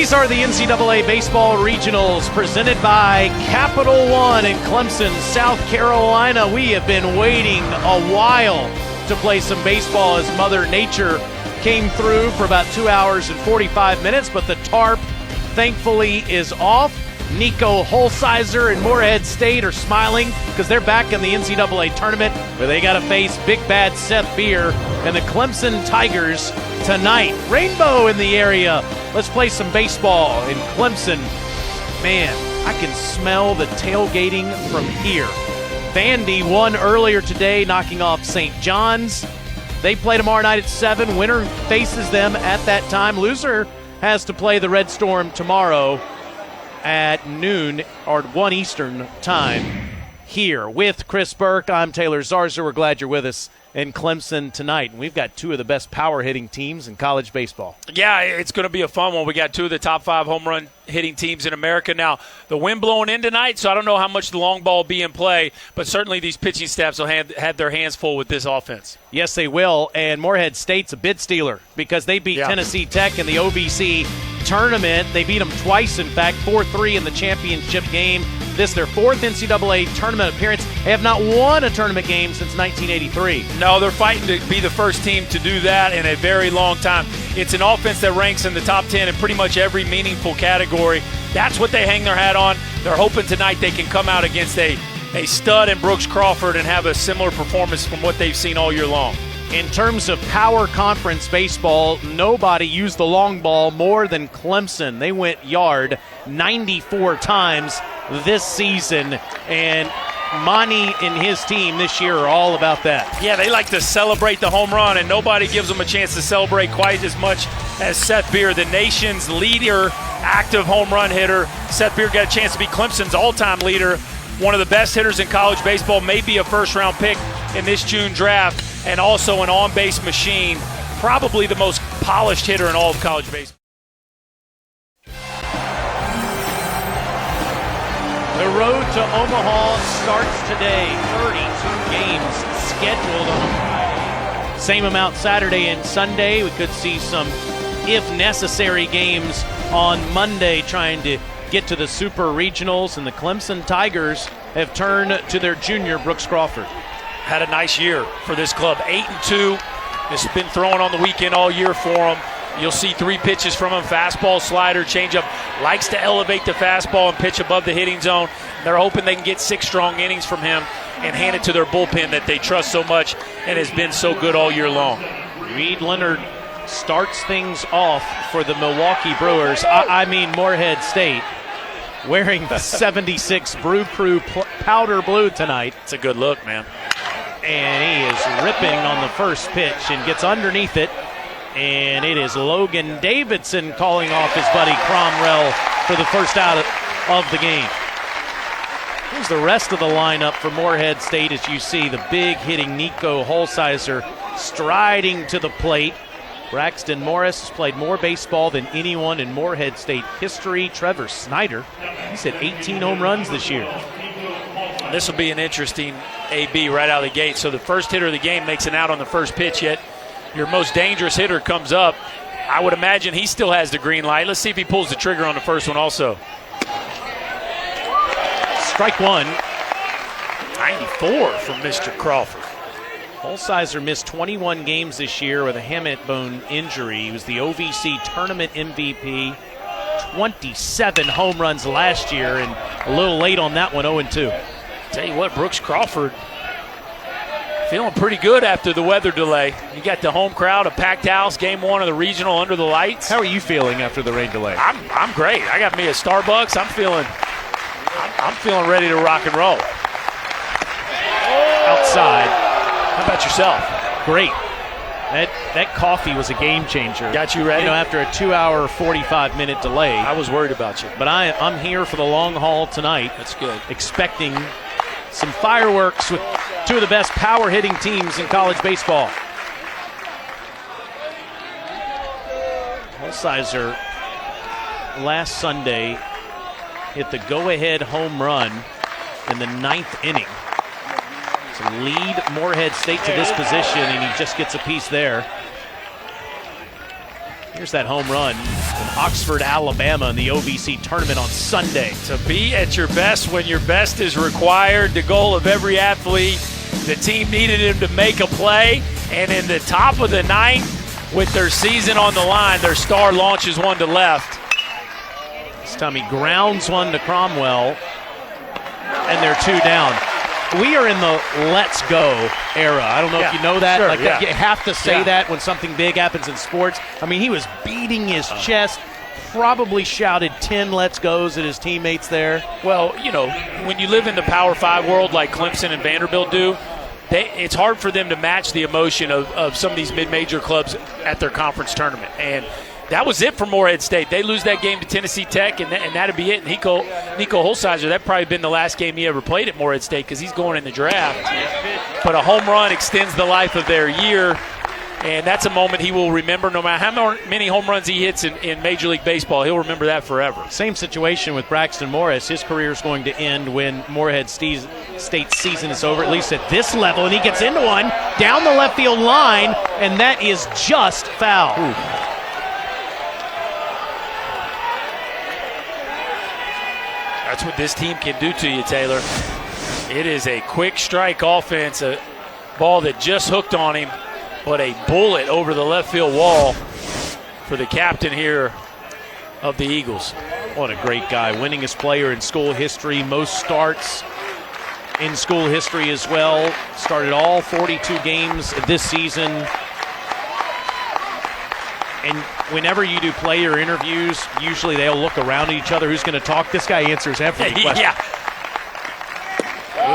These are the NCAA Baseball Regionals presented by Capital One in Clemson, South Carolina. We have been waiting a while to play some baseball as Mother Nature came through for about 2 hours and 45 minutes, but the tarp thankfully is off. Nico Holsizer and Morehead State are smiling because they're back in the NCAA tournament where they got to face Big Bad Seth Beer and the Clemson Tigers tonight. Rainbow in the area. Let's play some baseball in Clemson. Man, I can smell the tailgating from here. Vandy won earlier today, knocking off St. John's. They play tomorrow night at 7. Winner faces them at that time. Loser has to play the Red Storm tomorrow at noon or 1 Eastern time here. With Chris Burke, I'm Taylor Zarza. We're glad you're with us in Clemson tonight. And we've got two of the best power-hitting teams in college baseball. Yeah, it's going to be a fun one. We got two of the top 5 home run hitting teams in America. Now, the wind blowing in tonight, so I don't know how much the long ball will be in play, but certainly these pitching staffs will have their hands full with this offense. Yes, they will. And Morehead State's a bid stealer because they beat Tennessee Tech in the OVC tournament. They beat them twice, in fact, 4-3 in the championship game. This is their 4th NCAA tournament appearance. They have not won a tournament game since 1983. No, they're fighting to be the first team to do that in a very long time. It's an offense that ranks in the top 10 in pretty much every meaningful category. That's what they hang their hat on. They're hoping tonight they can come out against a stud in Brooks Crawford and have a similar performance from what they've seen all year long. In terms of power conference baseball, nobody used the long ball more than Clemson. They went yard 94 times this season, and Monty and his team this year are all about that. Yeah, they like to celebrate the home run, and nobody gives them a chance to celebrate quite as much as Seth Beer, the nation's leader, active home run hitter. Seth Beer got a chance to be Clemson's all-time leader, one of the best hitters in college baseball, maybe a first-round pick in this June draft, and also an on-base machine, probably the most polished hitter in all of college baseball. The road to Omaha starts today. 32 games scheduled on Friday. Same amount Saturday and Sunday. We could see some, if necessary, games on Monday trying to get to the Super Regionals. And the Clemson Tigers have turned to their junior, Brooks Crawford. Had a nice year for this club. 8-2. It's been throwing on the weekend all year for him. You'll see 3 pitches from him: fastball, slider, changeup. Likes to elevate the fastball and pitch above the hitting zone. They're hoping they can get 6 strong innings from him and hand it to their bullpen that they trust so much and has been so good all year long. Reed Leonard starts things off for the Milwaukee Brewers. I mean Morehead State, wearing the 76 Brew Crew powder blue tonight. It's a good look, man. And he is ripping on the first pitch and gets underneath it. And it is Logan Davidson calling off his buddy Cromwell for the first out of the game. Here's the rest of the lineup for Morehead State as you see the big hitting Nico Holsizer striding to the plate. Braxton Morris has played more baseball than anyone in Morehead State history. Trevor Snyder, he's hit 18 home runs this year. This will be an interesting AB right out of the gate. So the first hitter of the game makes an out on the first pitch, yet your most dangerous hitter comes up. I would imagine he still has the green light. Let's see if he pulls the trigger on the first one also. Strike one. 94 from Mr. Crawford. Holsizer missed 21 games this year with a hamate bone injury. He was the OVC tournament MVP. 27 home runs last year, and a little late on that one, 0-2. Tell you what, Brooks Crawford feeling pretty good after the weather delay. You got the home crowd, a packed house, game 1 of the regional under the lights. How are you feeling after the rain delay? I'm great. I got me a Starbucks. I'm feeling ready to rock and roll. Outside. How about yourself? Great. That coffee was a game changer. Got you ready? You know, after a 2-hour, 45-minute delay. I was worried about you. But I'm here for the long haul tonight. That's good. Expecting some fireworks with two of the best power-hitting teams in college baseball. Holsizer last Sunday hit the go-ahead home run in the 9th inning to lead Morehead State to this position, and he just gets a piece there. Here's that home run in Oxford, Alabama in the OVC tournament on Sunday. To be at your best when your best is required, the goal of every athlete. The team needed him to make a play, and in the top of the ninth, with their season on the line, their star launches one to left. This time he grounds one to Cromwell, and they're 2 down. We are in the let's go era. I don't know if you know that. Sure, You have to say that when something big happens in sports. I mean, he was beating his chest, probably shouted 10 let's goes at his teammates there. Well, you know, when you live in the Power 5 world like Clemson and Vanderbilt do, it's hard for them to match the emotion of some of these mid-major clubs at their conference tournament. And that was it for Morehead State. They lose that game to Tennessee Tech, and that'd be it. And Nico Holsizer, that'd probably been the last game he ever played at Morehead State because he's going in the draft. But a home run extends the life of their year, and that's a moment he will remember no matter how many home runs he hits in Major League Baseball. He'll remember that forever. Same situation with Braxton Morris. His career is going to end when Morehead State's season is over, at least at this level, and he gets into one down the left field line, and that is just foul. Ooh. That's what this team can do to you, Taylor. It is a quick strike offense, a ball that just hooked on him, but a bullet over the left field wall for the captain here of the Eagles. What a great guy. Winningest player in school history, most starts in school history as well. Started all 42 games this season. And whenever you do player interviews, usually they'll look around at each other. Who's going to talk? This guy answers every question. Yeah.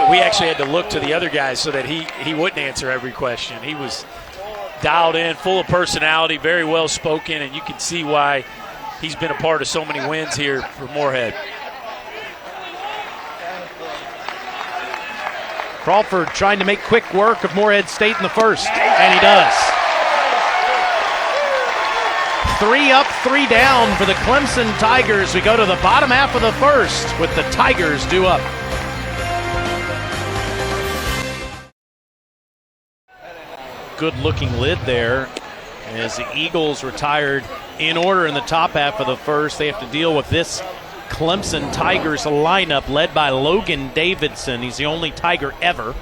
We actually had to look to the other guys so that he wouldn't answer every question. He was dialed in, full of personality, very well spoken, and you can see why he's been a part of so many wins here for Morehead. Crawford trying to make quick work of Morehead State in the first, and he does. 3 up, 3 down for the Clemson Tigers. We go to the bottom half of the first with the Tigers due up. Good-looking lid there as the Eagles retired in order in the top half of the first. They have to deal with this Clemson Tigers lineup led by Logan Davidson. He's the only Tiger ever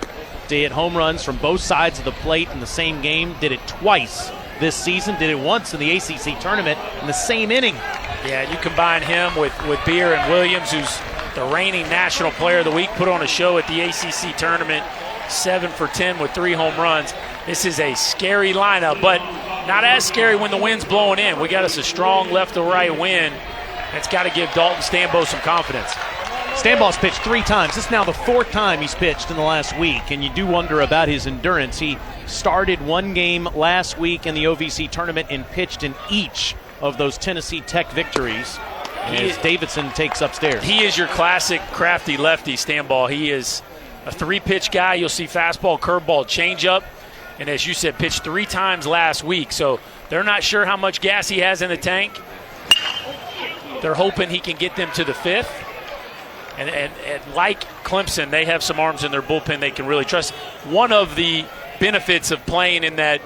to hit home runs from both sides of the plate in the same game. Did it twice this season, did it once in the ACC tournament in the same inning. Yeah, you combine him with Beer and Williams, who's the reigning National Player of the Week, put on a show at the ACC tournament, 7 for 10 with 3 home runs. This is a scary lineup, but not as scary when the wind's blowing in. We got us a strong left to right wind. That's got to give Dalton Stambo some confidence. Stambaug's pitched 3 times. This is now the 4th time he's pitched in the last week, and you do wonder about his endurance. He started 1 game last week in the OVC tournament and pitched in each of those Tennessee Tech victories as Davidson takes upstairs. He is your classic crafty lefty, Stambaugh. He is a 3-pitch guy. You'll see fastball, curveball, changeup, and as you said, pitched 3 times last week. So they're not sure how much gas he has in the tank. They're hoping he can get them to the 5th. And like Clemson, they have some arms in their bullpen they can really trust. One of the benefits of playing in that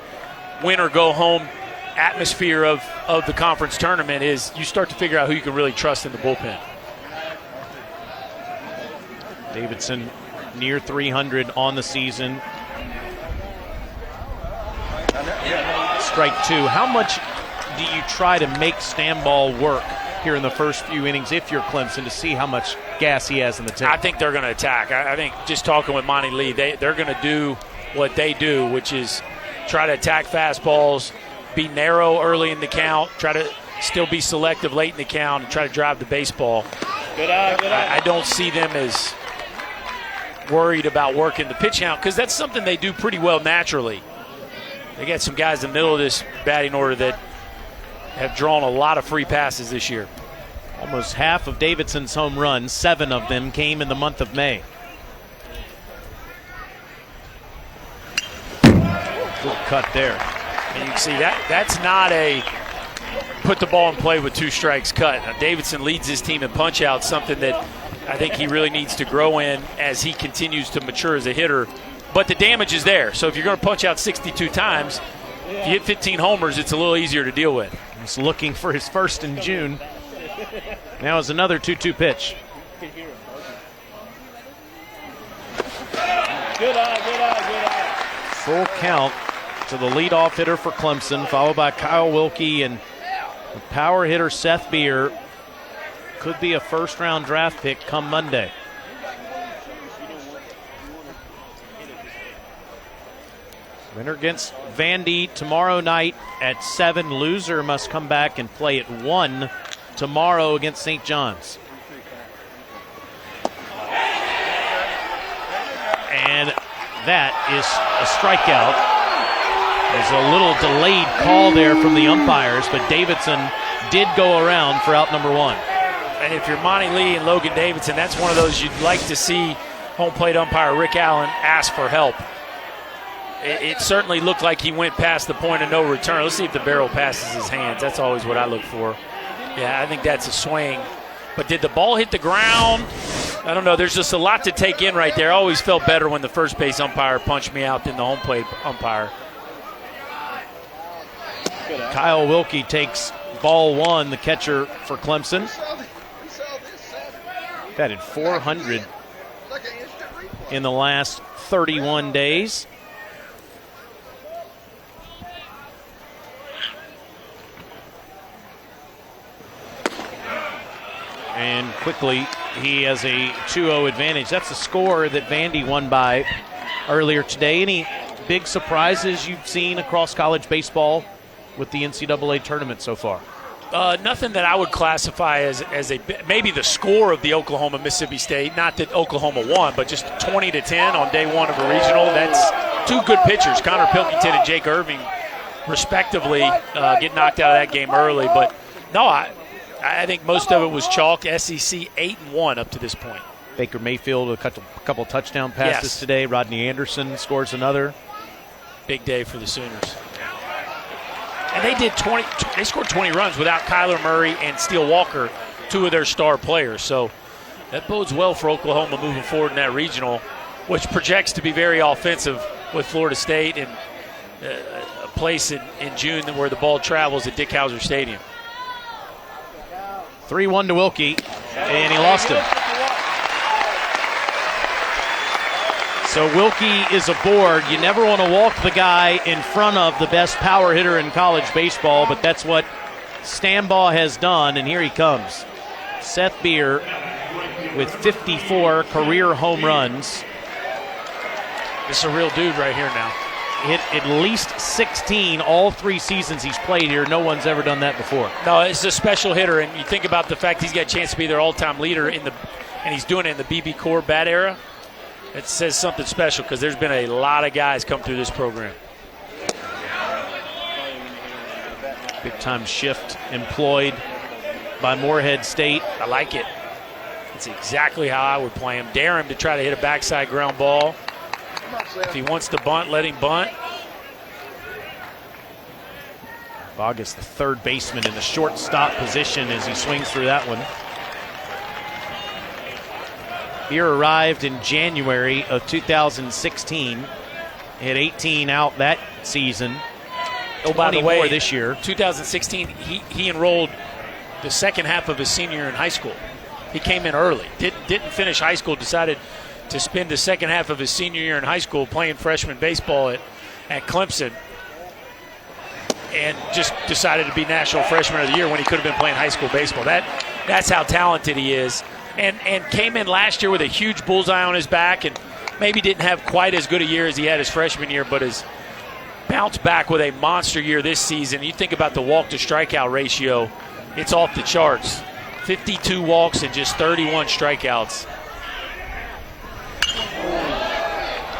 win or go home atmosphere of the conference tournament is you start to figure out who you can really trust in the bullpen. Davidson near 300 on the season. Strike 2. How much do you try to make Stambaugh work here in the first few innings if you're Clemson to see how much gas he has in the tank? I think they're going to attack. I think just talking with Monty Lee, they're going to do what they do, which is try to attack fastballs, be narrow early in the count, try to still be selective late in the count, and try to drive the baseball. Good eye. I don't see them as worried about working the pitch count because that's something they do pretty well naturally. They got some guys in the middle of this batting order that have drawn a lot of free passes this year. Almost half of Davidson's home runs, 7 of them came in the month of May. Good cut there. And you can see that's not a put the ball in play with 2 strikes cut. Now, Davidson leads his team in punch out, something that I think he really needs to grow in as he continues to mature as a hitter. But the damage is there. So if you're going to punch out 62 times, if you hit 15 homers, it's a little easier to deal with. He's looking for his first in June. Now is another 2-2 pitch. Good eye. Full count to the leadoff hitter for Clemson, followed by Kyle Wilkie, and the power hitter Seth Beer could be a first-round draft pick come Monday. Winner against Vandy tomorrow night at 7. Loser must come back and play at 1 tomorrow against St. John's. And that is a strikeout. There's a little delayed call there from the umpires, but Davidson did go around for out number 1. And if you're Monty Lee and Logan Davidson, that's one of those you'd like to see home plate umpire Rick Allen ask for help. It certainly looked like he went past the point of no return. Let's see if the barrel passes his hands. That's always what I look for. Yeah, I think that's a swing. But did the ball hit the ground? I don't know. There's just a lot to take in right there. I always felt better when the first base umpire punched me out than the home plate umpire. Kyle Wilkie takes ball 1, the catcher for Clemson. Batted .400 in the last 31 days. And quickly, he has a 2-0 advantage. That's the score that Vandy won by earlier today. Any big surprises you've seen across college baseball with the NCAA tournament so far? Nothing that I would classify as maybe the score of the Oklahoma-Mississippi State. Not that Oklahoma won, but just 20-10 on day 1 of a regional. That's 2 good pitchers, Connor Pilkington and Jake Irving, respectively, get knocked out of that game early. But no, I think most of it was chalk. SEC 8-1 up to this point. Baker Mayfield a couple touchdown passes today. Rodney Anderson scores another. Big day for the Sooners. And they scored 20 runs without Kyler Murray and Steele Walker, 2 of their star players. So that bodes well for Oklahoma moving forward in that regional, which projects to be very offensive with Florida State and a place in June where the ball travels at Dick Howser Stadium. 3-1 to Wilkie, and he lost him. So Wilkie is aboard. You never want to walk the guy in front of the best power hitter in college baseball, but that's what Stambaugh has done, and here he comes. Seth Beer with 54 career home runs. This is a real dude right here now. Hit at least 16 all 3 seasons he's played here. No one's ever done that before. No, it's a special hitter, and you think about the fact he's got a chance to be their all-time leader and he's doing it in the BB Core bat era. It says something special because there's been a lot of guys come through this program. Big-time shift employed by Morehead State. I like it. It's exactly how I would play him. Dare him to try to hit a backside ground ball. If he wants to bunt, let him bunt. Vargas, the third baseman in the shortstop position as he swings through that one. Beer arrived in January of 2016. Hit 18 out that season. Oh, by the way, this year. 2016, he enrolled the second half of his senior year in high school. He came in early. Didn't finish high school, decided to spend the second half of his senior year in high school playing freshman baseball at Clemson, and just decided to be National Freshman of the Year when he could have been playing high school baseball. That's how talented he is. And came in last year with a huge bullseye on his back and maybe didn't have quite as good a year as he had his freshman year, but has bounced back with a monster year this season. You think about the walk-to-strikeout ratio, it's off the charts. 52 walks and just 31 strikeouts.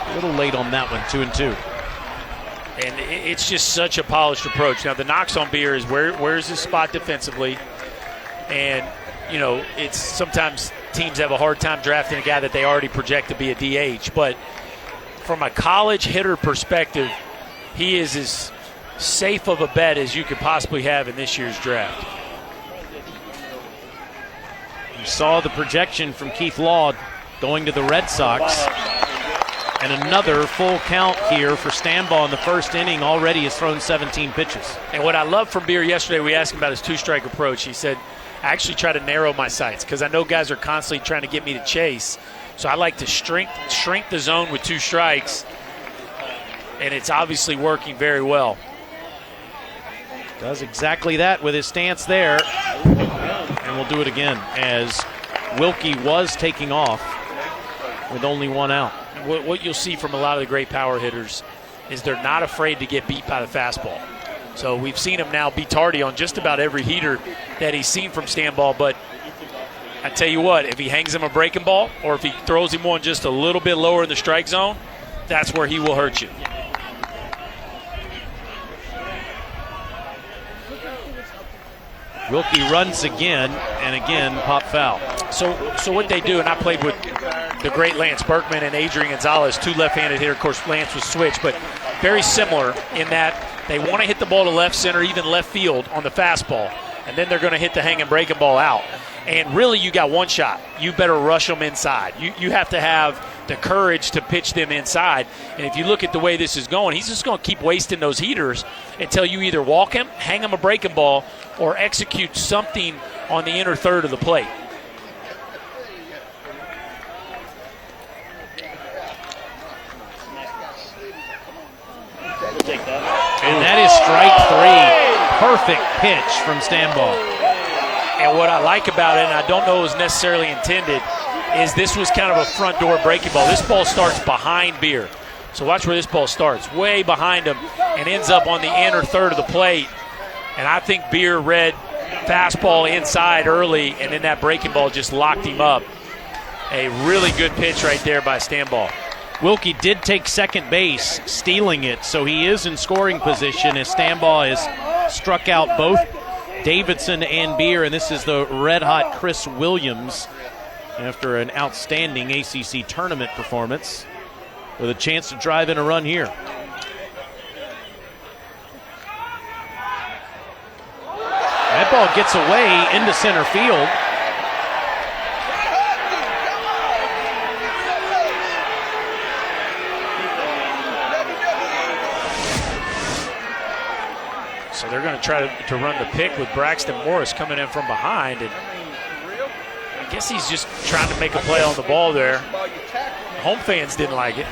A little late on that one, 2-2. And it's just such a polished approach. Now, the knocks on Beer is where's his spot defensively? And, you know, it's sometimes teams have a hard time drafting a guy that they already project to be a DH. But from a college hitter perspective, he is as safe of a bet as you could possibly have in this year's draft. You saw the projection from Keith Law going to the Red Sox. And another full count here for Stambaugh in the first inning. Already has thrown 17 pitches. And what I love from Beer yesterday, we asked him about his two-strike approach. He said, I actually try to narrow my sights because I know guys are constantly trying to get me to chase. So I like to shrink the zone with 2 strikes, and it's obviously working very well. Does exactly that with his stance there. And we'll do it again as Wilkie was taking off with only 1 out. What you'll see from a lot of the great power hitters is they're not afraid to get beat by the fastball. So we've seen him now be tardy on just about every heater that he's seen from Stambaugh. But I tell you what, if he hangs him a breaking ball or if he throws him one just a little bit lower in the strike zone, that's where he will hurt you. Wilkie runs again, and again, pop foul. So what they do, and I played with the great Lance Berkman and Adrian Gonzalez, 2 left-handed hitters. Of course, Lance was switched, but very similar in that they want to hit the ball to left center, even left field on the fastball, and then they're going to hit the hanging breaking ball out. And really, you got 1 shot. You better rush them inside. You have to have the courage to pitch them inside. And if you look at the way this is going, he's just going to keep wasting those heaters until you either walk him, hang him a breaking ball, or execute something on the inner third of the plate. And that is strike 3. Perfect pitch from Stambaugh. And what I like about it, and I don't know it was necessarily intended, is this was kind of a front door breaking ball. This ball starts behind Beer. So watch where this ball starts, way behind him, and ends up on the inner third of the plate. And I think Beer read fastball inside early, and then that breaking ball just locked him up. A really good pitch right there by Stambaugh. Wilkie did take second base, stealing it, so he is in scoring position as Stambaugh has struck out both Davidson and Beer, and this is the red-hot Chris Williams after an outstanding ACC tournament performance with a chance to drive in a run here. That ball gets away into center field. So they're going to try to run the pick with Braxton Morris coming in from behind. And I guess he's just trying to make a play on the ball there. Home fans didn't like it.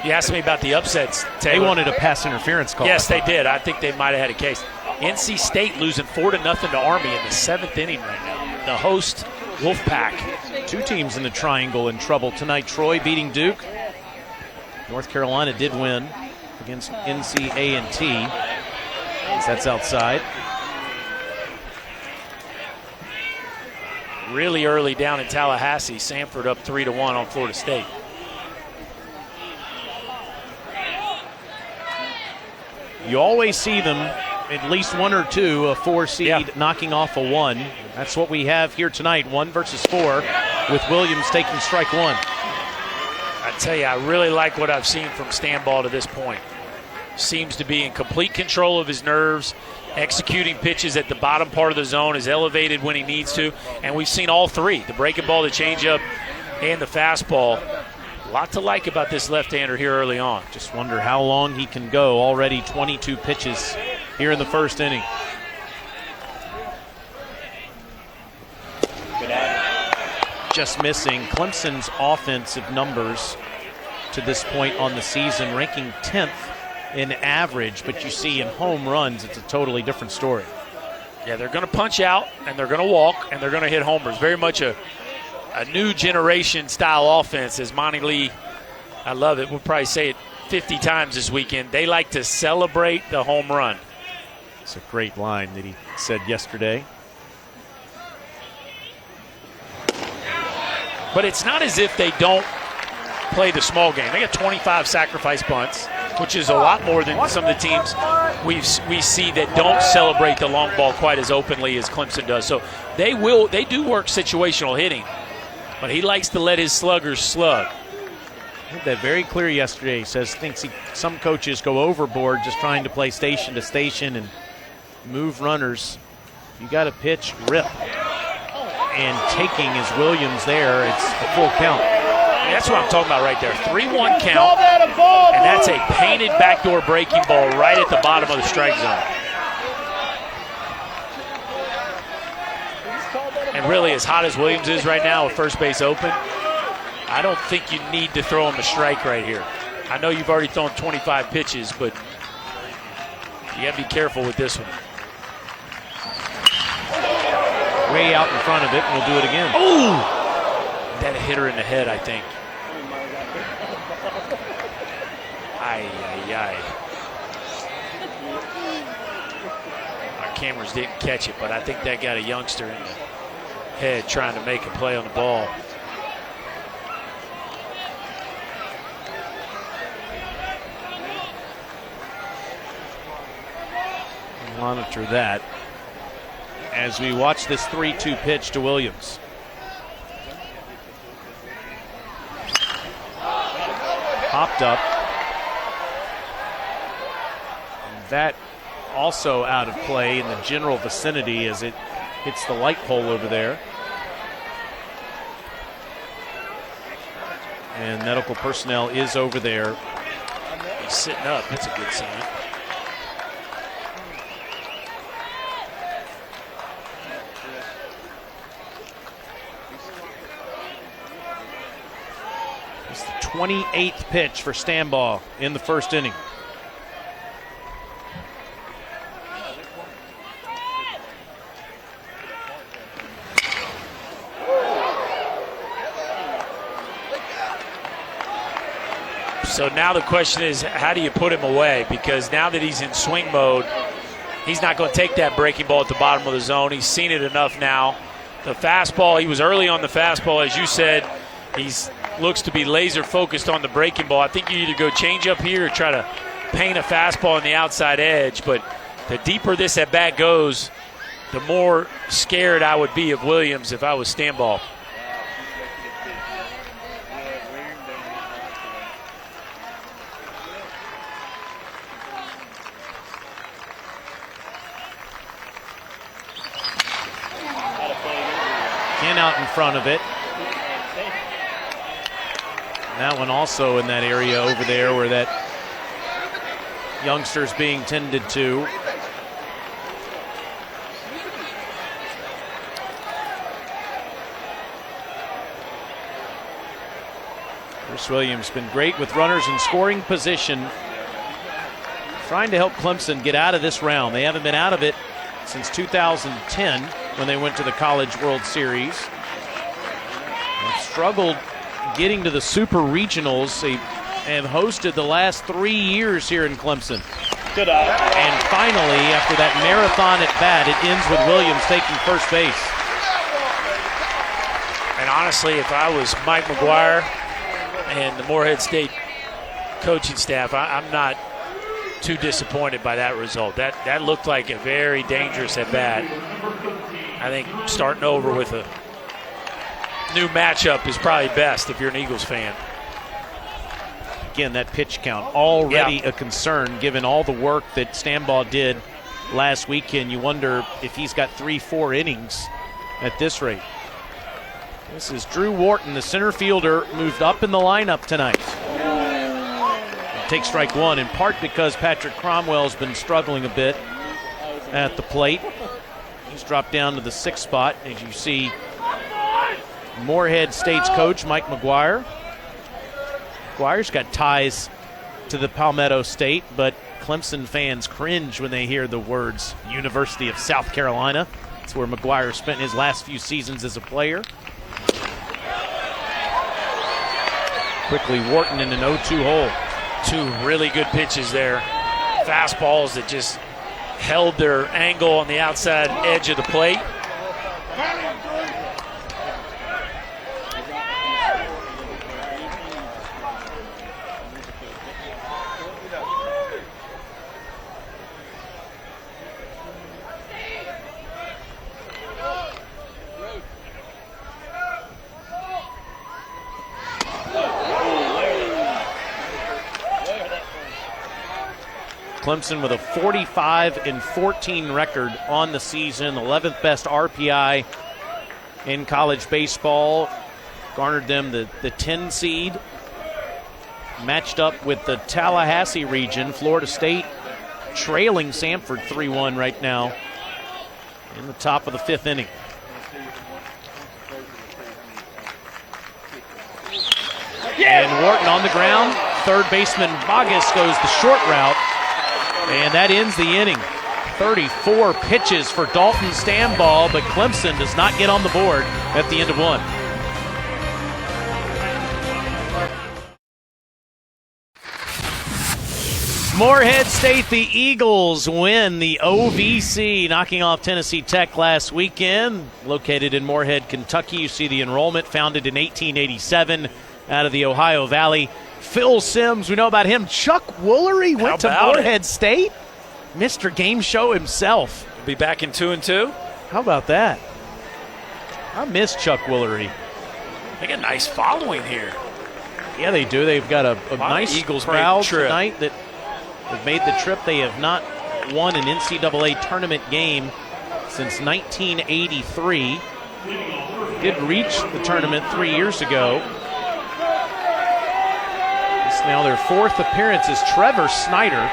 You asked me about the upsets, Taylor. They wanted a pass interference call. Yes, they did. I think they might have had a case. NC State losing 4-0 to Army in the 7th inning right now. The host, Wolfpack. 2 teams in the triangle in trouble tonight. Troy beating Duke. North Carolina did win against NCAA. That's outside. Really early down in Tallahassee. Samford up 3-1 on Florida State. You always see them, at least 1 or 2, a 4 seed knocking off a 1. That's what we have here tonight, 1 versus 4, with Williams taking strike 1. I tell you, I really like what I've seen from Stambaugh to this point. Seems to be in complete control of his nerves, executing pitches at the bottom part of the zone, is elevated when he needs to, and we've seen all 3, the breaking ball, the changeup, and the fastball. A lot to like about this left-hander here early on. Just wonder how long he can go. Already 22 pitches here in the first inning. Just missing. Clemson's offensive numbers to this point on the season, ranking 10th in average, but you see in home runs, it's a totally different story. Yeah, they're going to punch out, and they're going to walk, and they're going to hit homers. Very much a new generation style offense, as Monty Lee, I love it, we'll probably say it 50 times this weekend. They like to celebrate the home run. It's a great line that he said yesterday. But it's not as if they don't play the small game. They got 25 sacrifice bunts, which is a lot more than some of the teams we see that don't celebrate the long ball quite as openly as Clemson does. So they do work situational hitting, but he likes to let his sluggers slug. I made that very clear yesterday. He says some coaches go overboard just trying to play station to station and move runners. You got to pitch, rip. And taking is Williams there. It's a full count. That's what I'm talking about right there. 3-1 count, and that's a painted backdoor breaking ball right at the bottom of the strike zone. And really, as hot as Williams is right now with first base open, I don't think you need to throw him a strike right here. I know you've already thrown 25 pitches, but you got to be careful with this one. Way out in front of it, and we'll do it again. Oh! That hit her in the head, I think. Ay, ay, ay. Our cameras didn't catch it, but I think that got a youngster in the head trying to make a play on the ball. Monitor that as we watch this 3-2 pitch to Williams. Popped up. And that also out of play in the general vicinity as it hits the light pole over there. And medical personnel is over there. He's sitting up. That's a good sign. It's the 28th pitch for Stambaugh in the first inning. So now the question is, how do you put him away? Because now that he's in swing mode, he's not going to take that breaking ball at the bottom of the zone. He's seen it enough now. The fastball, he was early on the fastball. As you said, he's looks to be laser focused on the breaking ball. I think you either go change up here or try to paint a fastball on the outside edge. But the deeper this at bat goes, the more scared I would be of Williams if I was Stambaugh. Out in front of it. That one also in that area over there where that youngster's being tended to. Chris Williams been great with runners in scoring position, trying to help Clemson get out of this round. They haven't been out of it since 2010 when they went to the College World Series. They've struggled getting to the Super Regionals. They have hosted the last 3 years here in Clemson. Good eye. And finally, after that marathon at bat, it ends with Williams taking first base. And honestly, if I was Mike McGuire and the Morehead State coaching staff, I'm not too disappointed by that result. That looked like a very dangerous at bat. I think starting over with a new matchup is probably best if you're an Eagles fan. Again, that pitch count already a concern given all the work that Stambaugh did last weekend. You wonder if he's got 3-4 innings at this rate. This is Drew Wharton, the center fielder, moved up in the lineup tonight. Take strike one, in part because Patrick Cromwell's been struggling a bit at the plate. He's dropped down to the 6th spot, as you see Morehead State's coach, Mike McGuire. McGuire's got ties to the Palmetto State, but Clemson fans cringe when they hear the words University of South Carolina. That's where McGuire spent his last few seasons as a player. Quickly, Wharton in an 0-2 hole. Two really good pitches there. Fastballs that just held their angle on the outside edge of the plate. Clemson with a 45-14 record on the season, 11th best RPI in college baseball. garnered them the 10 seed. Matched up with the Tallahassee region. Florida State trailing Samford 3-1 right now in the top of the 5th inning. And Wharton on the ground. Third baseman Bogus goes the short route, and that ends the inning. 34 pitches for Dalton Stamball, but Clemson does not get on the board at the end of 1. Morehead State, the Eagles win the OVC, knocking off Tennessee Tech last weekend. Located in Morehead, Kentucky, you see the enrollment, founded in 1887 out of the Ohio Valley. Phil Simms, we know about him. Chuck Woolery went to Morehead State. Mr. Game Show himself. Be back in 2-2. How about that? I miss Chuck Woolery. They got a nice following here. Yeah, they do. They've got a nice Eagles crowd tonight that have made the trip. They have not won an NCAA tournament game since 1983. Did reach the tournament 3 years ago. It's now their 4th appearance as Trevor Snyder,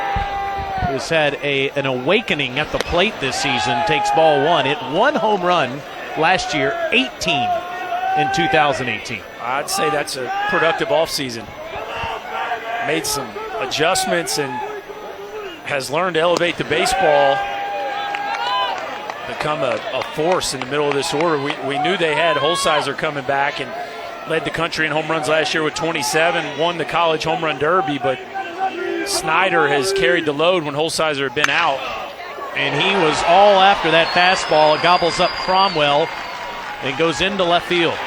who has had an awakening at the plate this season, takes ball 1. Hit 1 home run last year, 18 in 2018. I'd say that's a productive offseason. Made some adjustments and has learned to elevate the baseball, become a force in the middle of this order. We knew they had Holsizer coming back and led the country in home runs last year with 27, won the college home run derby, but Snyder has carried the load when Holsizer had been out. And he was all after that fastball. It gobbles up Cromwell and goes into left field.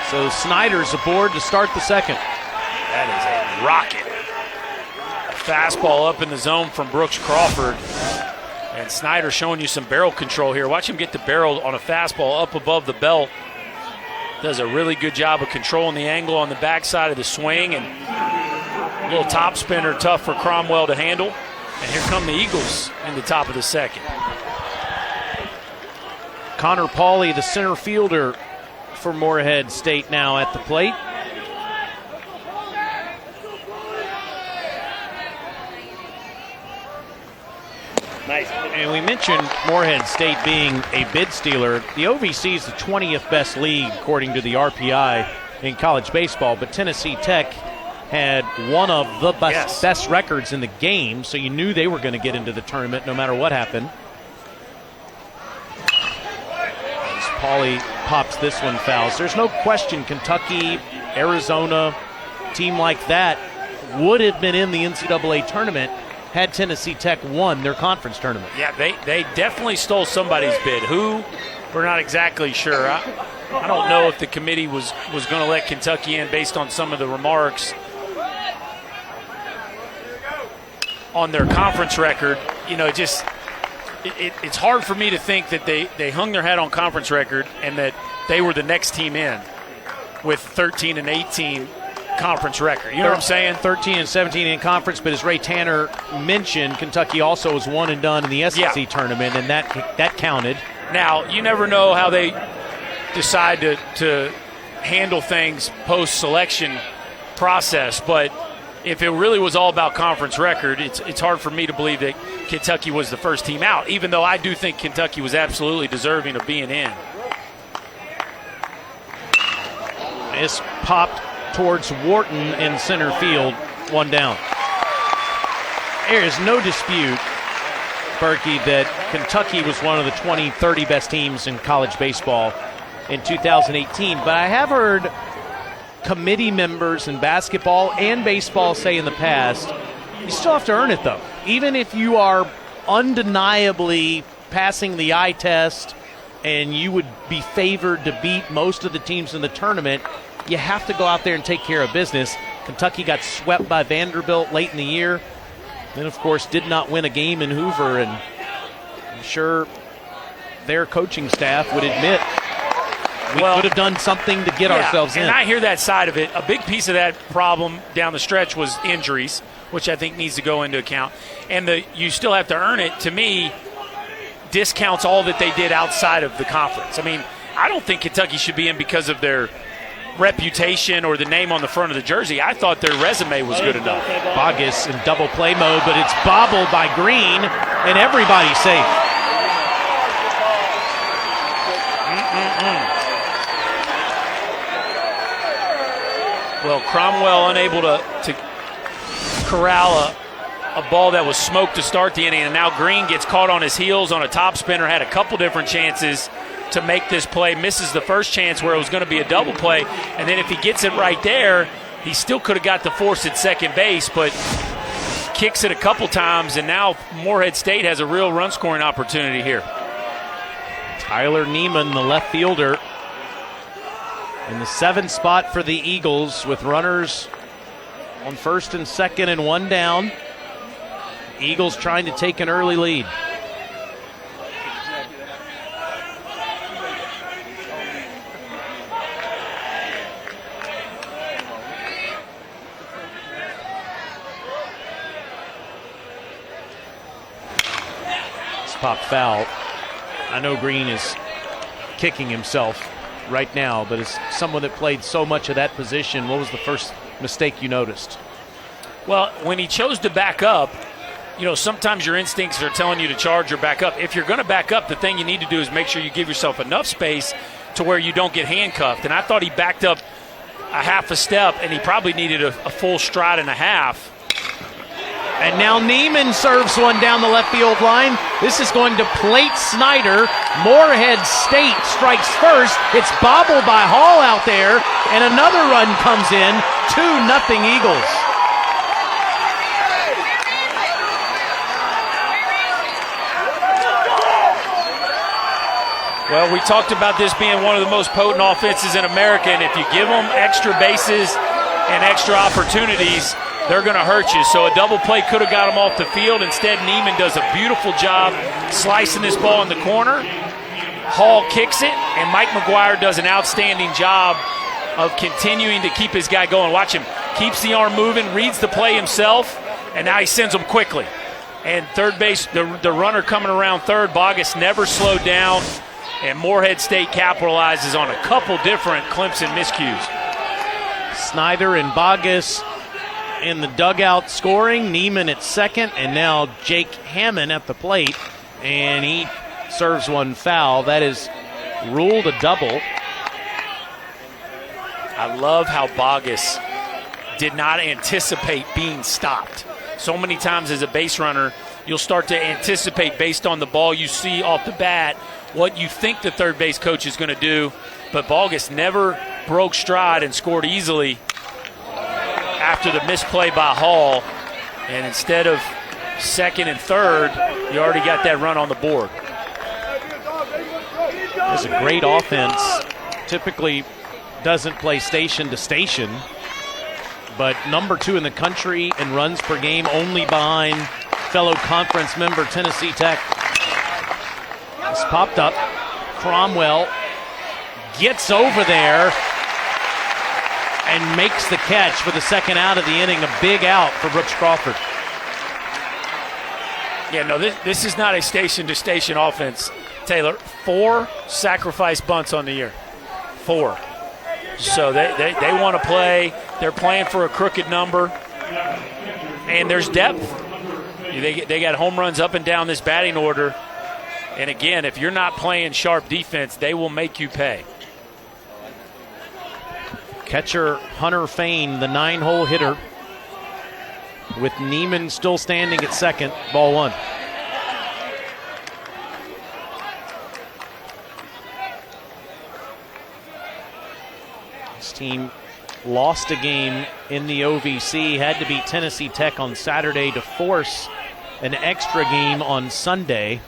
So Snyder's aboard to start the second. That is a rocket. A fastball up in the zone from Brooks Crawford. And Snyder showing you some barrel control here. Watch him get the barrel on a fastball up above the belt. Does a really good job of controlling the angle on the backside of the swing. And a little top spinner, tough for Cromwell to handle. And here come the Eagles in the top of the second. Connor Pauley, the center fielder for Morehead State, now at the plate. Nice. And we mentioned Morehead State being a bid stealer. The OVC is the 20th best league according to the RPI in college baseball, but Tennessee Tech had one of the best records in the game, so you knew they were going to get into the tournament no matter what happened. As Pauley pops this one fouls. There's no question Kentucky, Arizona, team like that would have been in the NCAA tournament had Tennessee Tech won their conference tournament. Yeah, they definitely stole somebody's bid. Who? We're not exactly sure. I don't know if the committee was going to let Kentucky in based on some of the remarks on their conference record. You know, it's hard for me to think that they hung their hat on conference record and that they were the next team in with 13 and 18 conference record. You know what I'm saying? 13 and 17 in conference, but as Ray Tanner mentioned, Kentucky also was one and done in the SEC tournament, and that counted. Now, you never know how they decide to handle things post-selection process, but if it really was all about conference record, it's hard for me to believe that Kentucky was the first team out, even though I do think Kentucky was absolutely deserving of being in. This popped towards Wharton in center field, one down. There is no dispute, Berkey, that Kentucky was one of the 20, 30 best teams in college baseball in 2018. But I have heard committee members in basketball and baseball say in the past, you still have to earn it, though. Even if you are undeniably passing the eye test and you would be favored to beat most of the teams in the tournament, you have to go out there and take care of business. Kentucky got swept by Vanderbilt late in the year. Then, of course, did not win a game in Hoover, and I'm sure their coaching staff would admit we could have done something to get ourselves in. And I hear that side of it. A big piece of that problem down the stretch was injuries, which I think needs to go into account. And you still have to earn it, to me, discounts all that they did outside of the conference. I mean, I don't think Kentucky should be in because of their reputation or the name on the front of the jersey. I thought their resume was good enough. Bogus in double play mode, but it's bobbled by Green, and everybody's safe. Well, Cromwell unable to corral a ball that was smoked to start the inning, and now Green gets caught on his heels on a top spinner, had a couple different chances to make this play, misses the first chance where it was going to be a double play, and then if he gets it right there, he still could have got the force at second base, but kicks it a couple times, and now Morehead State has a real run-scoring opportunity here. Tyler Neiman, the left fielder, in the 7th spot for the Eagles with runners on first and second and one down. Eagles trying to take an early lead. It's popped foul. I know Green is kicking himself right now, but as someone that played so much of that position, what was the first mistake you noticed? Well, when he chose to back up, you know, sometimes your instincts are telling you to charge or back up. If you're going to back up, the thing you need to do is make sure you give yourself enough space to where you don't get handcuffed. And I thought he backed up a half a step, and he probably needed a full stride and a half. And now Neiman serves one down the left field line. This is going to plate Snyder. Morehead State strikes first. It's bobbled by Hall out there, and another run comes in. 2-0 Eagles. Well, we talked about this being one of the most potent offenses in America, and if you give them extra bases and extra opportunities, they're going to hurt you. So a double play could have got him off the field. Instead, Neiman does a beautiful job slicing this ball in the corner. Hall kicks it, and Mike McGuire does an outstanding job of continuing to keep his guy going. Watch him. Keeps the arm moving, reads the play himself, and now he sends him quickly. And third base, the runner coming around third, Bogus never slowed down, and Morehead State capitalizes on a couple different Clemson miscues. Snyder and Bogus in the dugout scoring. Neiman at second, and now Jake Hammond at the plate, and he serves one foul. That is ruled a double. I love how Bogus did not anticipate being stopped. So many times as a base runner, you'll start to anticipate based on the ball you see off the bat what you think the third base coach is going to do, but Bogus never broke stride and scored easily after the misplay by Hall, and instead of second and third, you already got that run on the board. It's a great offense. Typically doesn't play station to station, but number 2 in the country in runs per game, only behind fellow conference member Tennessee Tech. It's popped up. Cromwell gets over there and makes the catch for the second out of the inning. A big out for Brooks Crawford. Yeah, no, this is not a station-to-station offense, Taylor. 4 sacrifice bunts on the year. 4. So they want to play. They're playing for a crooked number. And there's depth. They got home runs up and down this batting order. And again, if you're not playing sharp defense, they will make you pay. Catcher Hunter Fain, the 9-hole hitter, with Neiman still standing at second. Ball 1. This team lost a game in the OVC, had to beat Tennessee Tech on Saturday to force an extra game on Sunday.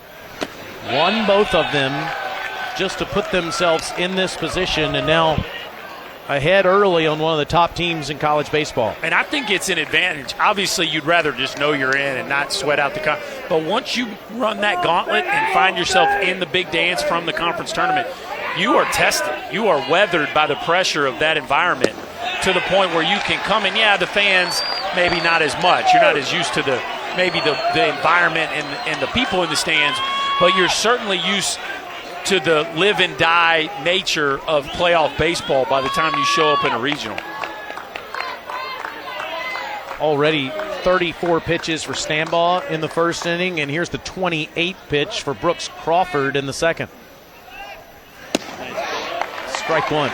Won both of them just to put themselves in this position, and now ahead early on one of the top teams in college baseball. And I think it's an advantage. Obviously, you'd rather just know you're in and not sweat out the but once you run that gauntlet and find yourself in the big dance from the conference tournament, you are tested. You are weathered by the pressure of that environment to the point where you can come in. Yeah, the fans maybe not as much. You're not as used to the environment and the people in the stands, but you're certainly used to the live and die nature of playoff baseball by the time you show up in a regional. Already 34 pitches for Stambaugh in the first inning, and here's the 28th pitch for Brooks Crawford in the second. Strike one.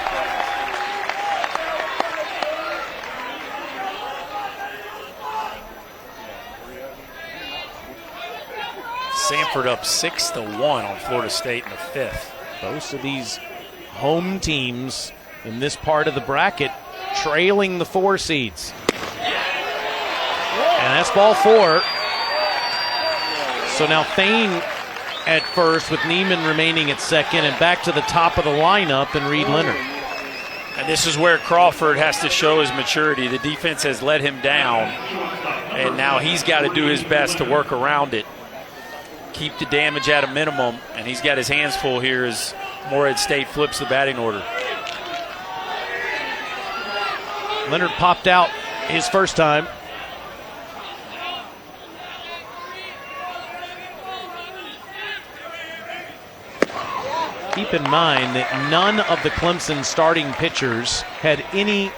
Sanford up 6-1 on Florida State in the fifth. Most of these home teams in this part of the bracket trailing the 4 seeds. And that's ball 4. So now Thane at first with Neiman remaining at second, and back to the top of the lineup and Reed Leonard. And this is where Crawford has to show his maturity. The defense has let him down, and now he's got to do his best to work around it. Keep the damage at a minimum, and he's got his hands full here as Morehead State flips the batting order. Leonard popped out his first time. Keep in mind that none of the Clemson starting pitchers had any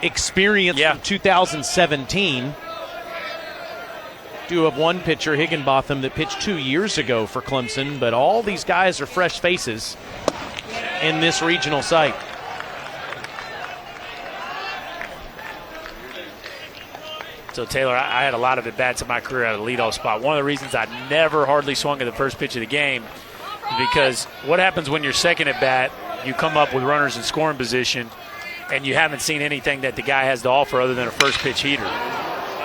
experience from 2017. Do have one pitcher, Higginbotham, that pitched 2 years ago for Clemson, but all these guys are fresh faces in this regional site. So, Taylor, I had a lot of at-bats in my career at a leadoff spot. One of the reasons I never hardly swung at the first pitch of the game is because what happens when you're second at-bat, you come up with runners in scoring position, and you haven't seen anything that the guy has to offer other than a first pitch heater.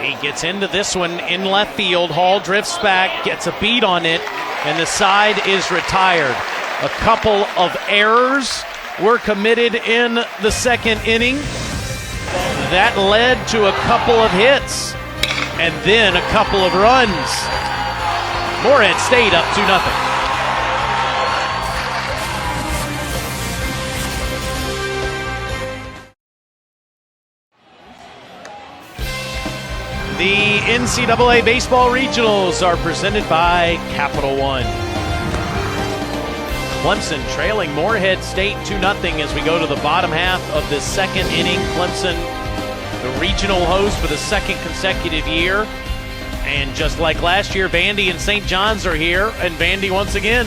He gets into this one in left field. Hall drifts back, gets a beat on it, and the side is retired. A couple of errors were committed in the second inning. That led to a couple of hits and then a couple of runs. Morehead State up 2-0. The NCAA Baseball Regionals are presented by Capital One. Clemson trailing Morehead State 2-0 as we go to the bottom half of the second inning. Clemson, the regional host for the second consecutive year. And just like last year, Vandy and St. John's are here. And Vandy once again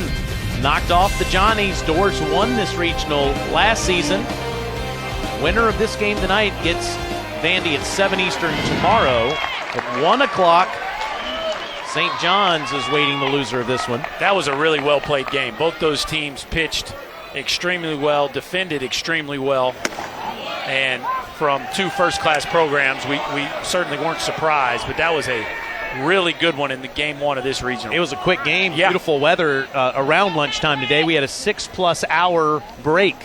knocked off the Johnnies. Doors won this regional last season. Winner of this game tonight gets Vandy at 7 Eastern tomorrow. At 1 o'clock, St. John's is waiting the loser of this one. That was a really well-played game. Both those teams pitched extremely well, defended extremely well. And from 2 first-class programs, we certainly weren't surprised, but that was a really good one in the game 1 of this regional. It was a quick game, beautiful weather around lunchtime today. We had a 6+ hour break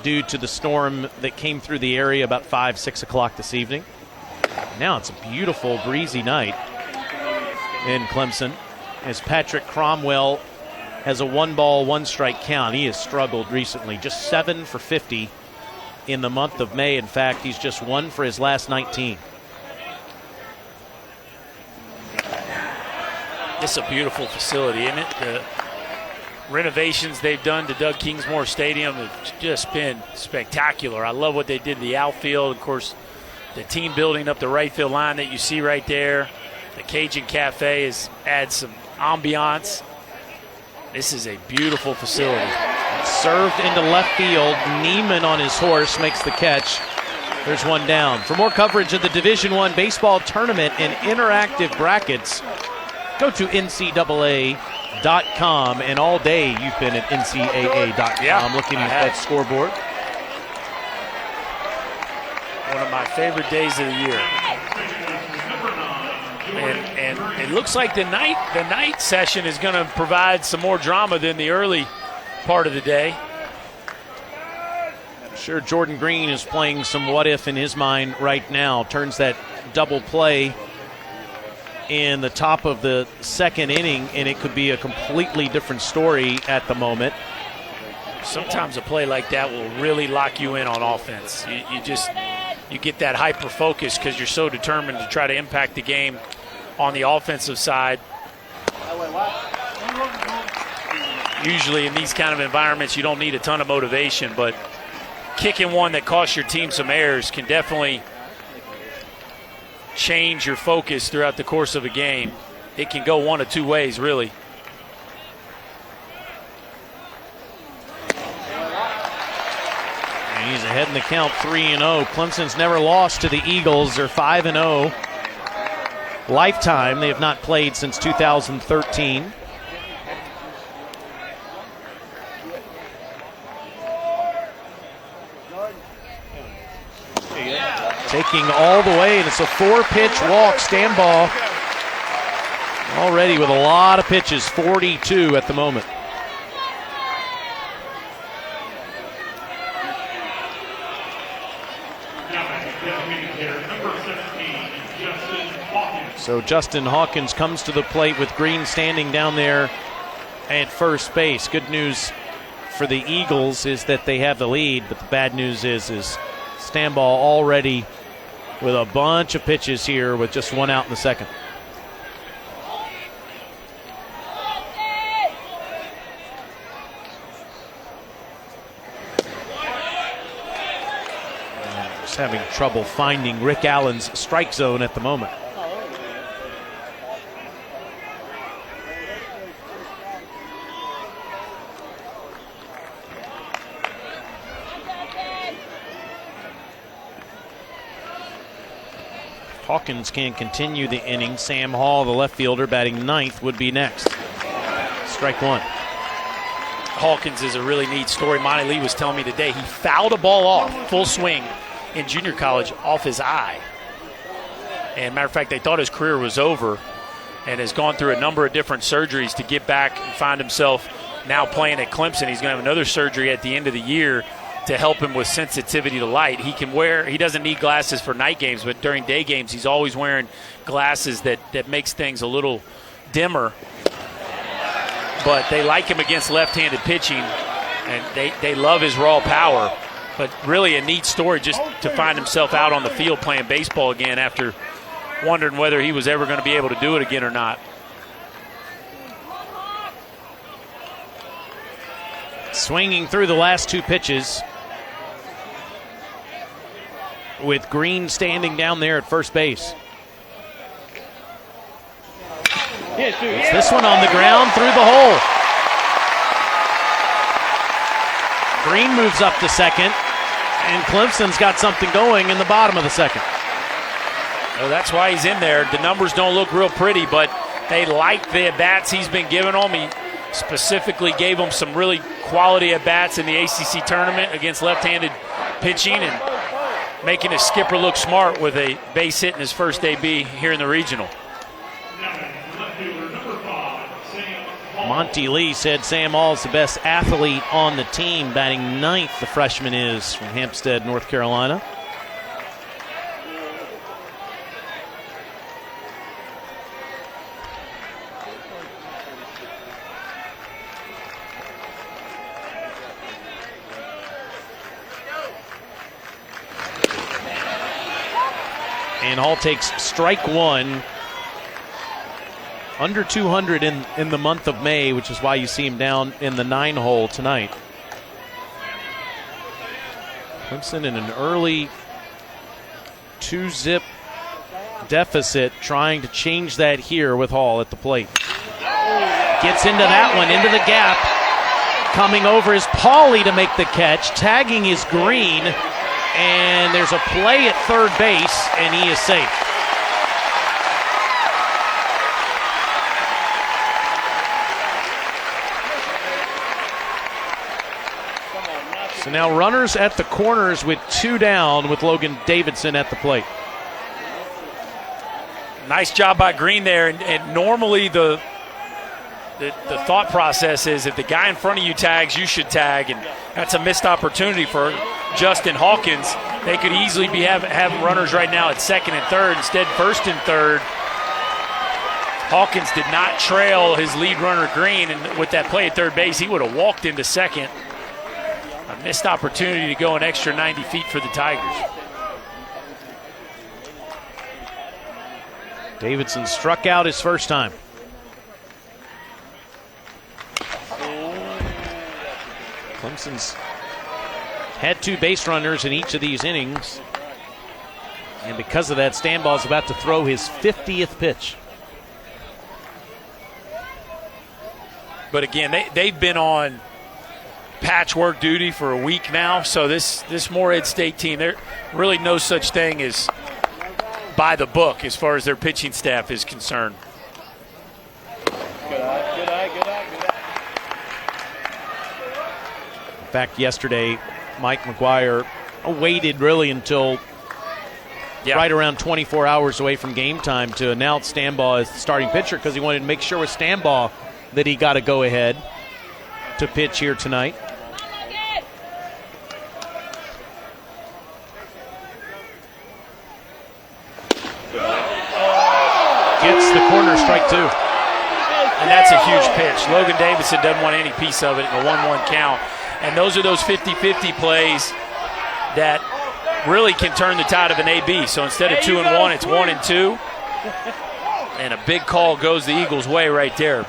due to the storm that came through the area about 5, 6 o'clock this evening. Now it's a beautiful, breezy night in Clemson as Patrick Cromwell has a 1-ball, 1-strike count. He has struggled recently, just 7 for 50 in the month of May. In fact, he's just 1 for his last 19. It's a beautiful facility, isn't it? The renovations they've done to Doug Kingsmore Stadium have just been spectacular. I love what they did to the outfield. Of course, the team building up the right field line that you see right there. The Cajun Cafe adds some ambiance. This is a beautiful facility. Served into left field. Neiman on his horse makes the catch. There's one down. For more coverage of the Division I baseball tournament and interactive brackets, go to NCAA.com. And all day you've been at NCAA.com looking at that scoreboard. One of my favorite days of the year. And it looks like the night session is going to provide some more drama than the early part of the day. I'm sure Jordan Green is playing some what if in his mind right now. Turns that double play in the top of the second inning, and it could be a completely different story at the moment. Sometimes a play like that will really lock you in on offense. You get that hyper focus because you're so determined to try to impact the game on the offensive side. Usually in these kind of environments, you don't need a ton of motivation, but kicking one that costs your team some errors can definitely change your focus throughout the course of a game. It can go one of two ways, really. And he's ahead in the count, 3-0. Clemson's never lost to the Eagles. They're 5-0. Lifetime, they have not played since 2013. Taking all the way, and it's a 4-pitch walk. Stand ball already with a lot of pitches, 42 at the moment. So Justin Hawkins comes to the plate with Green standing down there at first base. Good news for the Eagles is that they have the lead, but the bad news is Stand ball already with a bunch of pitches here with just one out in the second. Just having trouble finding Rick Allen's strike zone at the moment. Hawkins can continue the inning. Sam Hall, the left fielder, batting ninth, would be next. Strike one. Hawkins is a really neat story. Monty Lee was telling me today he fouled a ball off, full swing, in junior college off his eye. And matter of fact, they thought his career was over and has gone through a number of different surgeries to get back and find himself now playing at Clemson. He's going to have another surgery at the end of the year to help him with sensitivity to light. He doesn't need glasses for night games, but during day games, he's always wearing glasses that makes things a little dimmer. But they like him against left-handed pitching, and they love his raw power. But really a neat story just to find himself out on the field playing baseball again after wondering whether he was ever going to be able to do it again or not. Swinging through the last two pitches with Green standing down there at first base. It's this one on the ground through the hole. Green moves up to second, and Clemson's got something going in the bottom of the second. Well, that's why he's in there. The numbers don't look real pretty, but they like the at-bats he's been giving them. He specifically gave them some really quality at-bats in the ACC tournament against left-handed pitching and making his skipper look smart with a base hit in his first AB here in the regional. Monty Lee said Sam Hall's the best athlete on the team, batting ninth, the freshman is, from Hampstead, North Carolina. And Hall takes strike one. Under 200 in the month of May, which is why you see him down in the 9-hole tonight. Clemson in an early 2-zip deficit, trying to change that here with Hall at the plate. Gets into that one, into the gap. Coming over is Pauly to make the catch. Tagging is Green. And there's a play at third base, and he is safe. So now runners at the corners with two down with Logan Davidson at the plate. Nice job by Green there. And normally the thought process is if the guy in front of you tags, you should tag. And that's a missed opportunity for Justin Hawkins. They could easily be having runners right now at second and third. Instead, first and third. Hawkins did not trail his lead runner Green. And with that play at third base, he would have walked into second. A missed opportunity to go an extra 90 feet for the Tigers. Davidson struck out his first time. Clemson's had 2 base runners in each of these innings. And because of that, Stanball's about to throw his 50th pitch. But again, they've been on patchwork duty for a week now. So this Morehead State team, there really no such thing as by the book as far as their pitching staff is concerned. Good eye. In fact, yesterday, Mike McGuire waited really until right around 24 hours away from game time to announce Stanball as the starting pitcher because he wanted to make sure with Stanball that he got to go ahead to pitch here tonight. Gets the corner, strike 2. And that's a huge pitch. Logan Davidson doesn't want any piece of it in a 1-1 count. And those are those 50-50 plays that really can turn the tide of an AB. So instead of 2-1, it's 1-2. And a big call goes the Eagles' way right there.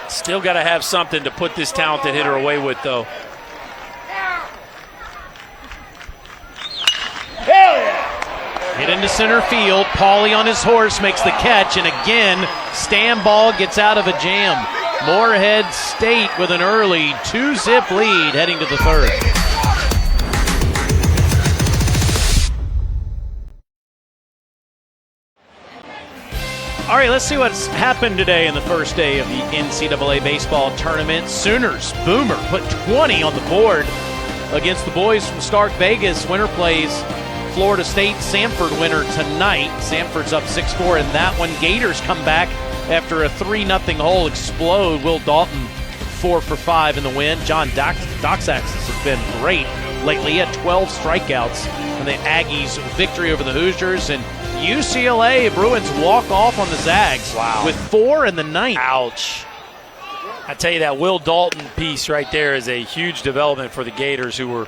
Still got to have something to put this talented hitter away with, though. Hit into center field. Pauly on his horse makes the catch, and again, Stanball gets out of a jam. Morehead State with an early 2-zip lead heading to the 3rd. All right, let's see what's happened today in the first day of the NCAA baseball tournament. Sooners, Boomer, put 20 on the board against the boys from Stark Vegas. Winner plays Florida State. Samford winner tonight. Samford's up 6-4 in that one. Gators come back after a 3-0 hole explode. Will Dalton 4 for 5 in the win. John Doxaxis has been great lately. He had 12 strikeouts in the Aggies' victory over the Hoosiers. And UCLA Bruins walk off on the Zags with 4 in the 9th. Ouch. I tell you, that Will Dalton piece right there is a huge development for the Gators, who were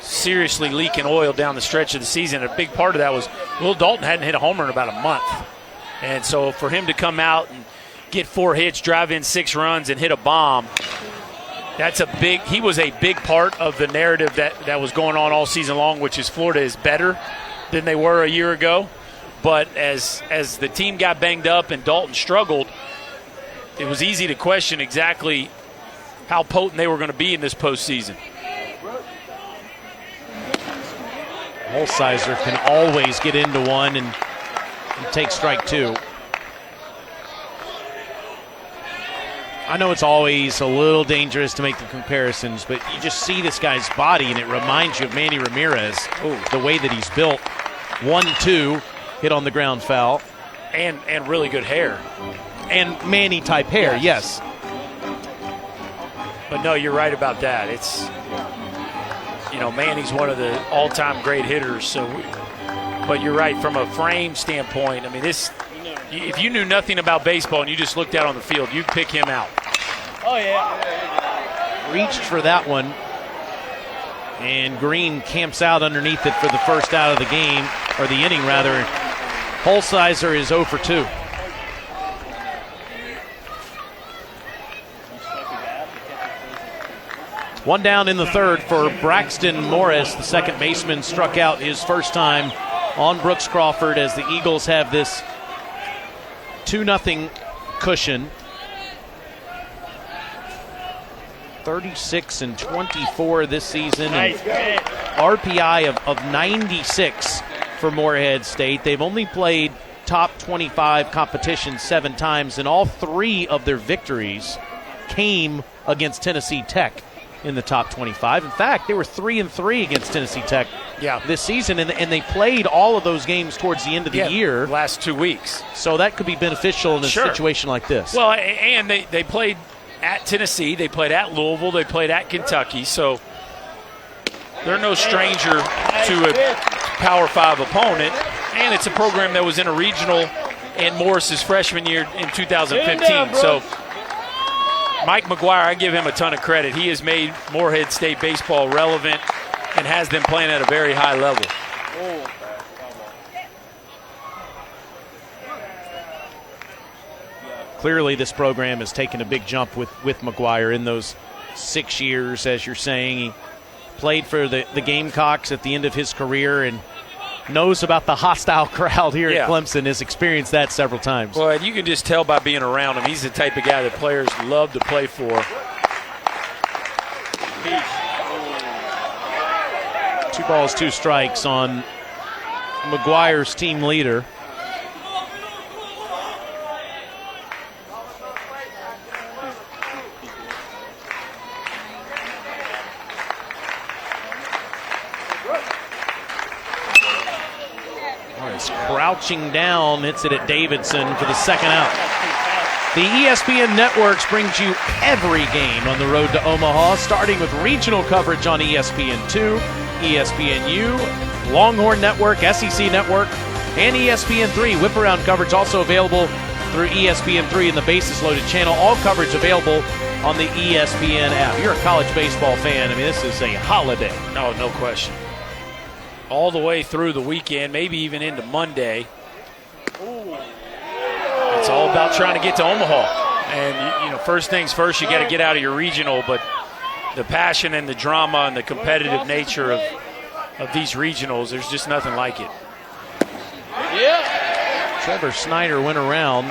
seriously leaking oil down the stretch of the season. A big part of that was Will Dalton hadn't hit a homer in about a month. And so for him to come out and get 4 hits, drive in 6 runs, and hit a bomb, he was a big part of the narrative that was going on all season long, which is Florida is better than they were a year ago. But as the team got banged up and Dalton struggled, it was easy to question exactly how potent they were going to be in this postseason. Holsizer can always get into one and take strike 2. I know it's always a little dangerous to make the comparisons, but you just see this guy's body and it reminds you of Manny Ramirez, the way that he's built. 1-2, hit on the ground foul. And really good hair. And Manny type hair, yes. But no, you're right about that. It's, Manny's one of the all-time great hitters. But you're right, from a frame standpoint, I mean, if you knew nothing about baseball and you just looked out on the field, you'd pick him out. Oh, yeah. Reached for that one. And Green camps out underneath it for the first out of the game, or the inning rather. Holsizer is 0 for 2. One down in the 3rd for Braxton Morris. The second baseman struck out his first time on Brooks Crawford as the Eagles have this 2-0 cushion. 36 and 24 this season. Nice. And RPI of 96 for Morehead State. They've only played top 25 competition 7 times, and all 3 of their victories came against Tennessee Tech in the top 25. In fact, they were 3-3 against Tennessee Tech this season, and they played all of those games towards the end of the year. Last 2 weeks. So that could be beneficial in a situation like this. Well, and they played at Tennessee, they played at Louisville, they played at Kentucky, so they're no stranger to a Power 5 opponent, and it's a program that was in a regional in Morris's freshman year in 2015. So Mike McGuire, I give him a ton of credit. He has made Morehead State baseball relevant and has them playing at a very high level. Clearly this program has taken a big jump with McGuire in those 6 years, as you're saying. He played for the Gamecocks at the end of his career and knows about the hostile crowd here at Clemson, has experienced that several times. Well, and you can just tell by being around him, he's the type of guy that players love to play for. 2 balls, 2 strikes on McGuire's team leader. Crouching down, hits it at Davidson for the second out. The ESPN Networks brings you every game on the road to Omaha, starting with regional coverage on ESPN2, ESPNU, Longhorn Network, SEC Network, and ESPN3. Whip-around coverage also available through ESPN3 and the Bases Loaded channel. All coverage available on the ESPN app. You're a college baseball fan. I mean, this is a holiday. No question. All the way through the weekend, maybe even into Monday. It's all about trying to get to Omaha. And, first things first, you got to get out of your regional, but the passion and the drama and the competitive nature of these regionals, there's just nothing like it. Trevor Snyder went around.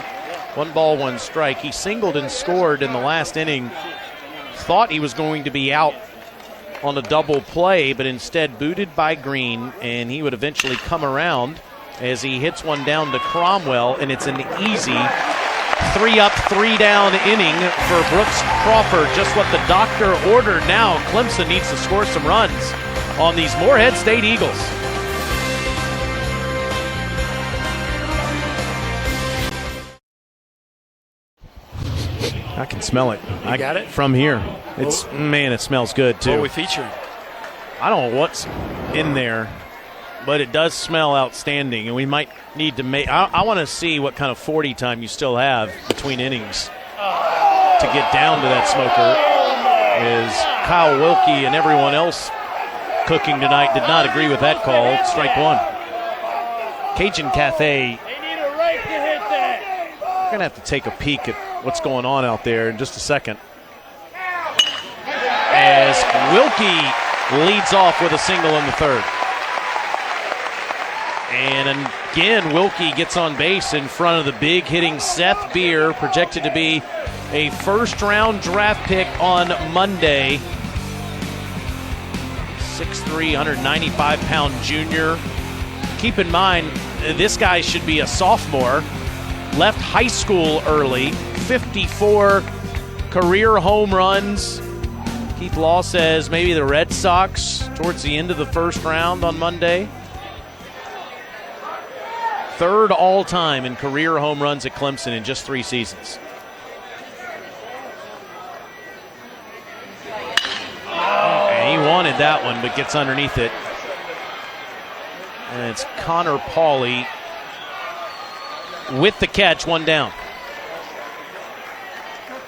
1 ball, 1 strike. He singled and scored in the last inning. Thought he was going to be out on a double play, but instead booted by Green, and he would eventually come around as he hits one down to Cromwell, and it's an easy 3-up, 3-down inning for Brooks Crawford. Just what the doctor ordered. Now Clemson needs to score some runs on these Morehead State Eagles. I can smell it. You got it? From here. It smells good too. What are we featuring? I don't know what's in there, but it does smell outstanding, and we might need to make. I want to see what kind of 40 time you still have between innings to get down to that smoker. As Kyle Wilkie and everyone else cooking tonight did not agree with that call. Strike 1. Cajun Cathay. We're going to have to take a peek at what's going on out there in just a second. As Wilkie leads off with a single in the 3rd. And again, Wilkie gets on base in front of the big hitting Seth Beer, projected to be a first-round draft pick on Monday. 6'3", 195-pound junior. Keep in mind, this guy should be a sophomore. Left high school early. 54 career home runs. Keith Law says maybe the Red Sox towards the end of the first round on Monday. 3rd all-time in career home runs at Clemson in just 3 seasons. And he wanted that one, but gets underneath it. And it's Connor Pauley with the catch, 1 down.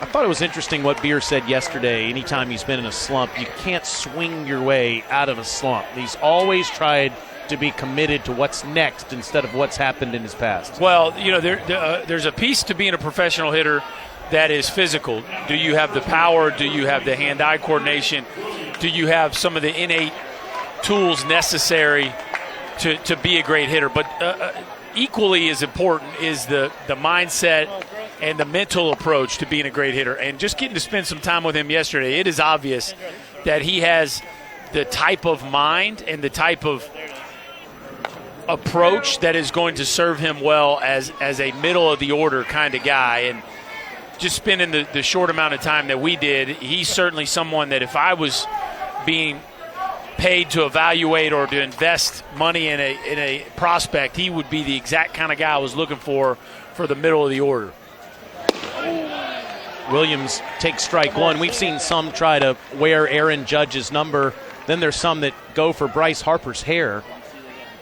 I thought it was interesting what Beer said yesterday. Anytime he's been in a slump, you can't swing your way out of a slump. He's always tried to be committed to what's next instead of what's happened in his past. Well, there's a piece to being a professional hitter that is physical. Do you have the power? Do you have the hand-eye coordination? Do you have some of the innate tools necessary to be a great hitter? But equally as important is the mindset and the mental approach to being a great hitter. And just getting to spend some time with him yesterday, it is obvious that he has the type of mind and the type of approach that is going to serve him well as a middle-of-the-order kind of guy. And just spending the short amount of time that we did, he's certainly someone that if I was being paid to evaluate or to invest money in a prospect, he would be the exact kind of guy I was looking for the middle of the order. Williams takes strike 1. We've seen some try to wear Aaron Judge's number. Then there's some that go for Bryce Harper's hair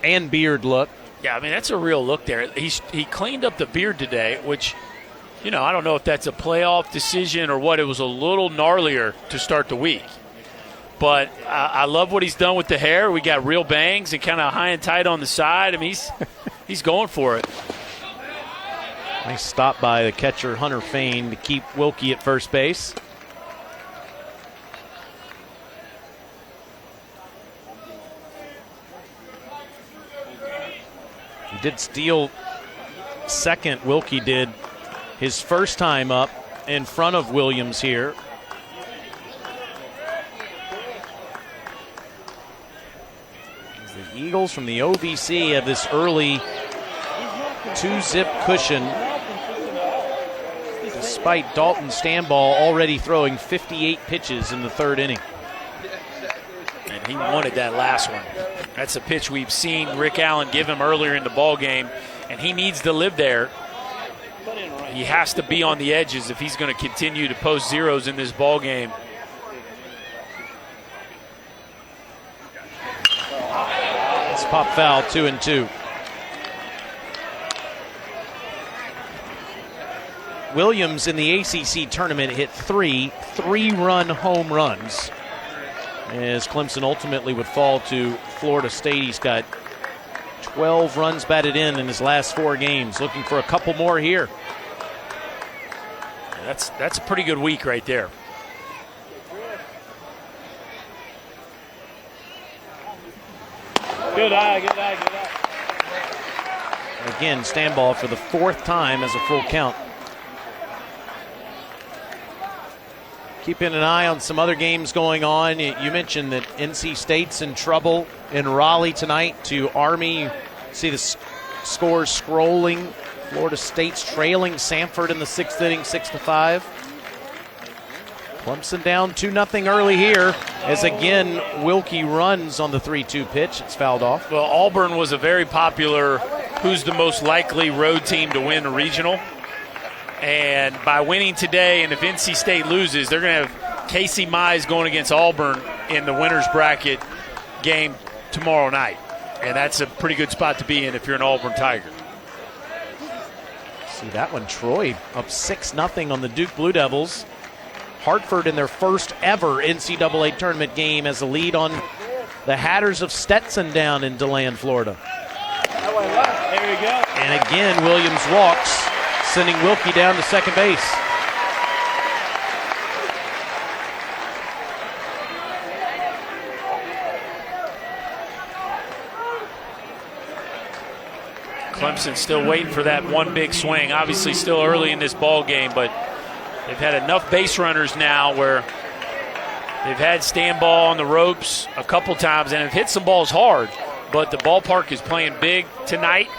and beard look. Yeah, I mean, that's a real look there. He cleaned up the beard today, which, I don't know if that's a playoff decision or what. It was a little gnarlier to start the week. But I love what he's done with the hair. We got real bangs and kind of high and tight on the side. I mean, he's going for it. Nice stop by the catcher, Hunter Fain, to keep Wilkie at first base. He did steal second. Wilkie did his first time up in front of Williams here. The Eagles from the OVC have this early 2-zip cushion, despite Dalton Stanball already throwing 58 pitches in the third inning. And he wanted that last one. That's a pitch we've seen Rick Allen give him earlier in the ball game, and he needs to live there. He has to be on the edges if he's going to continue to post zeros in this ball game. It's pop foul, 2-2. Williams in the ACC tournament hit three-run home runs, as Clemson ultimately would fall to Florida State. He's got 12 runs batted in his last 4 games. Looking for a couple more here. That's a pretty good week right there. Good eye, good eye, good eye. Again, Stanball for the 4th time as a full count. Keeping an eye on some other games going on. You mentioned that NC State's in trouble in Raleigh tonight to Army. You see the scores scrolling. Florida State's trailing Samford in the 6th inning, 6-5. Clemson down 2-0 early here, as again Wilkie runs on the 3-2 pitch. It's fouled off. Well, Auburn was a very popular who's the most likely road team to win a regional. And by winning today, and if NC State loses, they're going to have Casey Mize going against Auburn in the winner's bracket game tomorrow night. And that's a pretty good spot to be in if you're an Auburn Tiger. See that one, Troy up 6-0 on the Duke Blue Devils. Hartford in their first ever NCAA tournament game as a lead on the Hatters of Stetson down in DeLand, Florida. There you go. And again, Williams walks, sending Wilkie down to second base. Clemson still waiting for that one big swing. Obviously still early in this ball game, but they've had enough base runners now where they've had Stanball on the ropes a couple times and have hit some balls hard, but the ballpark is playing big tonight.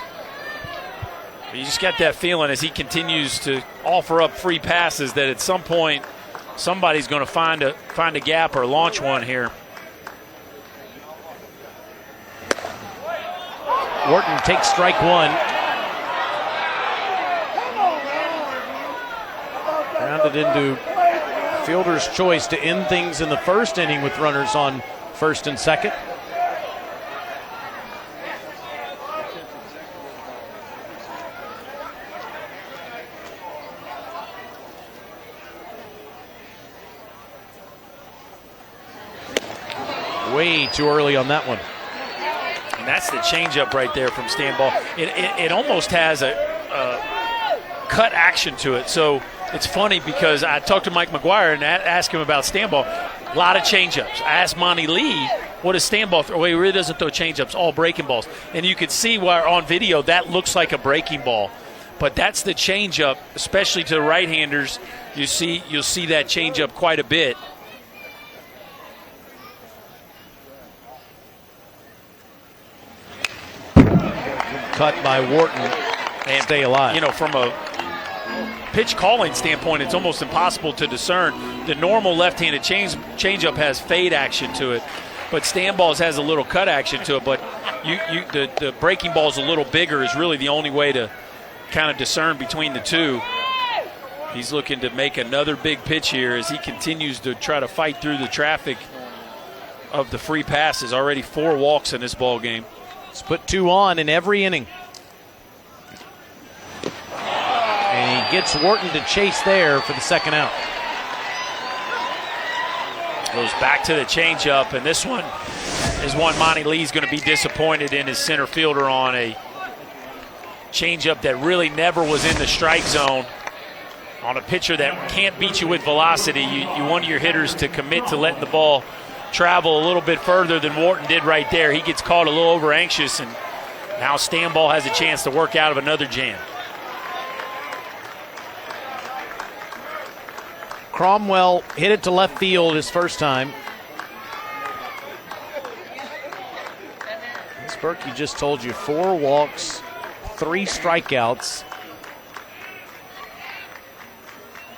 You just got that feeling as he continues to offer up free passes that at some point somebody's going to find a gap or launch one here. Wharton takes strike one. Grounded into fielder's choice to end things in the first inning with runners on first and second. Way too early on that one. And that's the changeup right there from Stanball. It almost has a cut action to it. So it's funny because I talked to Mike McGuire and asked him about Stanball. A lot of changeups. I asked Monty Lee, what does Stanball throw? Well, he really doesn't throw changeups, all breaking balls. And you could see where on video that looks like a breaking ball. But that's the changeup, especially to the right-handers. You'll see that changeup quite a bit. Cut by Wharton and stay alive. You know, from a pitch calling standpoint, it's almost impossible to discern. The normal left-handed changeup has fade action to it, but Stanball's has a little cut action to it. But the breaking ball's a little bigger is really the only way to kind of discern between the two. He's looking to make another big pitch here as he continues to try to fight through the traffic of the free passes. Already 4 walks in this ball game. Let's put 2 on in every inning. And he gets Wharton to chase there for the second out. Goes back to the changeup, and this one is one Monty Lee's going to be disappointed in his center fielder on. A changeup that really never was in the strike zone on a pitcher that can't beat you with velocity. You want your hitters to commit to letting the ball travel a little bit further than Wharton did right there. He gets caught a little over anxious, and Now Stanball has a chance to work out of another jam. Cromwell hit it to left field his first time. As Berkey just told you, 4 walks, 3 strikeouts.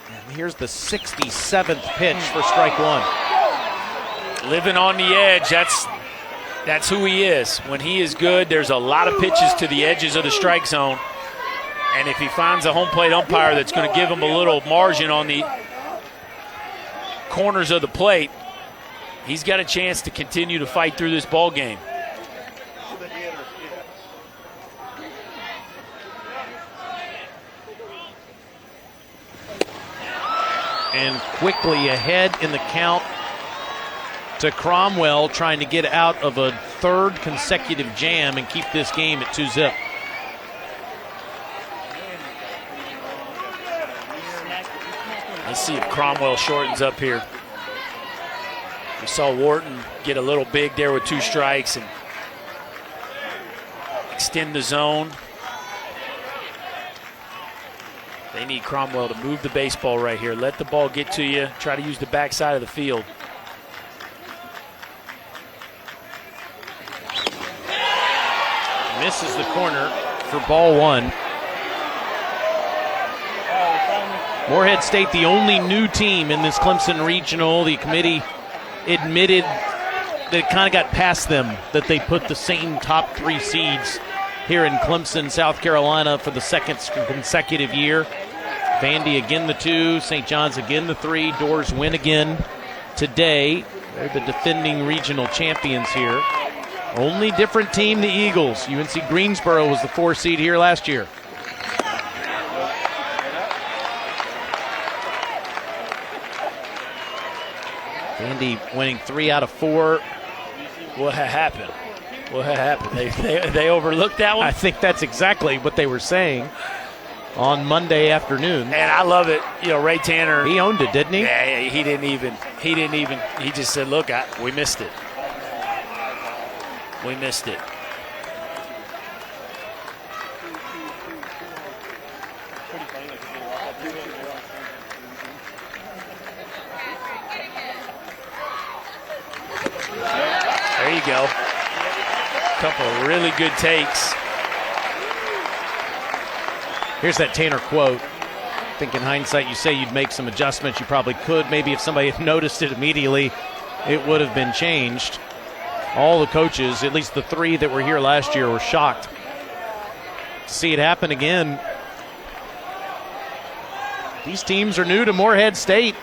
And here's the 67th pitch for strike 1. Living on the edge, that's who he is. When he is good, there's a lot of pitches to the edges of the strike zone. And if he finds a home plate umpire that's going to give him a little margin on the corners of the plate, he's got a chance to continue to fight through this ball game. And quickly ahead in the count to Cromwell, trying to get out of a 3rd consecutive jam and keep this game at 2-zip. Let's see if Cromwell shortens up here. We saw Wharton get a little big there with 2 strikes and extend the zone. They need Cromwell to move the baseball right here. Let the ball get to you. Try to use the backside of the field. Misses the corner for ball 1. Morehead State, the only new team in this Clemson regional. The committee admitted that it kind of got past them, that they put the same top 3 seeds here in Clemson, South Carolina for the 2nd consecutive year. Vandy again the 2, St. John's again the 3. Doors win again today. They're the defending regional champions here. Only different team, the Eagles. UNC Greensboro was the 4 seed here last year. Vandy winning 3 out of 4. What happened? What happened? They overlooked that one? I think that's exactly what they were saying on Monday afternoon. And I love it. You know, Ray Tanner. He owned it, didn't he? Yeah, he he just said, look, we missed it. We missed it. There you go. Couple of really good takes. Here's that Tanner quote. I think in hindsight, you say you'd make some adjustments. You probably could. Maybe if somebody had noticed it immediately, it would have been changed. All the coaches, at least the 3 that were here last year, were shocked to see it happen again. These teams are new to Morehead State.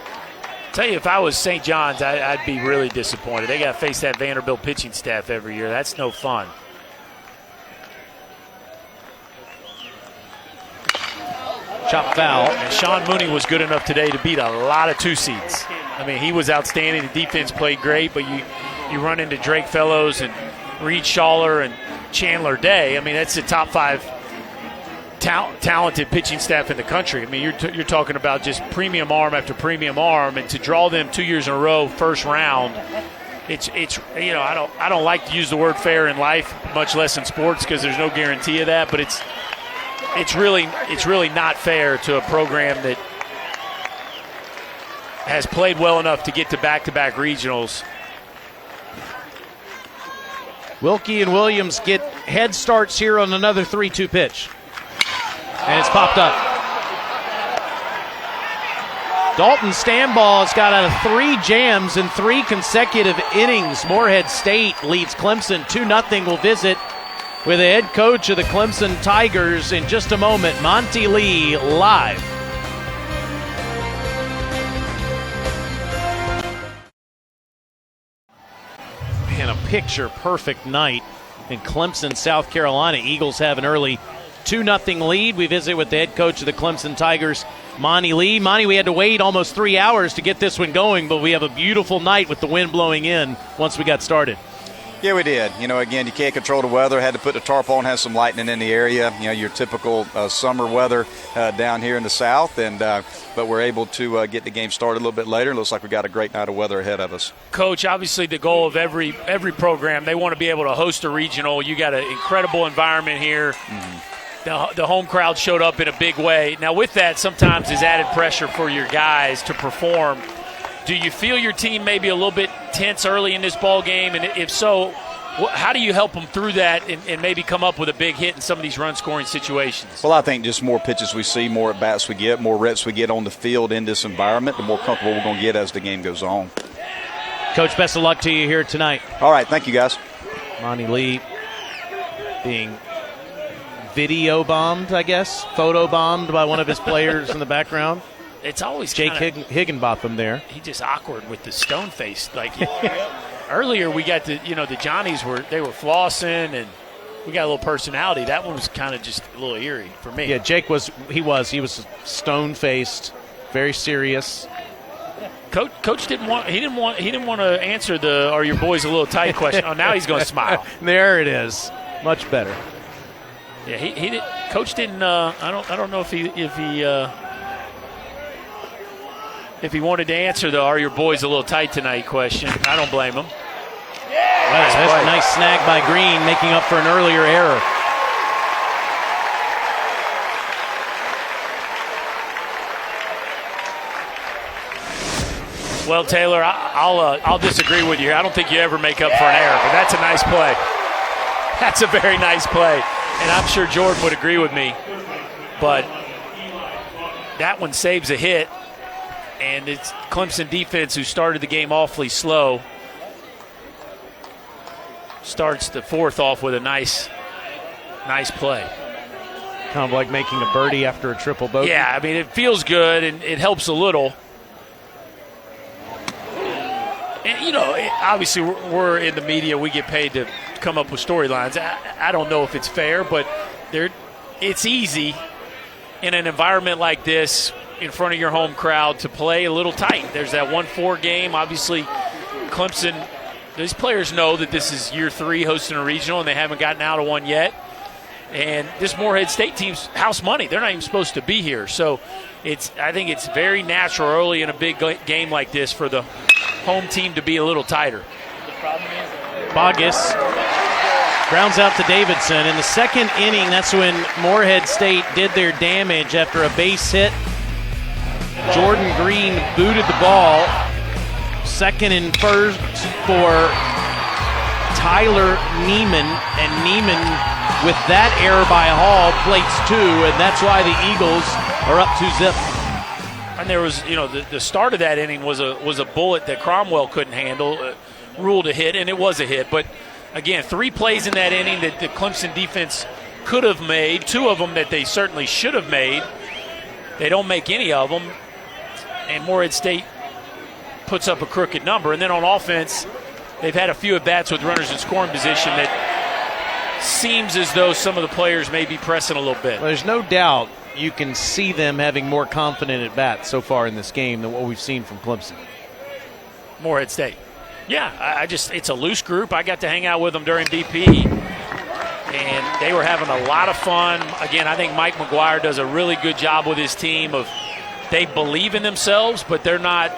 Tell you, if I was St. John's, I'd be really disappointed. They got to face that Vanderbilt pitching staff every year. That's no fun. Chop foul. And Sean Mooney was good enough today to beat a lot of 2 seeds. I mean, he was outstanding. The defense played great, but you run into Drake Fellows and Reed Schaller and Chandler Day. I mean, that's the top 5 talented pitching staff in the country. I mean, you're talking about just premium arm after premium arm, and to draw them 2 years in a row, first round. It's you know, I don't like to use the word fair in life, much less in sports, because there's no guarantee of that. But it's really not fair to a program that has played well enough to get to back-to-back regionals. Wilkie and Williams get head starts here on another 3-2 pitch. And it's popped up. Dalton Stanball has got out of 3 jams in 3 consecutive innings. Morehead State leads Clemson 2-0. We'll visit with the head coach of the Clemson Tigers in just a moment. Monty Lee live. Man, a picture-perfect night in Clemson, South Carolina. Eagles have an early 2-0 lead. We visit with the head coach of the Clemson Tigers, Monty Lee. Monty, we had to wait almost 3 hours to get this one going, but we have a beautiful night with the wind blowing in once we got started. Yeah, we did. Again, you can't control the weather. Had to put the tarp on, had some lightning in the area. Your typical summer weather down here in the south. But we're able to get the game started a little bit later. It looks like we got a great night of weather ahead of us. Coach, obviously the goal of every program, they want to be able to host a regional. You got an incredible environment here. Mm-hmm. The home crowd showed up in a big way. Now with that, sometimes is added pressure for your guys to perform. Do you feel your team maybe a little bit tense early in this ball game? And if so, how do you help them through that and maybe come up with a big hit in some of these run-scoring situations? Well, I think just more pitches we see, more at-bats we get, more reps we get on the field in this environment, the more comfortable we're going to get as the game goes on. Coach, best of luck to you here tonight. All right, thank you, guys. Monty Lee being video bombed, I guess, photo bombed by one of his players in the background. It's always Jake Higginbotham there. He just awkward with the stone face. Like earlier, we got the Johnnies were flossing and we got a little personality. That one was kind of just a little eerie for me. Yeah, Jake was stone faced, very serious. Coach didn't want to answer the "Are your boys a little tight?" question. Oh, now he's going to smile. There it is, much better. Yeah, he did. Coach didn't. I don't know if he wanted to answer the "Are your boys a little tight tonight?" question. I don't blame him. That's a nice snag by Green, making up for an earlier error. Well, Taylor, I'll disagree with you here. I don't think you ever make up for an error, but that's a nice play. That's a very nice play, and I'm sure Jordan would agree with me. But that one saves a hit. And it's Clemson defense who started the game awfully slow. Starts the fourth off with a nice play. Kind of like making a birdie after a triple bogey. Yeah, I mean, it feels good and it helps a little. And, obviously we're in the media. We get paid to come up with storylines. I don't know if it's fair, but it's easy in an environment like this in front of your home crowd to play a little tight. There's that 1-4 game. Obviously, Clemson, these players know that this is year 3 hosting a regional, and they haven't gotten out of one yet. And this Morehead State team's house money. They're not even supposed to be here. So I think it's very natural early in a big game like this for the home team to be a little tighter. Bogus grounds out to Davidson. In the second inning, that's when Morehead State did their damage after a base hit. Jordan Green booted the ball. Second and first for Tyler Neiman. And Neiman, with that error by Hall, plates 2, and that's why the Eagles are up 2-zip. And there was, the start of that inning was a bullet that Cromwell couldn't handle, ruled a hit, and it was a hit. But, again, 3 plays in that inning that the Clemson defense could have made, 2 of them that they certainly should have made. They don't make any of them. And Morehead State puts up a crooked number. And then on offense, they've had a few at-bats with runners in scoring position that seems as though some of the players may be pressing a little bit. Well, there's no doubt you can see them having more confident at-bats so far in this game than what we've seen from Clemson. Morehead State. Yeah, it's a loose group. I got to hang out with them during BP, and they were having a lot of fun. Again, I think Mike McGuire does a really good job with his team of they believe in themselves, but they're not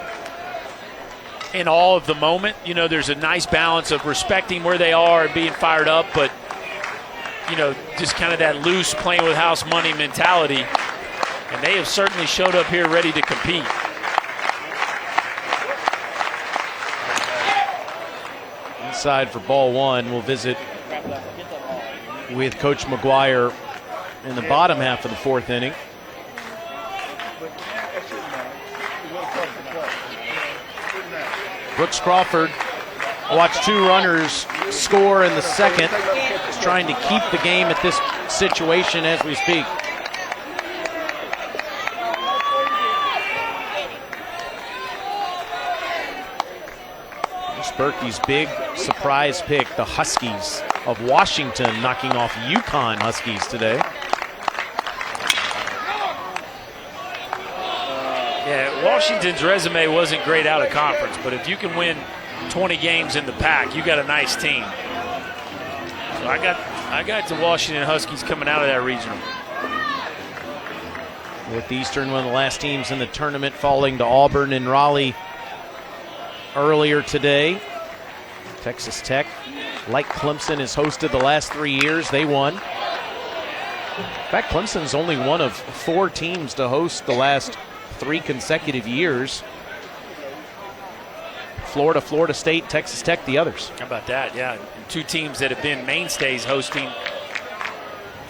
in awe of the moment. There's a nice balance of respecting where they are and being fired up, but, just kind of that loose playing with house money mentality. And they have certainly showed up here ready to compete. Inside for ball 1, we'll visit with Coach McGuire in the bottom half of the 4th inning. Brooks Crawford watched 2 runners score in the second. He's trying to keep the game at this situation as we speak. Berkey's big surprise pick, the Huskies of Washington knocking off UConn Huskies today. Yeah, Washington's resume wasn't great out of conference, but if you can win 20 games in the pack, you got a nice team. I got the Washington Huskies coming out of that regional. Northeastern, one of the last teams in the tournament, falling to Auburn and Raleigh earlier today. Texas Tech, like Clemson, has hosted the last 3 years. They won. In fact, Clemson's only one of 4 teams to host the last 3 consecutive years. Florida, Florida State, Texas Tech, the others. How about that? Yeah, and 2 teams that have been mainstays hosting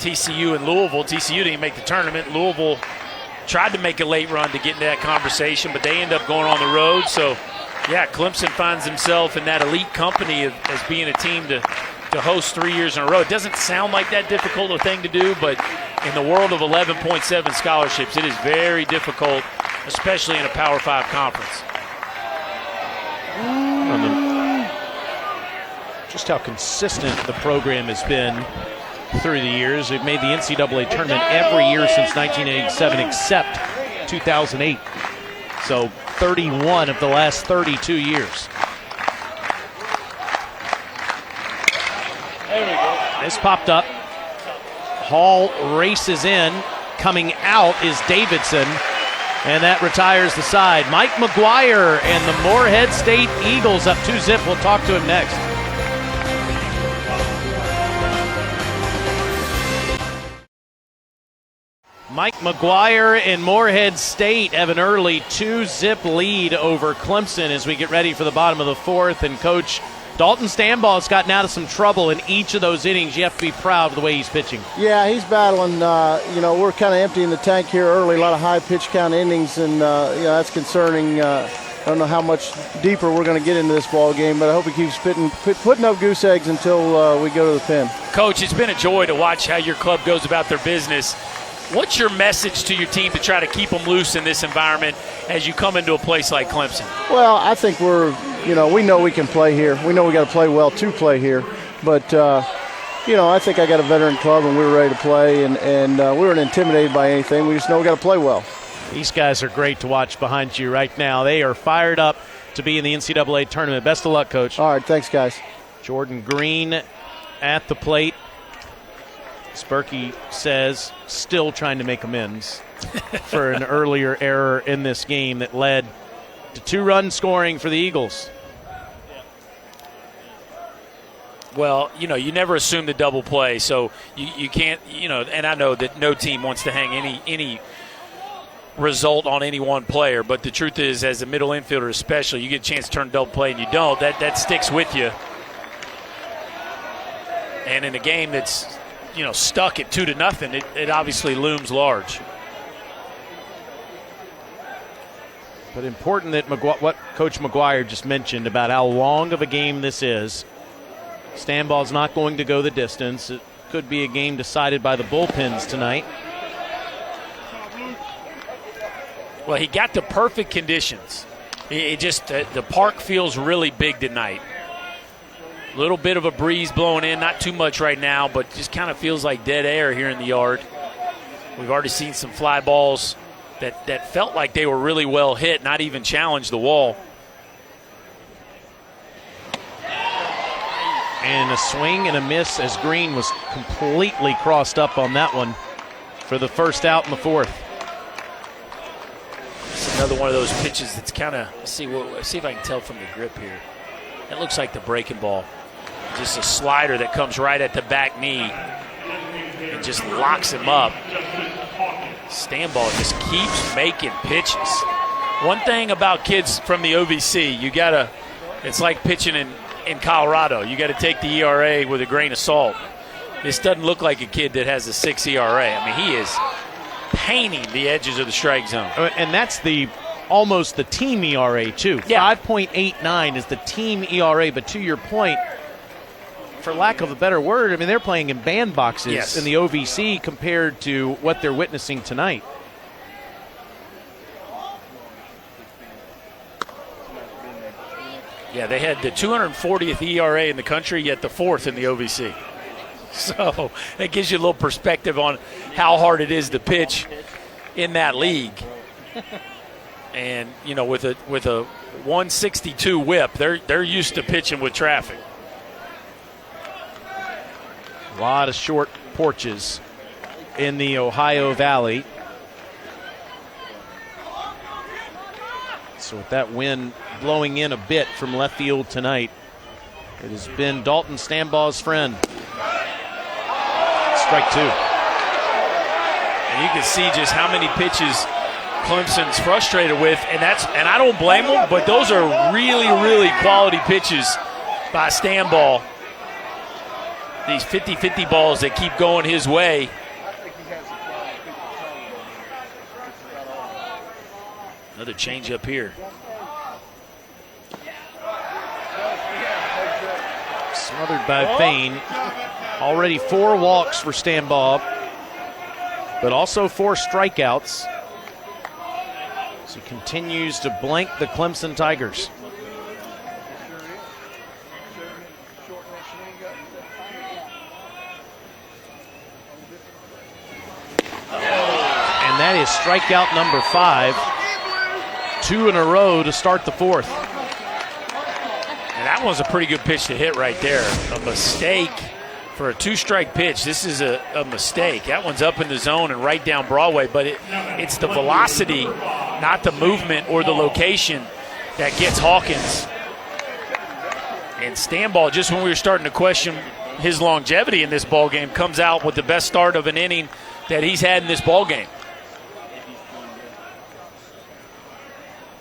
TCU and Louisville. TCU didn't make the tournament. Louisville tried to make a late run to get into that conversation, but they end up going on the road. So, yeah, Clemson finds himself in that elite company as being a team to host 3 years in a row. It doesn't sound like that difficult a thing to do, but in the world of 11.7 scholarships, it is very difficult, especially in a Power 5 conference. Just how consistent the program has been through the years. We've made the NCAA tournament every year since 1987 except 2008. So 31 of the last 32 years. There we go. This popped up. Hall races in. Coming out is Davidson. And that retires the side. Mike McGuire and the Morehead State Eagles up 2-0. We'll talk to him next. Mike McGuire and Morehead State have an early 2-0 lead over Clemson as we get ready for the bottom of the 4th. And Coach Dalton Stanball's gotten out of some trouble in each of those innings. You have to be proud of the way he's pitching. Yeah, he's battling. We're kind of emptying the tank here early, a lot of high pitch count innings, and that's concerning. I don't know how much deeper we're going to get into this ball game, but I hope he keeps putting up goose eggs until we go to the pen. Coach, it's been a joy to watch how your club goes about their business. What's your message to your team to try to keep them loose in this environment as you come into a place like Clemson? Well, I think we know we can play here. We know we got to play well to play here. But, I think I got a veteran club and we were ready to play, and we weren't intimidated by anything. We just know we got to play well. These guys are great to watch behind you right now. They are fired up to be in the NCAA tournament. Best of luck, Coach. All right, thanks, guys. Jordan Green at the plate. Sparky says still trying to make amends for an earlier error in this game that led to 2-run scoring for the Eagles. Well, you never assume the double play, so you can't, and I know that no team wants to hang any result on any one player, but the truth is, as a middle infielder especially, you get a chance to turn double play and you don't, that sticks with you. And in a game that's stuck at 2-0, it obviously looms large. But important that what Coach McGuire just mentioned about how long of a game this is. Stanball's not going to go the distance. It could be a game decided by the bullpens tonight. Well, he got the perfect conditions. It just the park feels really big tonight. A little bit of a breeze blowing in, not too much right now, but just kind of feels like dead air here in the yard. We've already seen some fly balls that felt like they were really well hit, not even challenged the wall. And a swing and a miss as Green was completely crossed up on that one for the first out in the 4th. It's another one of those pitches that's kind of, see if I can tell from the grip here. That looks like the breaking ball. Just a slider that comes right at the back knee and just locks him up. Stanball just keeps making pitches. One thing about kids from the OVC, it's like pitching in Colorado. You got to take the ERA with a grain of salt. This doesn't look like a kid that has a 6 ERA. I mean, he is painting the edges of the strike zone. And that's almost the team ERA, too. Yeah. 5.89 is the team ERA, but to your point, for lack of a better word, I mean, they're playing in bandboxes in the OVC compared to what they're witnessing tonight. Yeah, they had the 240th ERA in the country, yet the 4th in the OVC. So that gives you a little perspective on how hard it is to pitch in that league. And, with a 162 whip, they're used to pitching with traffic. A lot of short porches in the Ohio Valley. So with that wind blowing in a bit from left field tonight, it has been Dalton Stambaugh's friend. Strike two. And you can see just how many pitches Clemson's frustrated with, and I don't blame them, but those are really, really quality pitches by Stambaugh. These 50-50 balls that keep going his way. Another change up here. Smothered by Fain. Already 4 walks for Stambaugh, but also 4 strikeouts. So he continues to blank the Clemson Tigers. And that is strikeout number 5. 2 in a row to start the 4th. And that was a pretty good pitch to hit right there. A mistake for a 2-strike pitch. This is a mistake. That one's up in the zone and right down Broadway, but it's the velocity, not the movement or the location, that gets Hawkins. And Stambaugh, just when we were starting to question his longevity in this ballgame, comes out with the best start of an inning that he's had in this ballgame.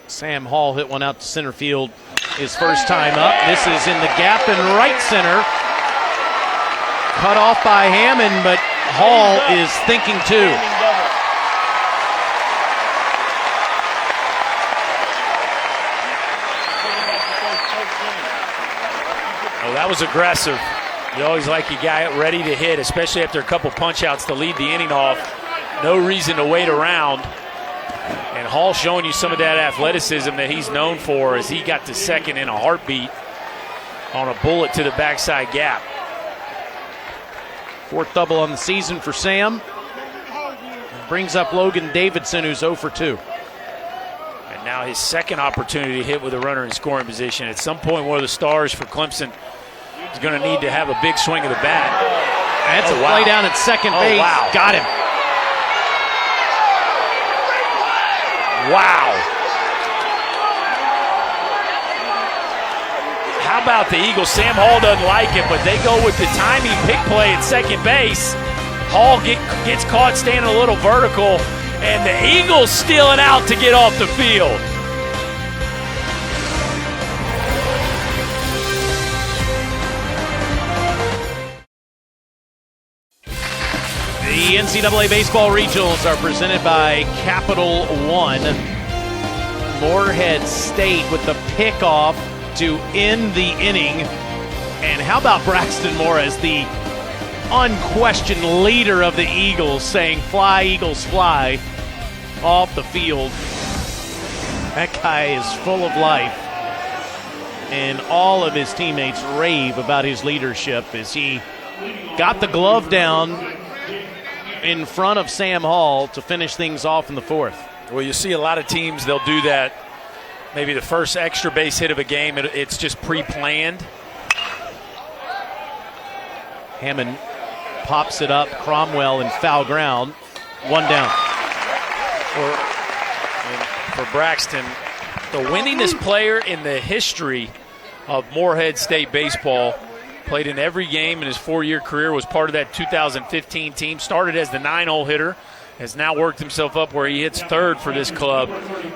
Sam Hall hit one out to center field his first time up. This is in the gap in right center. Cut off by Hammond, but Hall is thinking too. Oh, that was aggressive. You always like your guy ready to hit, especially after a couple punch-outs to lead the inning off. No reason to wait around. And Hall showing you some of that athleticism that he's known for as he got to second in a heartbeat on a bullet to the backside gap. 4th double on the season for Sam. Brings up Logan Davidson, who's 0 for 2. And now his second opportunity to hit with a runner in scoring position. At some point, one of the stars for Clemson is going to need to have a big swing of the bat. That's a play down at second base. Wow. Got him. Wow. How about the Eagles? Sam Hall doesn't like it, but they go with the timing pick play at second base. Hall gets caught standing a little vertical, and the Eagles steal it out to get off the field. The NCAA Baseball Regionals are presented by Capital One. Morehead State with the pickoff to end the inning. And how about Braxton Morris, the unquestioned leader of the Eagles, saying, "Fly, Eagles, fly," off the field. That guy is full of life. And all of his teammates rave about his leadership as he got the glove down in front of Sam Hall to finish things off in the 4th. Well, you see a lot of teams, they'll do that. Maybe the first extra base hit of a game, it's just pre-planned. Hammond pops it up. Cromwell in foul ground. 1 down. For Braxton, the winningest player in the history of Morehead State baseball. Played in every game in his 4-year career, was part of that 2015 team. Started as the 9-hole hitter, has now worked himself up where he hits 3rd for this club.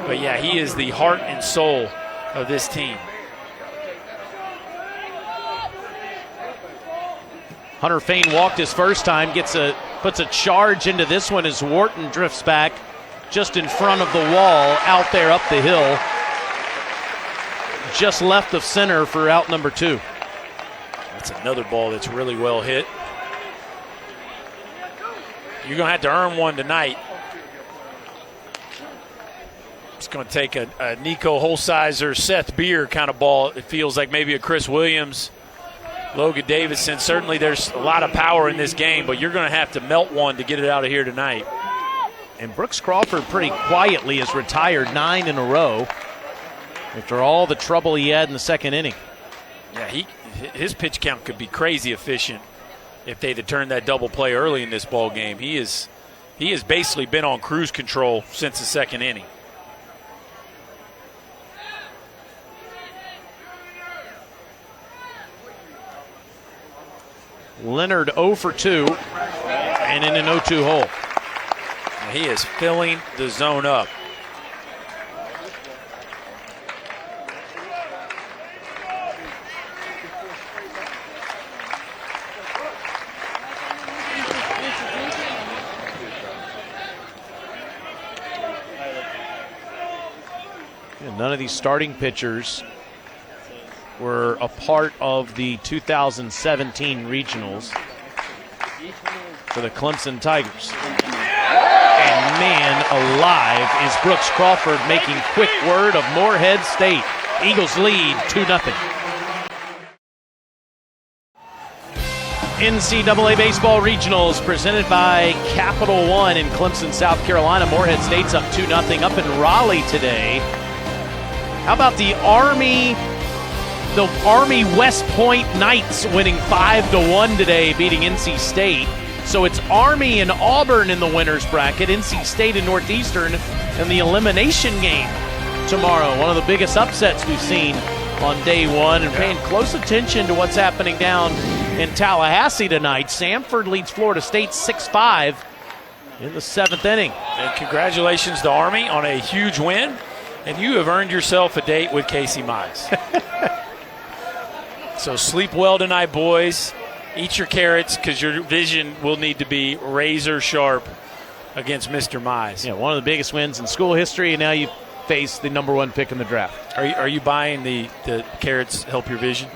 But yeah, he is the heart and soul of this team. Hunter Fain walked his first time, puts a charge into this one as Wharton drifts back just in front of the wall out there up the hill. Just left of center for out number 2. That's another ball that's really well hit. You're going to have to earn one tonight. It's going to take a Nico Holsizer, Seth Beer kind of ball. It feels like maybe a Chris Williams, Logan Davidson. Certainly there's a lot of power in this game, but you're going to have to melt one to get it out of here tonight. And Brooks Crawford pretty quietly has retired 9 in a row after all the trouble he had in the second inning. Yeah, his pitch count could be crazy efficient if they'd have turned that double play early in this ball game. He has basically been on cruise control since the second inning. Leonard 0 for 2 and in an 0-2 hole. He is filling the zone up. None of these starting pitchers were a part of the 2017 regionals for the Clemson Tigers. And man alive is Brooks Crawford making quick word of Morehead State. Eagles lead 2-0. NCAA Baseball Regionals presented by Capital One in Clemson, South Carolina. Morehead State's up 2-0 up in Raleigh today. How about the Army West Point Knights winning 5-1 today, beating NC State. So it's Army and Auburn in the winners bracket, NC State and Northeastern in the elimination game tomorrow. One of the biggest upsets we've seen on day one, and paying close attention to what's happening down in Tallahassee tonight. Samford leads Florida State 6-5 in the 7th inning. And congratulations to Army on a huge win. And you have earned yourself a date with Casey Mize. So sleep well tonight, boys. Eat your carrots, because your vision will need to be razor sharp against Mr. Mize. Yeah, one of the biggest wins in school history, and now you face the #1 pick in the draft. Are you buying the carrots help your vision?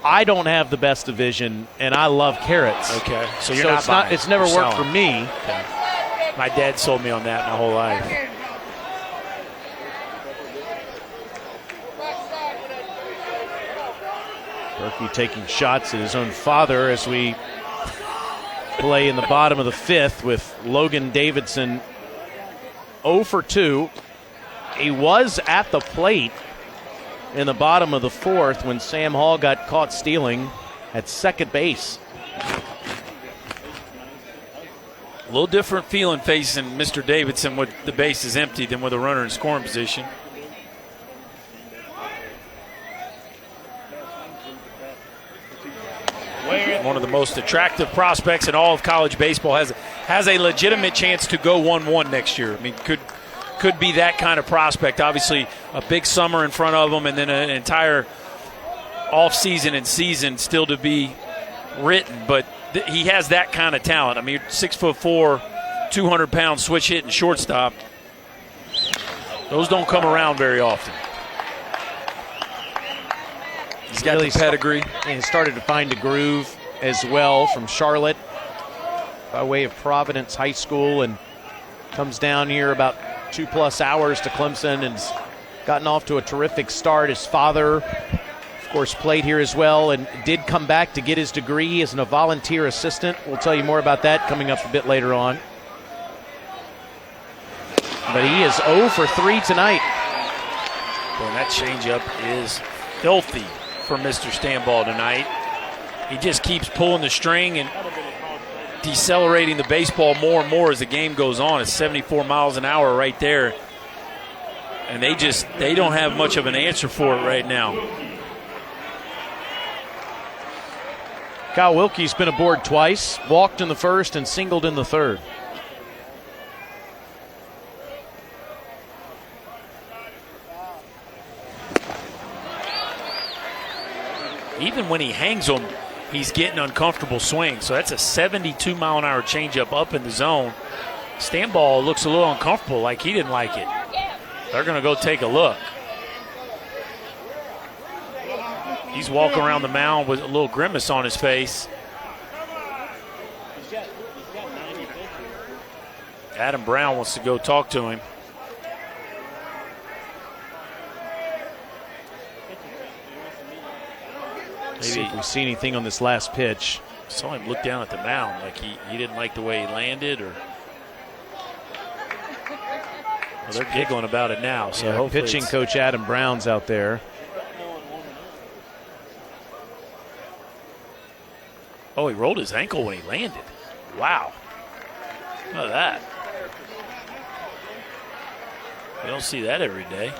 I don't have the best of vision, and I love carrots. Okay, so you're not buying. It's never You're worked for selling. me. Okay. My dad sold me on that my whole life. Berkey taking shots at his own father as we play in the bottom of the 5th with Logan Davidson 0 for 2. He was at the plate in the bottom of the 4th when Sam Hall got caught stealing at second base. A little different feeling facing Mr. Davidson with the bases empty than with a runner in scoring position. One of the most attractive prospects in all of college baseball, has a legitimate chance to go 1-1 next year. I mean, could be that kind of prospect. Obviously, a big summer in front of him, and then an entire off-season and season still to be written. But he has that kind of talent. I mean, 6'4", 200-pound switch hitting shortstop. Those don't come around very often. He's got the pedigree. And he started to find a groove as well from Charlotte by way of Providence High School, and comes down here about 2+ hours to Clemson and has gotten off to a terrific start. His father, of course, played here as well and did come back to get his degree as a volunteer assistant. We'll tell you more about that coming up a bit later on. But he is 0 for 3 tonight. Boy, that changeup is filthy for Mr. Stanball tonight. He just keeps pulling the string and decelerating the baseball more and more as the game goes on. It's 74 miles an hour right there. And they don't have much of an answer for it right now. Kyle Wilkie's been aboard twice, walked in the 1st and singled in the 3rd. Even when he hangs them, he's getting uncomfortable swings. So that's a 72-mile-an-hour changeup up in the zone. Stanball looks a little uncomfortable, like he didn't like it. They're going to go take a look. He's walking around the mound with a little grimace on his face. Adam Brown wants to go talk to him. See if we see anything on this last pitch. Saw him look down at the mound like he didn't like the way he landed, or well, they're giggling about it now. So yeah, pitching coach Adam Brown's out there. Oh, he rolled his ankle when he landed. Wow. Look at that. You don't see that every day.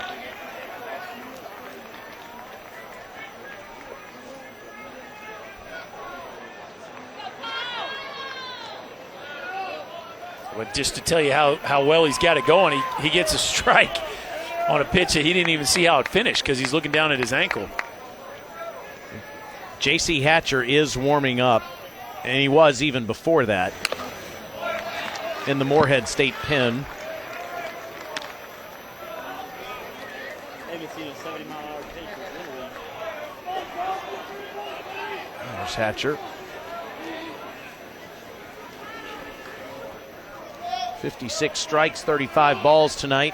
But just to tell you how well he's got it going, he gets a strike on a pitch that he didn't even see how it finished because he's looking down at his ankle. J.C. Hatcher is warming up, and he was even before that in the Morehead State pen. There's Hatcher. 56 strikes, 35 balls tonight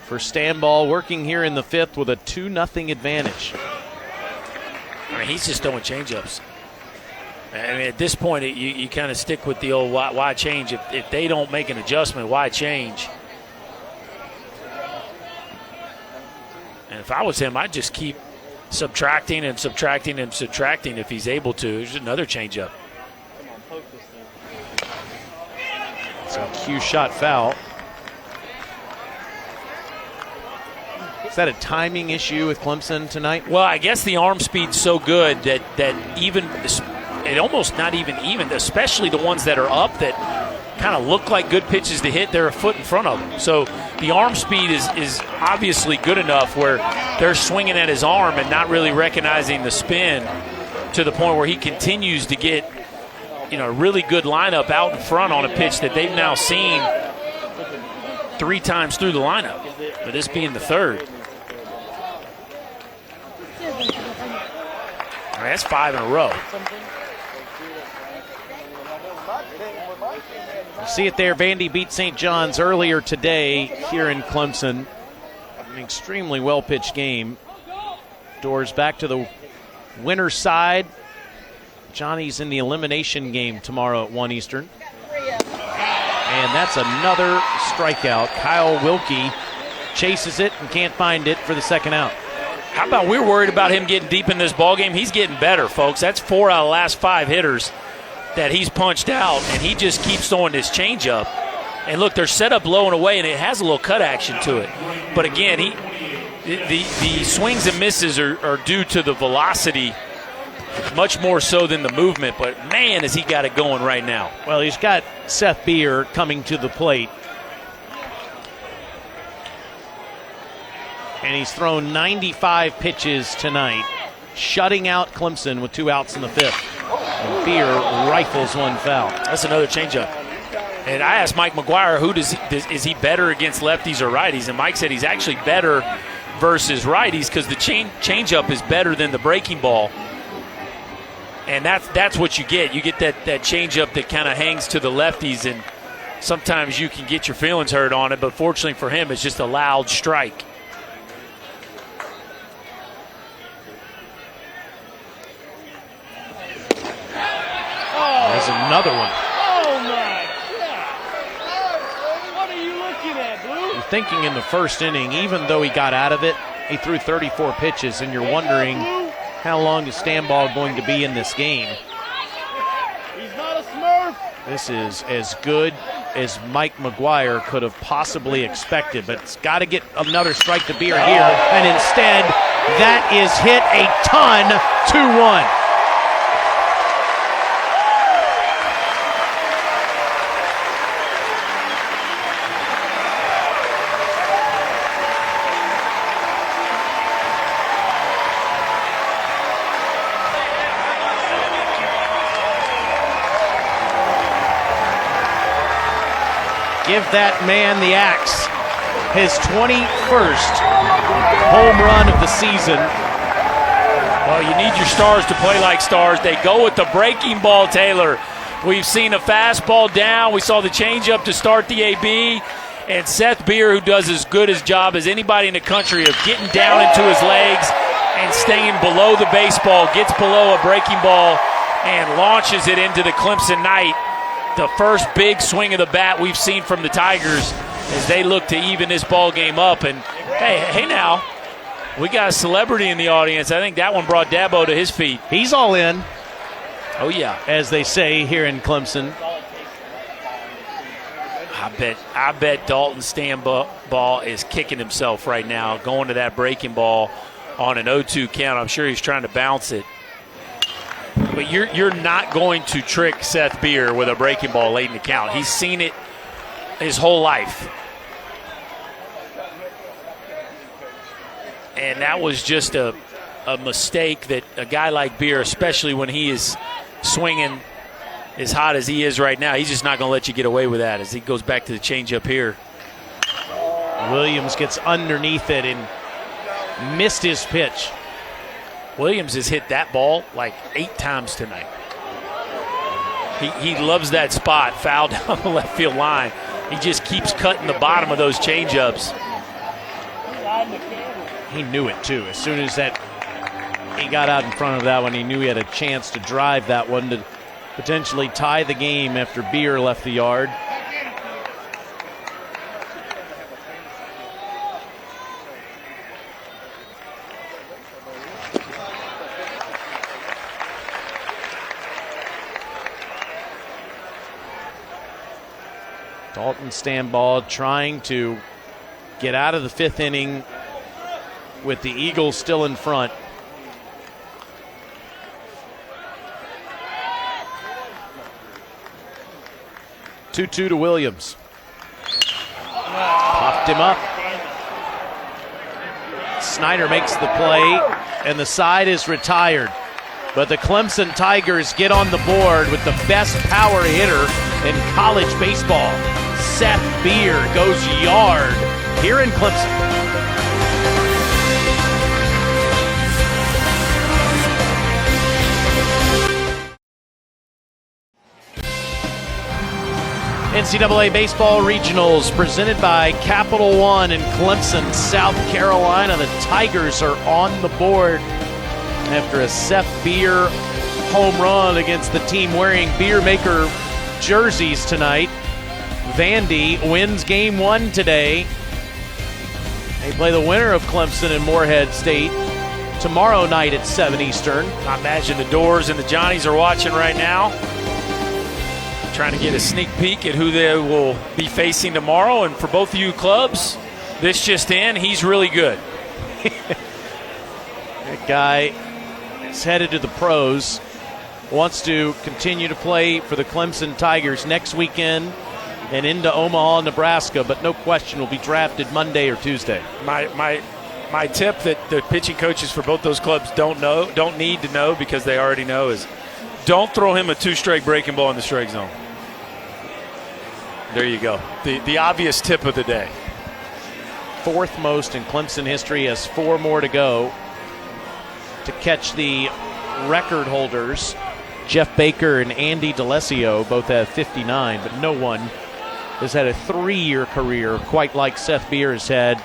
for Stanball, working here in the fifth with a 2-0 advantage. I mean, he's just throwing changeups. I mean, at this point, you kind of stick with the old why change. If they don't make an adjustment, why change? And if I was him, I'd just keep subtracting and subtracting and subtracting if he's able to. There's another changeup. It's a cue shot foul. Is that a timing issue with Clemson tonight? Well, I guess the arm speed's so good that even it almost not even, especially the ones that are up that kind of look like good pitches to hit, they're a foot in front of them. So the arm speed is obviously good enough where they're swinging at his arm and not really recognizing the spin to the point where he continues to get a really good lineup out in front on a pitch that they've now seen 3 times through the lineup, but this being the third. All right, that's 5 in a row. You see it there. Vandy beat St. John's earlier today here in Clemson. An extremely well-pitched game. Doors back to the winner's side. Johnny's in the elimination game tomorrow at 1 Eastern. And that's another strikeout. Kyle Wilkie chases it and can't find it for the second out. How about we're worried about him getting deep in this ballgame? He's getting better, folks. That's 4 out of the last 5 hitters that he's punched out, and he just keeps throwing this changeup. And look, they're set up low and away, and it has a little cut action to it. But again, the swings and misses are due to the velocity much more so than the movement. But, man, has he got it going right now. Well, he's got Seth Beer coming to the plate. And he's thrown 95 pitches tonight, shutting out Clemson with 2 outs in the fifth. And Beer rifles one foul. That's another changeup. And I asked Mike McGuire, is he better against lefties or righties? And Mike said he's actually better versus righties because the changeup is better than the breaking ball. And that's what you get. You get that changeup that kind of hangs to the lefties, and sometimes you can get your feelings hurt on it. But fortunately for him, it's just a loud strike. There's another one. Oh, my God. What are you looking at, Blue? You're thinking in the first inning, even though he got out of it, he threw 34 pitches, and you're wondering how long is Stanball going to be in this game. He's not a Smurf. This is as good as Mike McGuire could have possibly expected, but it's got to get another strike to Beer here, and instead, that is hit a ton, 2-1. Give that man the axe. His 21st home run of the season. Well, you need your stars to play like stars. They go with the breaking ball, Taylor. We've seen a fastball down. We saw the changeup to start the AB. And Seth Beer, who does as good a job as anybody in the country of getting down into his legs and staying below the baseball, gets below a breaking ball and launches it into the Clemson night. The first big swing of the bat we've seen from the Tigers as they look to even this ball game up. And hey now, we got a celebrity in the audience. I think that one brought Dabo to his feet. He's all in. Oh, yeah. as they say here in Clemson. I bet Dalton Stanball is kicking himself right now, going to that breaking ball on an 0-2 count. I'm sure he's trying to bounce it. But you're not going to trick Seth Beer with a breaking ball late in the count. He's seen it his whole life. And that was just a mistake that a guy like Beer, especially when he is swinging as hot as he is right now, he's just not going to let you get away with that as he goes back to the changeup here. Williams gets underneath it and missed his pitch. Williams has hit that ball like 8 times tonight. He loves that spot, foul down the left field line. He just keeps cutting the bottom of those changeups. He knew it, too. As soon as he got out in front of that one, he knew he had a chance to drive that one to potentially tie the game after Beer left the yard. Dalton Stanball trying to get out of the 5th inning with the Eagles still in front. Two-two to Williams. Popped him up. Snyder makes the play, and the side is retired. But the Clemson Tigers get on the board with the best power hitter in college baseball. Seth Beer goes yard here in Clemson. NCAA Baseball Regionals presented by Capital One in Clemson, South Carolina. The Tigers are on the board after a Seth Beer home run against the team wearing Beer Maker jerseys tonight. Vandy wins Game 1 today. They play the winner of Clemson and Morehead State tomorrow night at 7 Eastern. I imagine the Doors and the Johnnies are watching right now, trying to get a sneak peek at who they will be facing tomorrow. And for both of you clubs, this just in, he's really good. That guy is headed to the pros, wants to continue to play for the Clemson Tigers next weekend and into Omaha, Nebraska, but no question will be drafted Monday or Tuesday. My tip that the pitching coaches for both those clubs don't need to know because they already know is don't throw him a 2-strike breaking ball in the strike zone. There you go. The obvious tip of the day. 4th most in Clemson history, has 4 more to go to catch the record holders. Jeff Baker and Andy D'Alessio both have 59, but no one has had a 3-year career quite like Seth Beer has had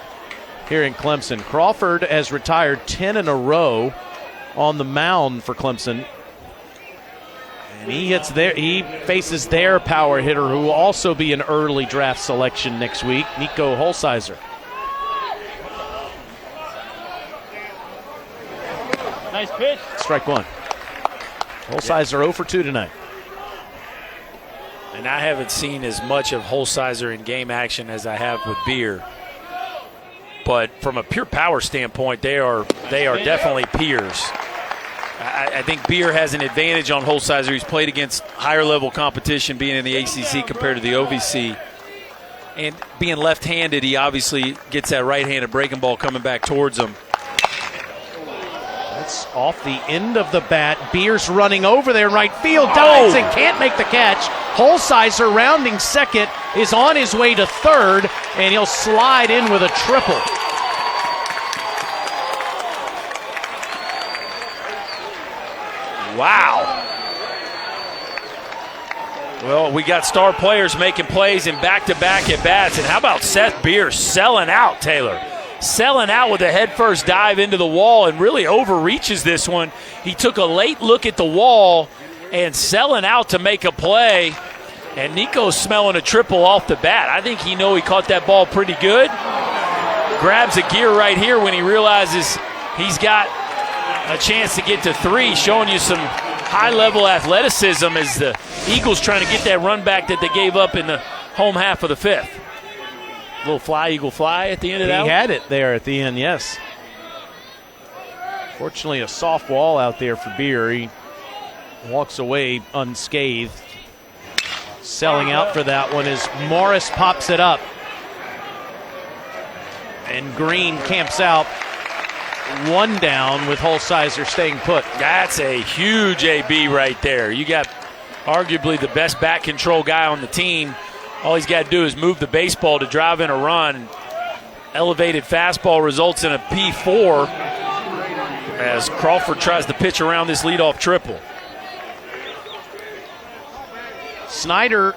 here in Clemson. Crawford has retired 10 in a row on the mound for Clemson. And he faces their power hitter, who will also be an early draft selection next week, Nico Holsizer. Nice pitch. Strike 1. Holsizer 0 for 2 tonight. And I haven't seen as much of Holsizer in game action as I have with Beer. But from a pure power standpoint, they are definitely peers. I think Beer has an advantage on Holsizer. He's played against higher level competition being in the ACC compared to the OVC. And being left-handed, he obviously gets that right-handed breaking ball coming back towards him. That's off the end of the bat. Beer's running over there in right field. Dives and can't make the catch. Holsizer rounding second is on his way to third, and he'll slide in with a triple. Wow. Well, we got star players making plays in back-to-back at-bats. And how about Seth Beer selling out, Taylor? Selling out with a head-first dive into the wall and really overreaches this one. He took a late look at the wall and selling out to make a play. And Nico's smelling a triple off the bat. I think he caught that ball pretty good. Grabs a gear right here when he realizes he's got a chance to get to 3, showing you some high-level athleticism as the Eagles trying to get that run back that they gave up in the home half of the fifth. Little fly, eagle fly at the end of that. He had it there at the end, yes. Fortunately, a soft wall out there for Beer. He walks away unscathed. Selling out for that one as Morris pops it up. And Green camps out. One down with Holsizer staying put. That's a huge AB right there. You got arguably the best back control guy on the team. All he's got to do is move the baseball to drive in a run. Elevated fastball results in a P4 as Crawford tries to pitch around this leadoff triple. Snyder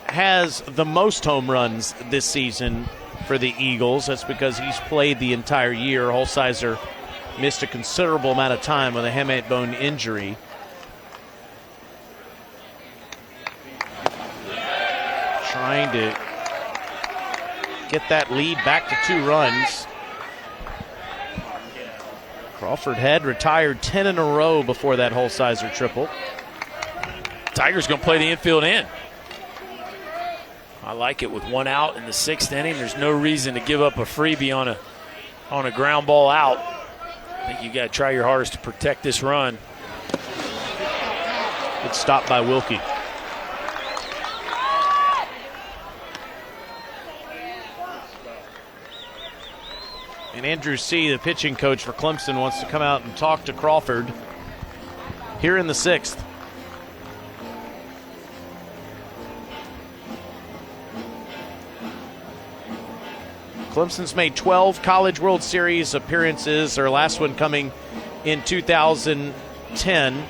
has the most home runs this season for the Eagles. That's because he's played the entire year. Holsizer missed a considerable amount of time with a hamate bone injury. Trying to get that lead back to 2 runs. Crawford had retired 10 in a row before that Holsizer triple. Tiger's going to play the infield in. I like it with 1 out in the 6th inning. There's no reason to give up a freebie on a ground ball out. I think you got to try your hardest to protect this run. Good stop by Wilkie. And Andrew C., the pitching coach for Clemson, wants to come out and talk to Crawford here in the 6th. Clemson's made 12 College World Series appearances, their last one coming in 2010.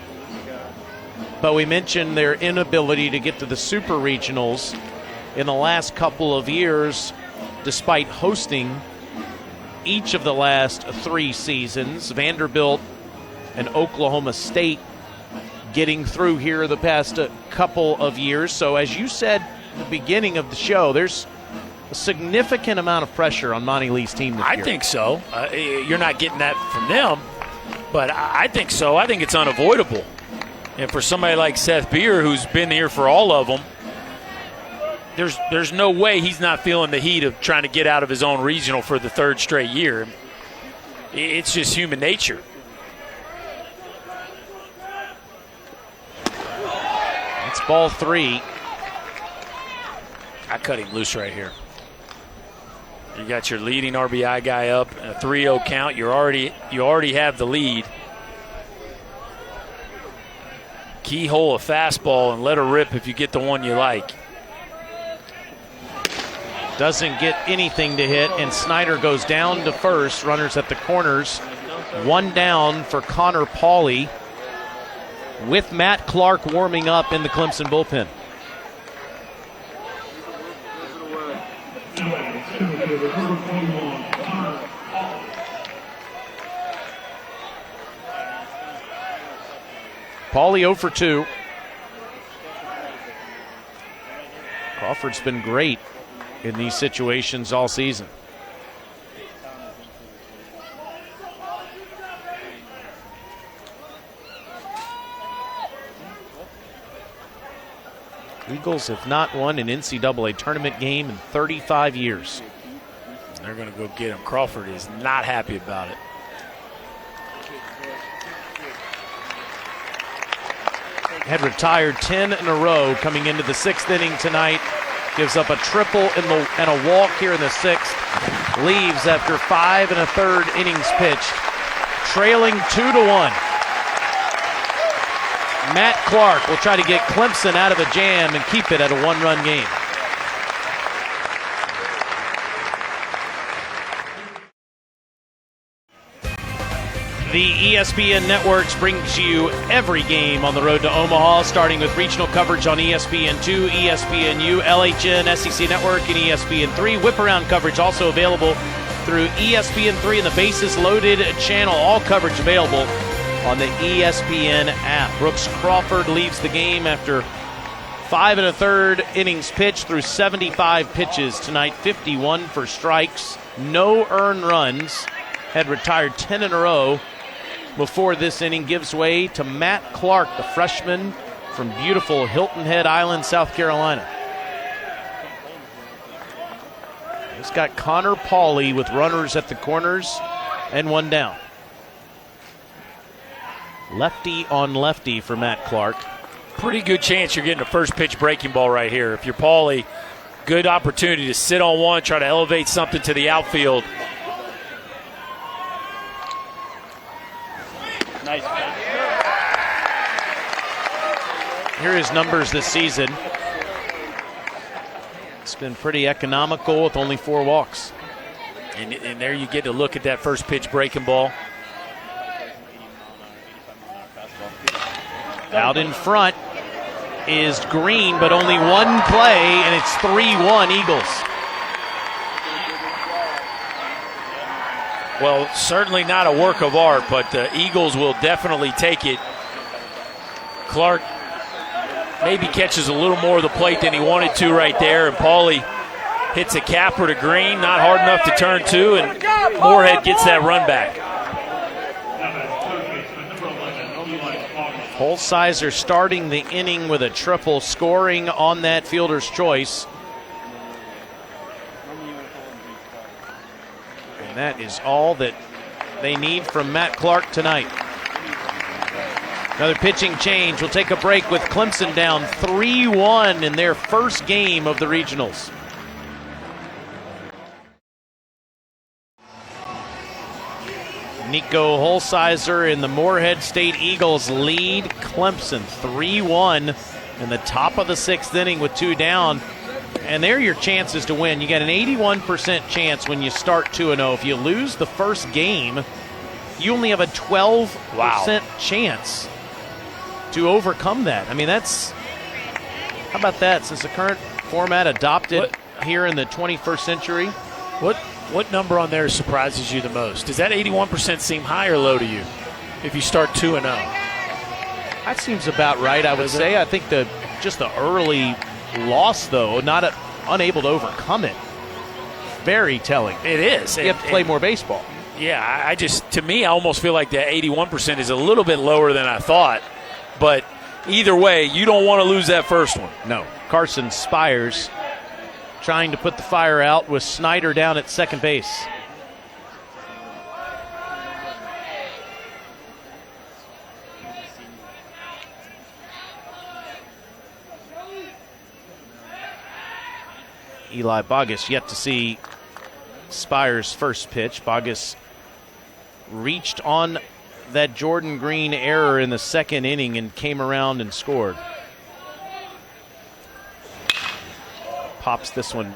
But we mentioned their inability to get to the Super Regionals in the last couple of years, despite hosting each of the last 3 seasons. Vanderbilt and Oklahoma State getting through here the past couple of years. So as you said at the beginning of the show, there's a significant amount of pressure on Monty Lee's team this year. I think so. You're not getting that from them, but I think so. I think it's unavoidable. And for somebody like Seth Beer, who's been here for all of them, there's no way he's not feeling the heat of trying to get out of his own regional for the 3rd straight year. It's just human nature. It's ball 3. I cut him loose right here. You got your leading RBI guy up, a 3-0 count. You already have the lead. Keyhole a fastball and let her rip if you get the one you like. Doesn't get anything to hit, and Snyder goes down to first. Runners at the corners. 1 down for Connor Pauley with Matt Clark warming up in the Clemson bullpen. Pauley 0 for 2. Crawford's been great in these situations all season. Eagles have not won an NCAA tournament game in 35 years. They're going to go get him. Crawford is not happy about it. Had retired 10 in a row coming into the 6th inning tonight. Gives up a triple and a walk here in the 6th. Leaves after 5 1/3 innings pitched. Trailing 2-1. Matt Clark will try to get Clemson out of a jam and keep it at a 1-run game. The ESPN Networks brings you every game on the road to Omaha, starting with regional coverage on ESPN2, ESPNU, LHN, SEC Network, and ESPN3. Whip-around coverage also available through ESPN3 and the Bases Loaded channel. All coverage available on the ESPN app. Brooks Crawford leaves the game after 5 1/3 innings pitched through 75 pitches tonight, 51 for strikes, no earned runs, had retired 10 in a row. before this inning gives way to Matt Clark, the freshman from beautiful Hilton Head Island, South Carolina. He's got Connor Pauley with runners at the corners and one down. Lefty on lefty for Matt Clark. Pretty good chance you're getting a first pitch breaking ball right here. If you're Pauley, good opportunity to sit on one, try to elevate something to the outfield. Nice. Here are his numbers this season. It's been pretty economical with only 4 walks. And there you get to look at that first pitch breaking ball. Out in front is Green, but only one play, and it's 3-1 Eagles. Well, certainly not a work of art, but the Eagles will definitely take it. Clark maybe catches a little more of the plate than he wanted to right there, and Pauley hits a capper to Green, not hard enough to turn to, and Morehead gets that run back. Holsizer starting the inning with a triple, scoring on that fielder's choice. And that is all that they need from Matt Clark tonight. Another pitching change. We'll take a break with Clemson down 3-1 in their first game of the regionals. Nico Holsizer and the Morehead State Eagles lead Clemson 3-1 in the top of the 6th inning with 2 down. And there are your chances to win. You got an 81% chance when you start 2-0. If you lose the first game, you only have a 12% chance to overcome that. I mean, that's, how about that? Since the current format adopted here in the 21st century. What number on there surprises you the most? Does that 81% seem high or low to you if you start 2-0? That seems about right, I would say. I think just the early loss, though, unable to overcome it, very telling. It is. You have to play more baseball. Yeah, to me, I almost feel like that 81% is a little bit lower than I thought. But either way, you don't want to lose that first one. No. Carson Spires trying to put the fire out with Snyder down at second base. Eli Bogus yet to see Spires' first pitch. Bogus reached on that Jordan Green error in the second inning and came around and scored. Pops this one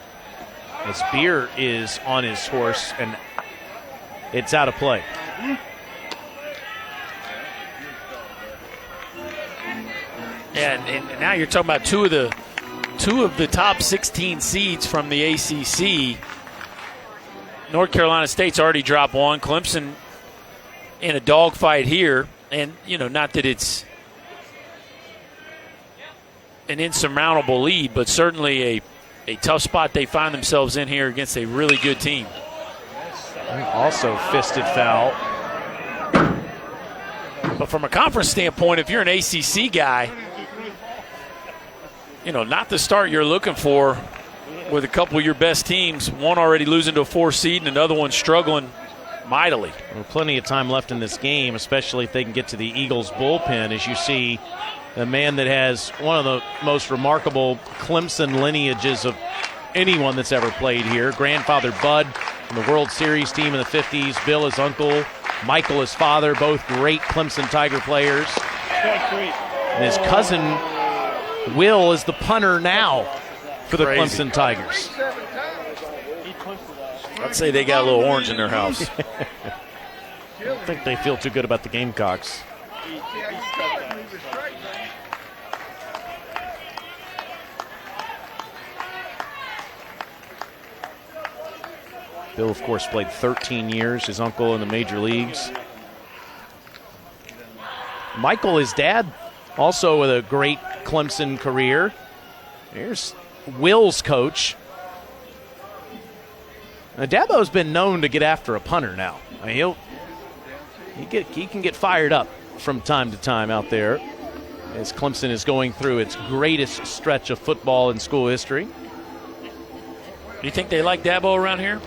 as Beer is on his horse, and it's out of play. And now you're talking about two of the top 16 seeds from the ACC. North Carolina State's already dropped one. Clemson in a dogfight here, and not that it's an insurmountable lead, but certainly a tough spot they find themselves in here against a really good team. Also fisted foul. But from a conference standpoint, if you're an ACC guy, not the start you're looking for with a couple of your best teams, one already losing to a 4 seed and another one struggling mightily. Well, plenty of time left in this game, especially if they can get to the Eagles bullpen, as you see the man that has one of the most remarkable Clemson lineages of anyone that's ever played here. Grandfather Bud from the World Series team in the 50s. Bill, his uncle. Michael, his father, both great Clemson Tiger players. And his cousin, Will, is the punter now for the Clemson Tigers. I'd say they got a little orange in their house. I don't think they feel too good about the Gamecocks. Bill, of course, played 13 years, his uncle in the major leagues. Michael, his dad, also with a great Clemson career. Here's Will's coach. Now, Dabo's been known to get after a punter now. I mean, he can get fired up from time to time out there as Clemson is going through its greatest stretch of football in school history. Do you think they like Dabo around here?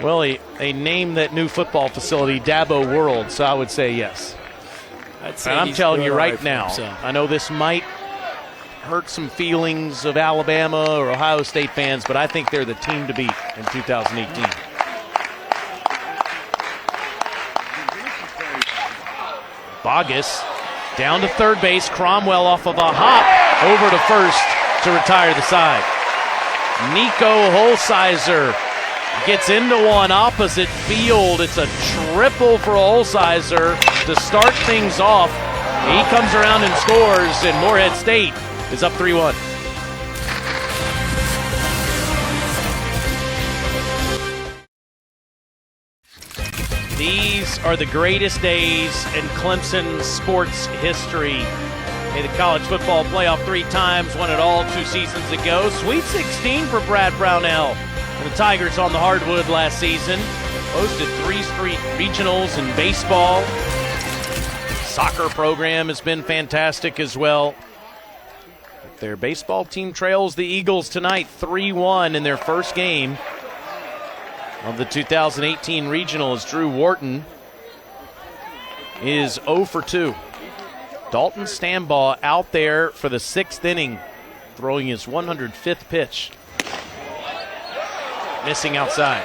Well, they named that new football facility Dabo World, so I would say yes. I'd say and I'm telling you right for now, himself. I know this might hurt some feelings of Alabama or Ohio State fans, but I think they're the team to beat in 2018. Bogus down to third base. Cromwell off of a hop over to first to retire the side. Nico Holsizer gets into one opposite field. It's a triple for Holsizer to start things off. He comes around and scores, and Morehead State is up 3-1. These are the greatest days in Clemson sports history. Made the college football playoff 3 times, won it all 2 seasons ago. Sweet 16 for Brad Brownell and the Tigers on the hardwood last season. Hosted 3 straight regionals in baseball. Soccer program has been fantastic as well. Their baseball team trails the Eagles tonight 3-1 in their first game of the 2018 regional as Drew Wharton is 0 for 2. Dalton Stambaugh out there for the 6th inning, throwing his 105th pitch. Missing outside.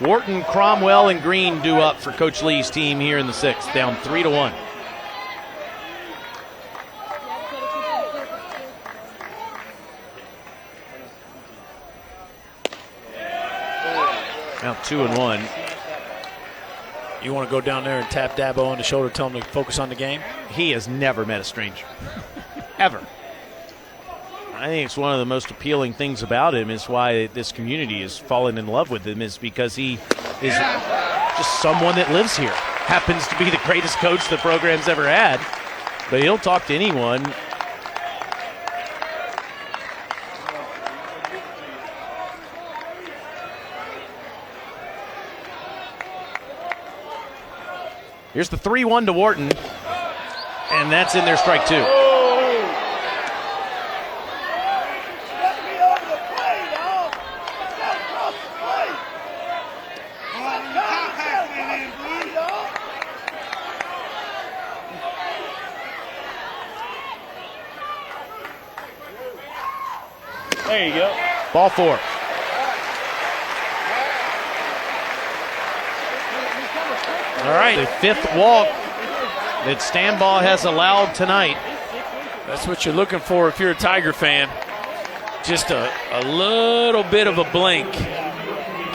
Wharton, Cromwell, and Green due up for Coach Lee's team here in the 6th, down 3-1. Now 2-1. You want to go down there and tap Dabo on the shoulder, tell him to focus on the game? He has never met a stranger. Ever. I think it's one of the most appealing things about him is why this community is falling in love with him is because he is just someone that lives here. Happens to be the greatest coach the program's ever had. But he'll talk to anyone. Here's the 3-1 to Wharton, and that's in there, strike 2. There you go. Ball 4. All right, the 5th walk that Stambaugh has allowed tonight. That's what you're looking for if you're a Tiger fan. Just a little bit of a blink.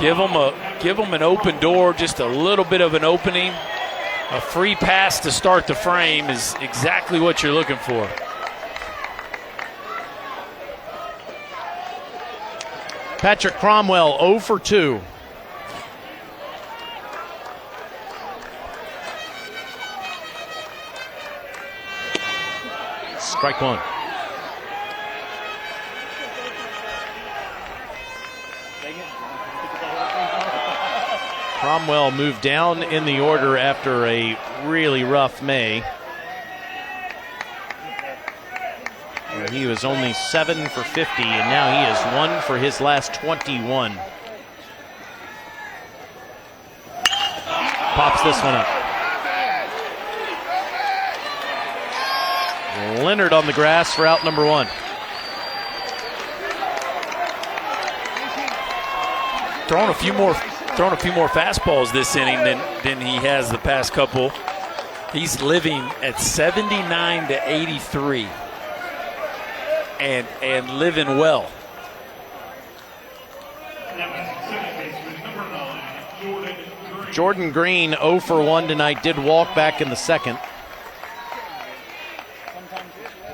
Give them an open door, just a little bit of an opening. A free pass to start the frame is exactly what you're looking for. Patrick Cromwell 0 for 2. Strike 1. Cromwell moved down in the order after a really rough May. Where he was only 7 for 50, and now he is 1 for his last 21. Pops this one up. Leonard on the grass for out number 1. Throwing a few more fastballs this inning than he has the past couple. He's living at 79 to 83 and living well. Jordan Green 0 for 1 tonight, did walk back in the 2nd.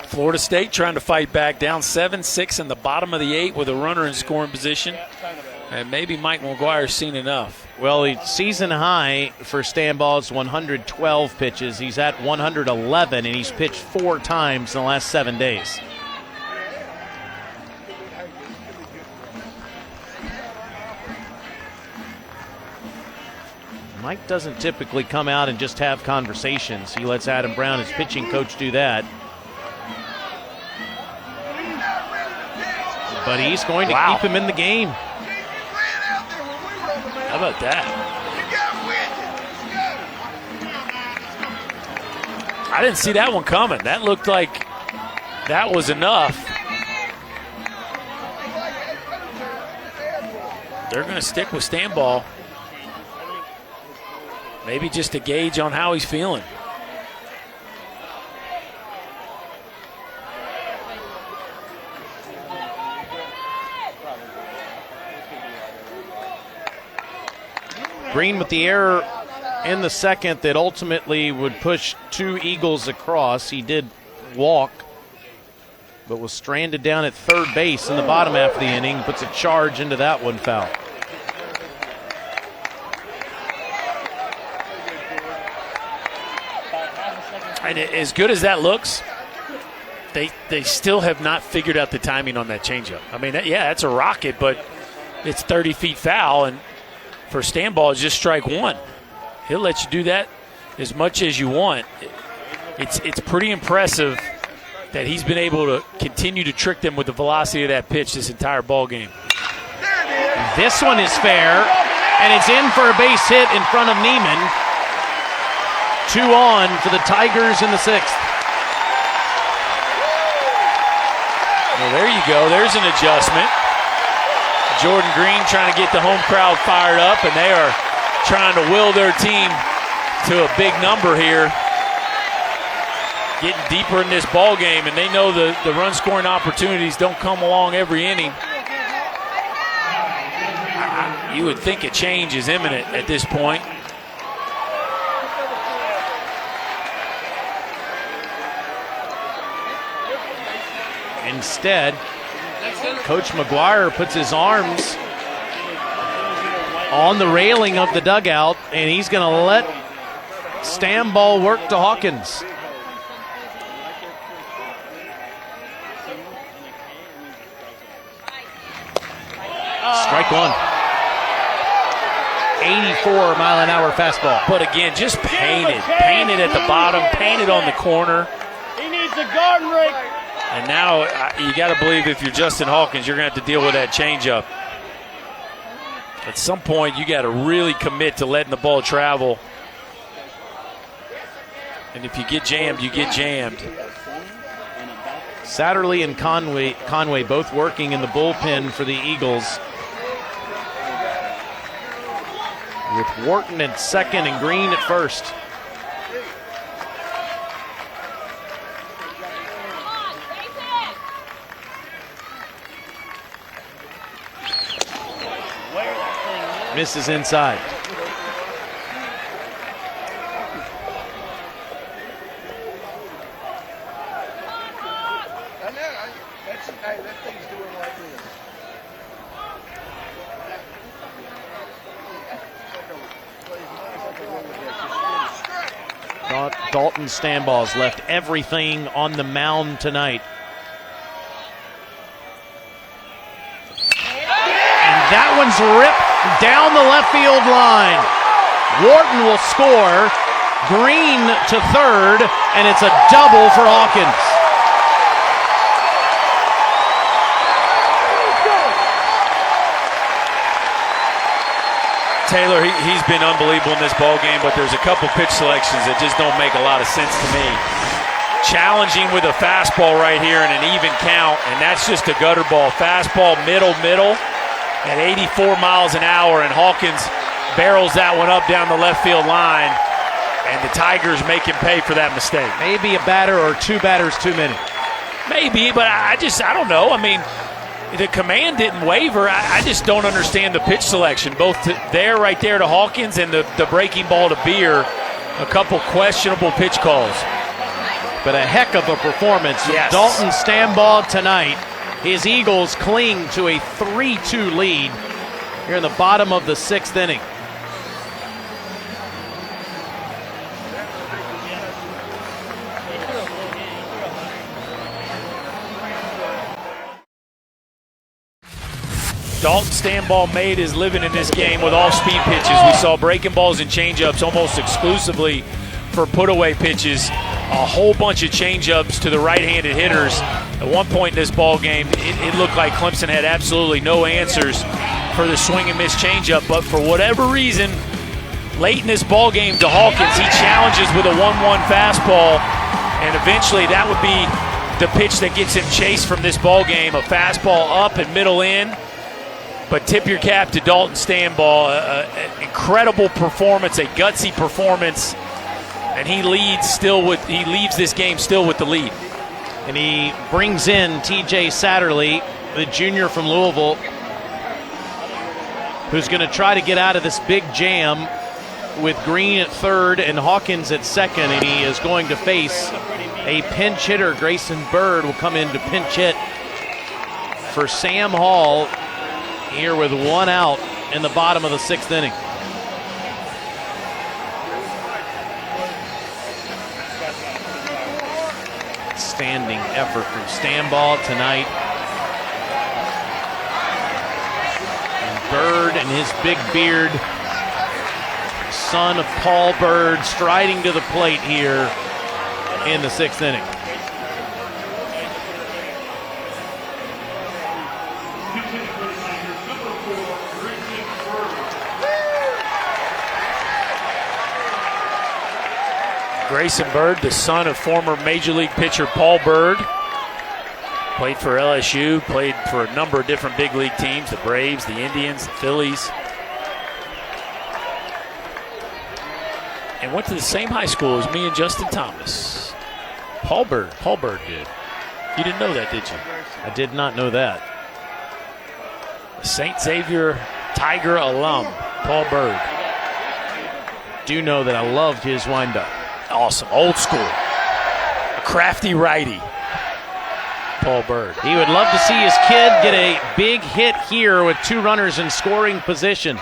Florida State trying to fight back, down 7-6 in the bottom of the 8 with a runner in scoring position. And maybe Mike McGuire's seen enough. Well, the season high for Stambaugh's 112 pitches. He's at 111, and he's pitched 4 times in the last 7 days. Mike doesn't typically come out and just have conversations. He lets Adam Brown, his pitching coach, do that. But he's going to keep him in the game. How about that? I didn't see that one coming. That looked like that was enough. They're going to stick with Stanball. Maybe just a gauge on how he's feeling. Green with the error in the second that ultimately would push 2 Eagles across. He did walk, but was stranded down at third base in the bottom half of the inning. Puts a charge into that one foul. And as good as that looks, they still have not figured out the timing on that changeup. I mean, that's a rocket, but it's 30 feet foul, and for Stanball, it's just strike one. He'll let you do that as much as you want. It's pretty impressive that he's been able to continue to trick them with the velocity of that pitch this entire ball game. This one is fair, and it's in for a base hit in front of Neiman. 2 on for the Tigers in the 6th. Well, there you go. There's an adjustment. Jordan Green trying to get the home crowd fired up, and they are trying to will their team to a big number here. Getting deeper in this ball game, and they know the run-scoring opportunities don't come along every inning. You would think a change is imminent at this point. Instead, Coach McGuire puts his arms on the railing of the dugout, and he's going to let Stanball work to Hawkins. Strike one. 84-mile-an-hour fastball. But again, just painted at the bottom, painted on the corner. He needs a garden rake. And now you got to believe if you're Justin Hawkins, you're going to have to deal with that changeup. At some point, you got to really commit to letting the ball travel. And if you get jammed, you get jammed. Satterley and Conway both working in the bullpen for the Eagles. With Wharton at second and Green at first. Misses inside. Dalton Stanball's left everything on the mound tonight. And that one's ripped down the left field line. Wharton will score. Green to third, and it's a double for Hawkins. Taylor, he's been unbelievable in this ball game, but there's a couple pitch selections that just don't make a lot of sense to me. Challenging with a fastball right here in an even count, and that's just a gutter ball. Fastball middle at 84 miles an hour, and Hawkins barrels that one up down the left field line, and the Tigers make him pay for that mistake. Maybe a batter or 2 batters too many. Maybe, but I don't know. I mean, the command didn't waver. I just don't understand the pitch selection. Both right there to Hawkins and the breaking ball to Beer. A couple questionable pitch calls. But a heck of a performance from Yes. Dalton Stanball tonight. His Eagles cling to a 3-2 lead here in the bottom of the 6th inning. Dalton Stanball made his living in this game with all speed pitches. We saw breaking balls and changeups almost exclusively for put-away pitches. A whole bunch of changeups to the right-handed hitters. At one point in this ball game, it looked like Clemson had absolutely no answers for the swing and miss changeup. But for whatever reason, late in this ball game to Hawkins, he challenges with a 1-1 fastball, and eventually that would be the pitch that gets him chased from this ball game. A fastball up and middle in. But tip your cap to Dalton Stanball. An incredible performance, a gutsy performance. And he leaves this game still with the lead. And he brings in TJ Satterley, the junior from Louisville, who's going to try to get out of this big jam with Green at third and Hawkins at second. And he is going to face a pinch hitter. Grayson Bird will come in to pinch hit for Sam Hall here with one out in the bottom of the sixth inning. Outstanding effort from Stanball tonight. And Bird and his big beard, son of Paul Bird, striding to the plate here in the sixth inning. Grayson Bird, the son of former Major League pitcher Paul Bird. Played for LSU, played for a number of different big league teams, the Braves, the Indians, the Phillies. And went to the same high school as me and Justin Thomas. Paul Bird did. You didn't know that, did you? I did not know that. A St. Xavier Tiger alum, Paul Bird. Do know that I loved his windup. Awesome, old school. A crafty righty, Paul Bird. He would love to see his kid get a big hit here with two runners in scoring position.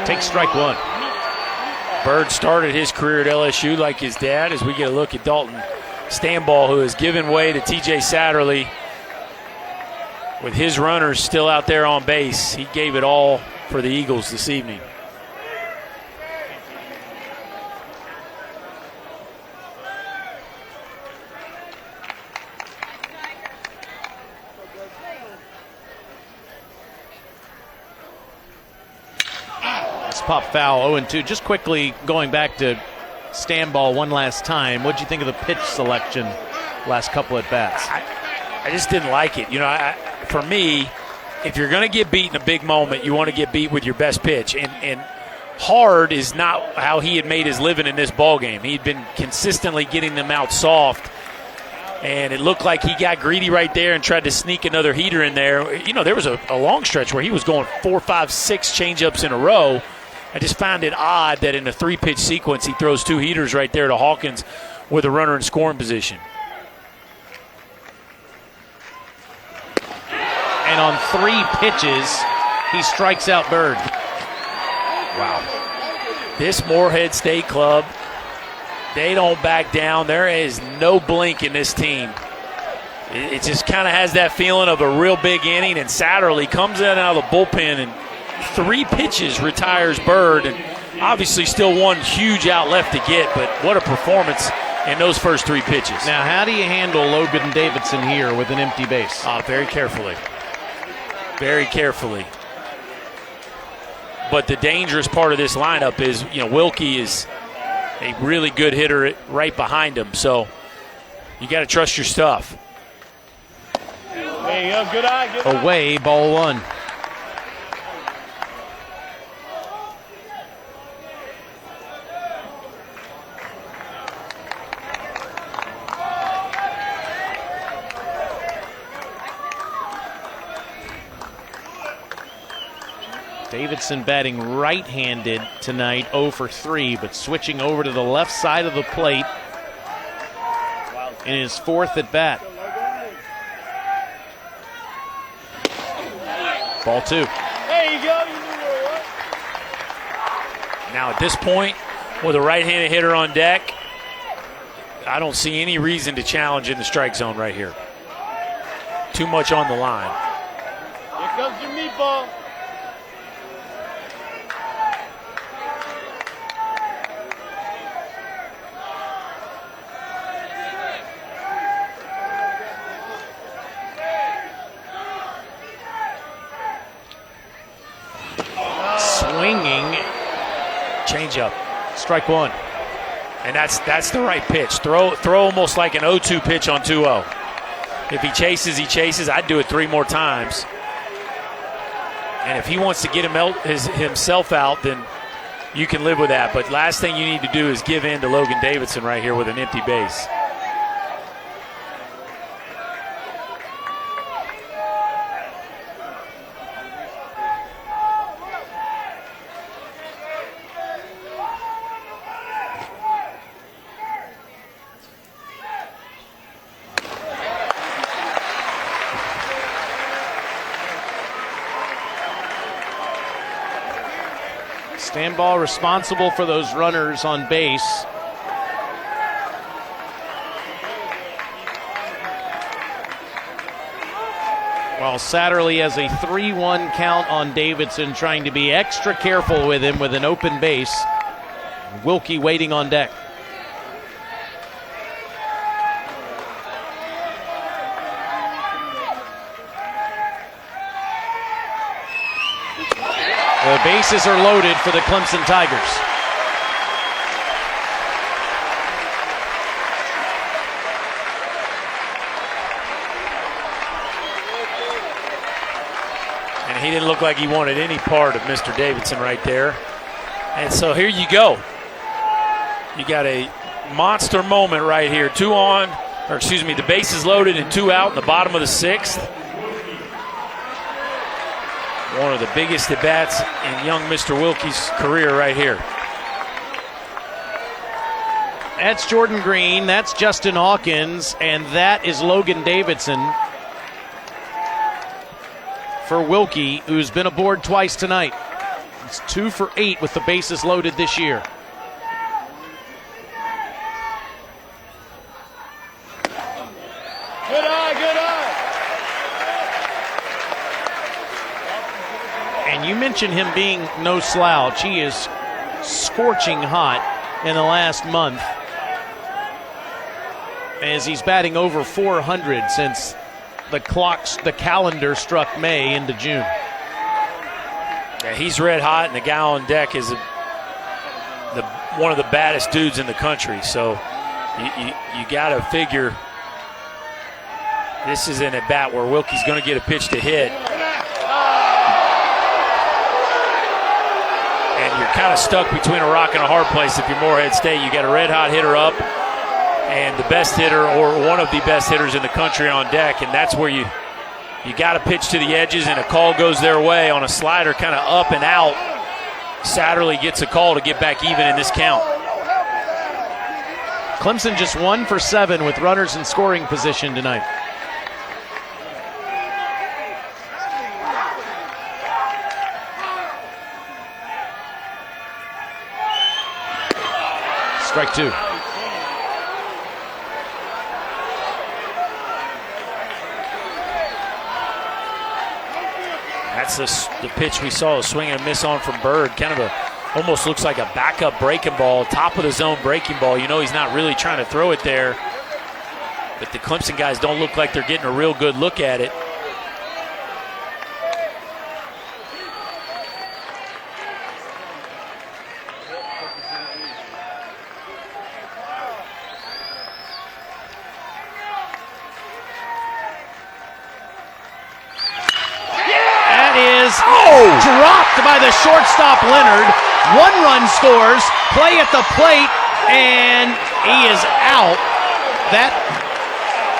Take strike one. Bird started his career at LSU like his dad, as we get a look at Dalton Stanball, who has given way to TJ Satterley. With his runners still out there on base, he gave it all for the Eagles this evening. It's pop foul, 0-2. Just quickly going back to Stanball one last time, what'd you think of the pitch selection last couple at bats? I just didn't like it. You know, for me, if you're going to get beat in a big moment, you want to get beat with your best pitch. And hard is not how he had made his living in this ball game. He'd been consistently getting them out soft, and it looked like he got greedy right there and tried to sneak another heater in there. You know, there was a long stretch where he was going 4, 5, 6 changeups in a row. I just found it odd that in a 3-pitch sequence he throws 2 heaters right there to Hawkins with a runner in scoring position. And on 3 pitches, he strikes out Bird. Wow. This Morehead State club, they don't back down. There is no blink in this team. It just kind of has that feeling of a real big inning, and Satterley comes in out of the bullpen and 3 pitches retires Bird, and obviously still one huge out left to get, but what a performance in those first 3 pitches. Now, how do you handle Logan Davidson here with an empty base? Very carefully. Very carefully. But the dangerous part of this lineup is, you know, Wilkie is a really good hitter right behind him, so you got to trust your stuff. There you go, good eye. Good eye. Away, ball 1. Davidson batting right-handed tonight, 0 for 3, but switching over to the left side of the plate in his 4th at bat. Ball 2. There you go. You knew where it was. Now at this point, with a right-handed hitter on deck, I don't see any reason to challenge in the strike zone right here. Too much on the line. Here comes your meatball. Swinging. Change up. Strike one. And that's the right pitch. Throw almost like an 0-2 pitch on 2-0. If he chases, he chases. I'd do it 3 more times. And if he wants to get himself out, then you can live with that. But last thing you need to do is give in to Logan Davidson right here with an empty base. Stand ball responsible for those runners on base. While Satterley has a 3-1 count on Davidson, trying to be extra careful with him with an open base. Wilkie waiting on deck. The bases are loaded for the Clemson Tigers. And he didn't look like he wanted any part of Mr. Davidson right there. And so here you go. You got a monster moment right here. The bases loaded and 2 out in the bottom of the 6th. One of the biggest at-bats in young Mr. Wilkie's career right here. That's Jordan Green, that's Justin Hawkins, and that is Logan Davidson for Wilkie, who's been aboard twice tonight. It's 2 for 8 with the bases loaded this year. Good eye, good eye. And you mentioned him being no slouch. He is scorching hot in the last month as he's batting over 400 since the calendar struck May into June. Yeah, he's red hot, and the guy on deck is one of the baddest dudes in the country. So you got to figure this is an at-bat where Wilkie's going to get a pitch to hit. And you're kind of stuck between a rock and a hard place if you're Morehead State. You got a red-hot hitter up and the best hitter or one of the best hitters in the country on deck, and that's where you got to pitch to the edges, and a call goes their way on a slider kind of up and out. Satterley gets a call to get back even in this count. Clemson just 1 for 7 with runners in scoring position tonight. Strike 2. That's the pitch we saw, a swing and a miss on from Bird. Kind of almost looks like a backup breaking ball, top of the zone breaking ball. You know he's not really trying to throw it there. But the Clemson guys don't look like they're getting a real good look at it. Dropped by the shortstop Leonard. 1 run scores. Play at the plate, and he is out. That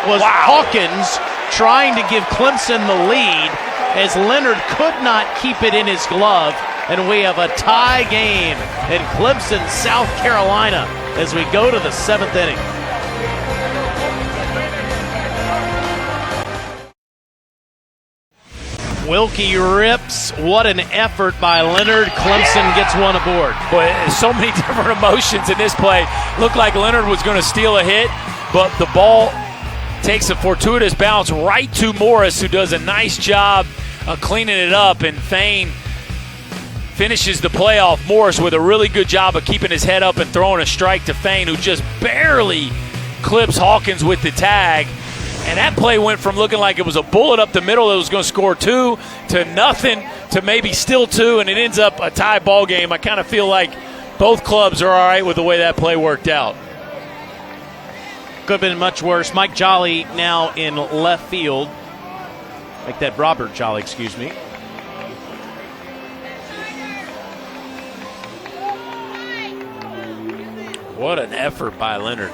was Hawkins trying to give Clemson the lead as Leonard could not keep it in his glove. And we have a tie game in Clemson, South Carolina as we go to the 7th inning. Wilkie rips. What an effort by Leonard. Clemson gets one aboard. But so many different emotions in this play. Looked like Leonard was going to steal a hit, but the ball takes a fortuitous bounce right to Morris, who does a nice job of cleaning it up, and Fain finishes the play off Morris with a really good job of keeping his head up and throwing a strike to Fain, who just barely clips Hawkins with the tag. And that play went from looking like it was a bullet up the middle that was going to score 2 to nothing to maybe still 2, and it ends up a tie ball game. I kind of feel like both clubs are all right with the way that play worked out. Could have been much worse. Mike Jolly now in left field. Like that, Robert Jolly, excuse me. What an effort by Leonard.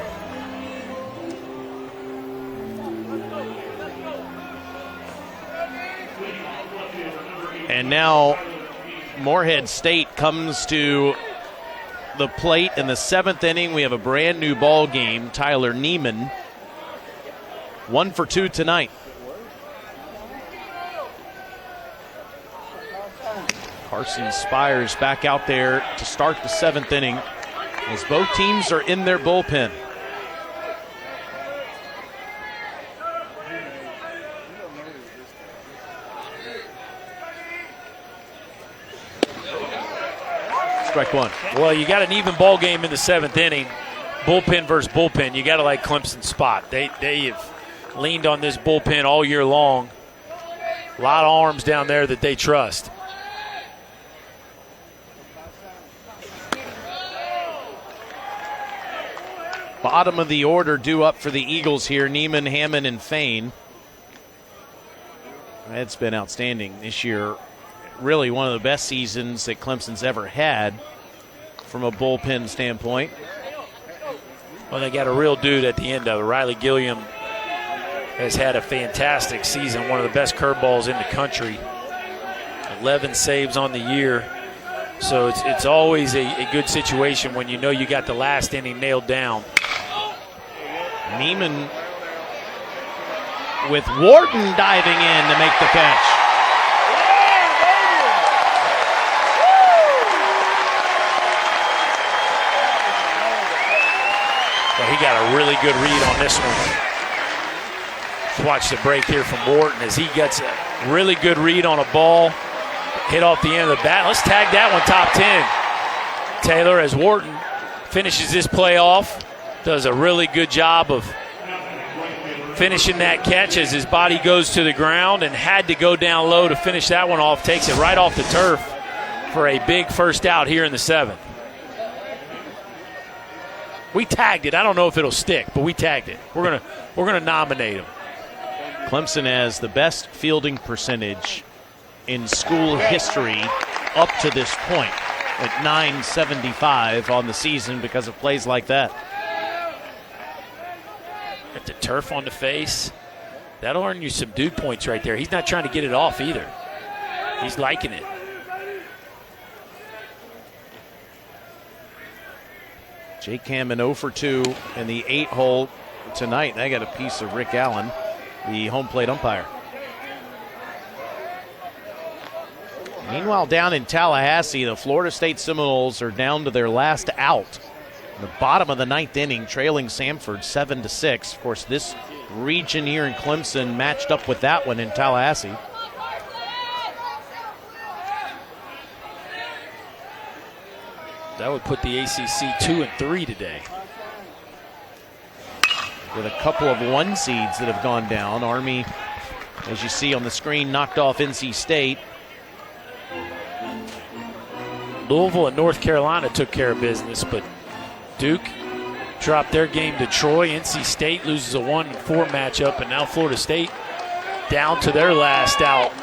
And now Morehead State comes to the plate in the 7th inning. We have a brand new ball game. Tyler Neiman, 1 for 2 tonight. Carson Spires back out there to start the 7th inning as both teams are in their bullpen. Strike one. Well, you got an even ball game in the 7th inning. Bullpen versus bullpen. You got to like Clemson's spot. They have leaned on this bullpen all year long. A lot of arms down there that they trust. Bottom of the order due up for the Eagles here. Neiman, Hammond, and Fain. It's been outstanding this year. Really one of the best seasons that Clemson's ever had from a bullpen standpoint. Well, they got a real dude at the end of it. Riley Gilliam has had a fantastic season, one of the best curveballs in the country. 11 saves on the year. So it's always a good situation when you know you got the last inning nailed down. Neiman with Wharton diving in to make the catch. Well, he got a really good read on this one. Let's watch the break here from Wharton as he gets a really good read on a ball. Hit off the end of the bat. Let's tag that one top 10. Taylor, as Wharton finishes this play off, does a really good job of finishing that catch as his body goes to the ground and had to go down low to finish that one off. Takes it right off the turf for a big first out here in the 7th. We tagged it. I don't know if it'll stick, but we tagged it. We're gonna nominate him. Clemson has the best fielding percentage in school history up to this point at .975 on the season because of plays like that. Got the turf on the face. That'll earn you some dude points right there. He's not trying to get it off either. He's liking it. Jake Hammond 0 for 2 in the 8-hole tonight. They got a piece of Rick Allen, the home plate umpire. Meanwhile, down in Tallahassee, the Florida State Seminoles are down to their last out. In the bottom of the 9th inning, trailing Samford 7-6. Of course, this region here in Clemson matched up with that one in Tallahassee. That would put the ACC 2-3 today. With a couple of 1 seeds that have gone down. Army, as you see on the screen, knocked off NC State. Louisville and North Carolina took care of business, but Duke dropped their game to Troy. NC State loses a 1-4 matchup, and now Florida State down to their last out.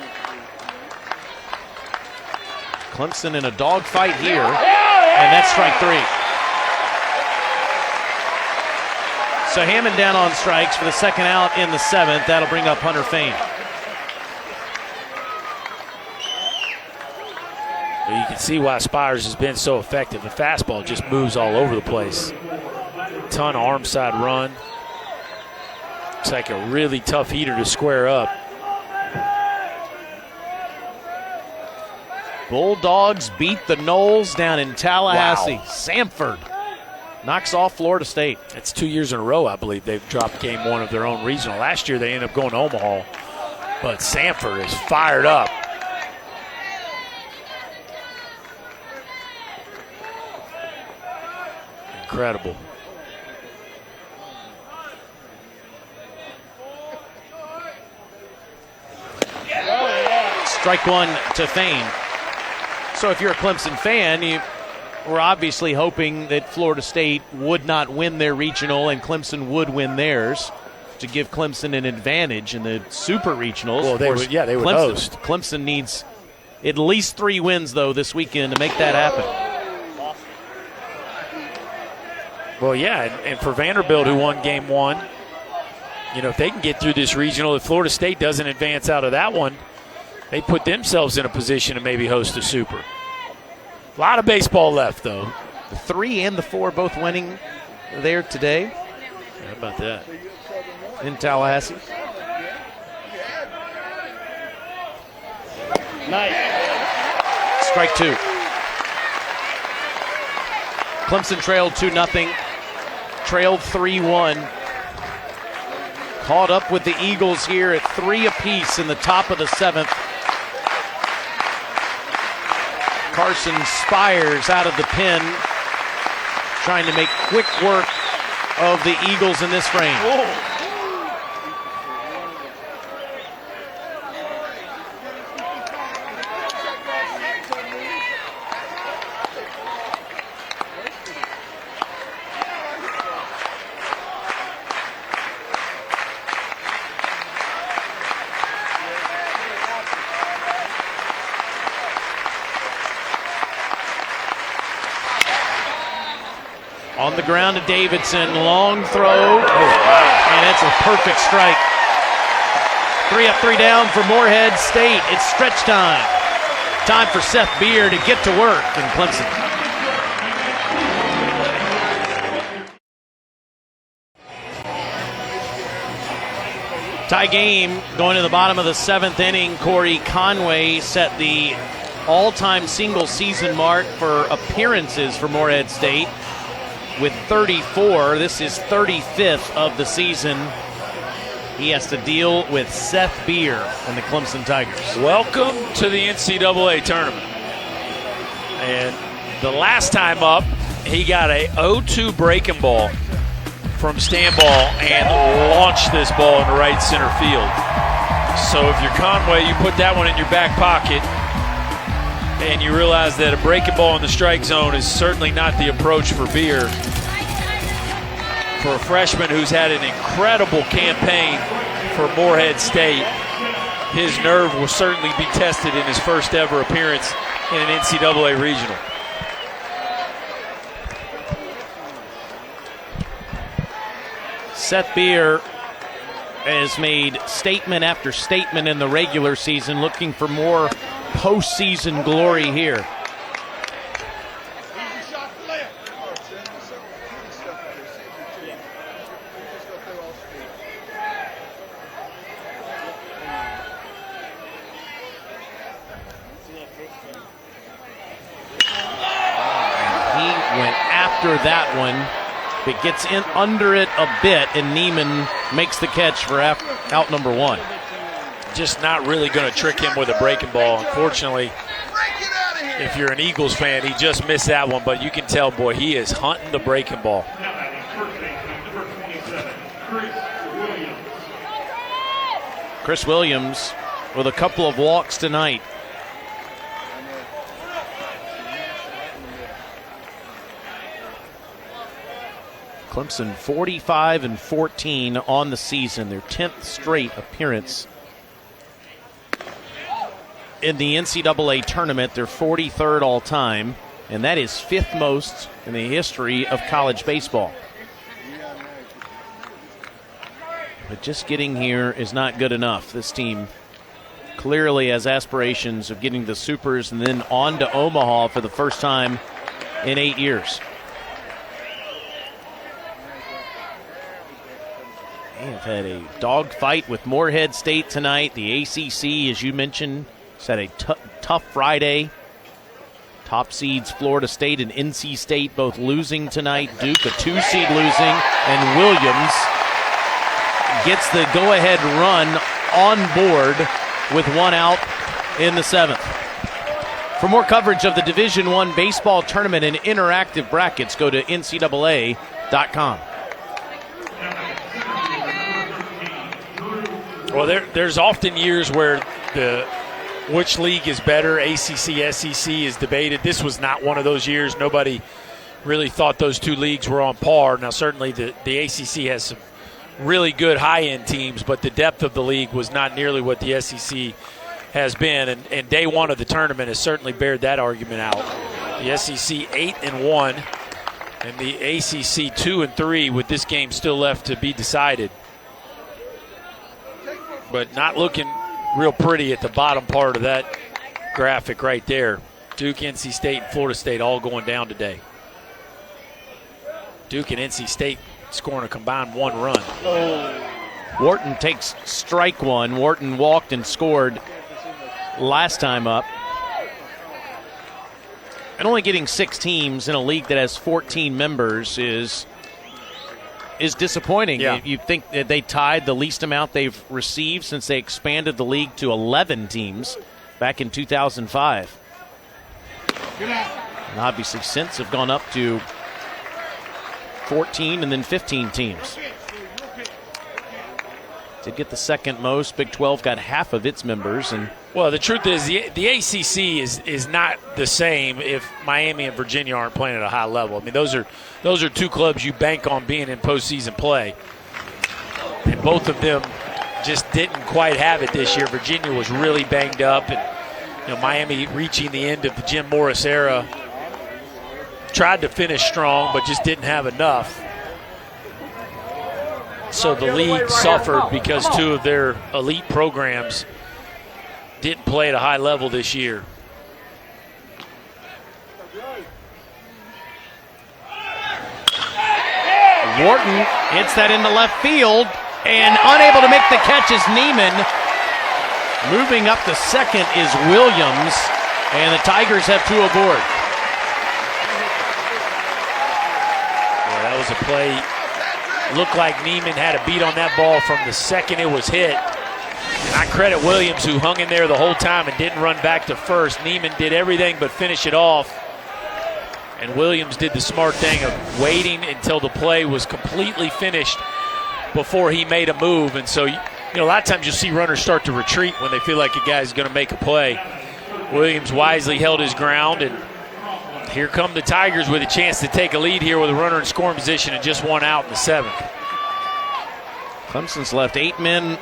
Clemson in a dogfight here, and that's strike 3. So Hammond down on strikes for the second out in the 7th. That'll bring up Hunter Fain. Well, you can see why Spires has been so effective. The fastball just moves all over the place. Ton of arm side run. It's like a really tough heater to square up. Bulldogs beat the Noles down in Tallahassee. Wow. Samford knocks off Florida State. That's 2 years in a row, I believe, they've dropped game one of their own regional. Last year they ended up going to Omaha. But Samford is fired up. Incredible. Strike one to Fain. So if you're a Clemson fan, you were obviously hoping that Florida State would not win their regional and Clemson would win theirs to give Clemson an advantage in the super regionals. Well, they would host. Clemson needs at least 3 wins, though, this weekend to make that happen. Well, yeah, and for Vanderbilt, who won game one, if they can get through this regional, if Florida State doesn't advance out of that one, they put themselves in a position to maybe host a super. A lot of baseball left, though. The 3 and the 4 both winning there today. How about that? In Tallahassee. Nice. Strike 2. Clemson trailed 2-0. Trailed 3-1. Caught up with the Eagles here at 3 apiece in the top of the 7th. Carson Spires out of the pen, trying to make quick work of the Eagles in this frame. Whoa. On the ground to Davidson, long throw, and it's a perfect strike. 3 up, 3 down for Morehead State. It's stretch time. Time for Seth Beer to get to work in Clemson. Tie game going to the bottom of the 7th inning. Corey Conway set the all-time single season mark for appearances for Morehead State with 34. This is 35th of the season. He has to deal with Seth Beer and the Clemson Tigers. Welcome to the NCAA tournament. And the last time up, he got a 0-2 breaking ball from Stanball and launched this ball into right center field. So if you're Conway, you put that one in your back pocket and you realize that a breaking ball in the strike zone is certainly not the approach for Beer. For a freshman who's had an incredible campaign for Morehead State, his nerve will certainly be tested in his first ever appearance in an NCAA regional. Seth Beer has made statement after statement in the regular season, looking for more postseason glory here. That one, but gets in under it a bit, and Neiman makes the catch for out number 1. Just not really going to trick him with a breaking ball. Unfortunately, if you're an Eagles fan, he just missed that one, but you can tell, boy, he is hunting the breaking ball. Chris Williams with a couple of walks tonight. Clemson 45-14 on the season, their 10th straight appearance in the NCAA tournament. They're 43rd all time, and that is 5th most in the history of college baseball. But just getting here is not good enough. This team clearly has aspirations of getting the Supers and then on to Omaha for the first time in 8 years. They have had a dogfight with Morehead State tonight. The ACC, as you mentioned, has had a tough Friday Top seeds Florida State and NC State both losing tonight. Duke, a 2 seed, losing. And Williams gets the go-ahead run on board with 1 out in the 7th. For more coverage of the Division I baseball tournament and interactive brackets, go to ncaa.com. Well, there's often years where which league is better, ACC, SEC, is debated. This was not one of those years. Nobody really thought those two leagues were on par. Now, certainly the ACC has some really good high-end teams, but the depth of the league was not nearly what the SEC has been. And day one of the tournament has certainly bared that argument out. The SEC 8-1, and the ACC 2-3, with this game still left to be decided. But not looking real pretty at the bottom part of that graphic right there. Duke, NC State, and Florida State all going down today. Duke and NC State scoring a combined 1 run. Wharton takes strike 1. Wharton walked and scored last time up. And only getting 6 teams in a league that has 14 members is disappointing. Yeah. You think that they tied the least amount they've received since they expanded the league to 11 teams back in 2005. And obviously since have gone up to 14 and then 15 teams. Did get the second most. Big 12 got half of its members. And well, the truth is the ACC is not the same if Miami and Virginia aren't playing at a high level. I mean, those are two clubs you bank on being in postseason play. And both of them just didn't quite have it this year. Virginia was really banged up, and Miami, reaching the end of the Jim Morris era, tried to finish strong but just didn't have enough. So the league suffered because 2 of their elite programs didn't play at a high level this year. Wharton hits that into left field, and unable to make the catch is Neiman. Moving up to second is Williams, and the Tigers have 2 aboard. Yeah, that was a play. Looked like Neiman had a beat on that ball from the second it was hit. And I credit Williams, who hung in there the whole time and didn't run back to first. Neiman did everything but finish it off. And Williams did the smart thing of waiting until the play was completely finished before he made a move. And so, a lot of times you'll see runners start to retreat when they feel like a guy's going to make a play. Williams wisely held his ground, and here come the Tigers with a chance to take a lead here with a runner in scoring position and just 1 out in the 7th. Clemson's left 8 men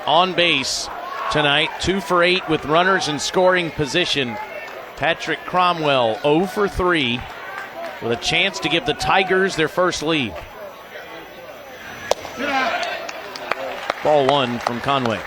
on base tonight, 2 for 8 with runners in scoring position. Patrick Cromwell 0 for 3 with a chance to give the Tigers their first lead. Ball 1 from Conway.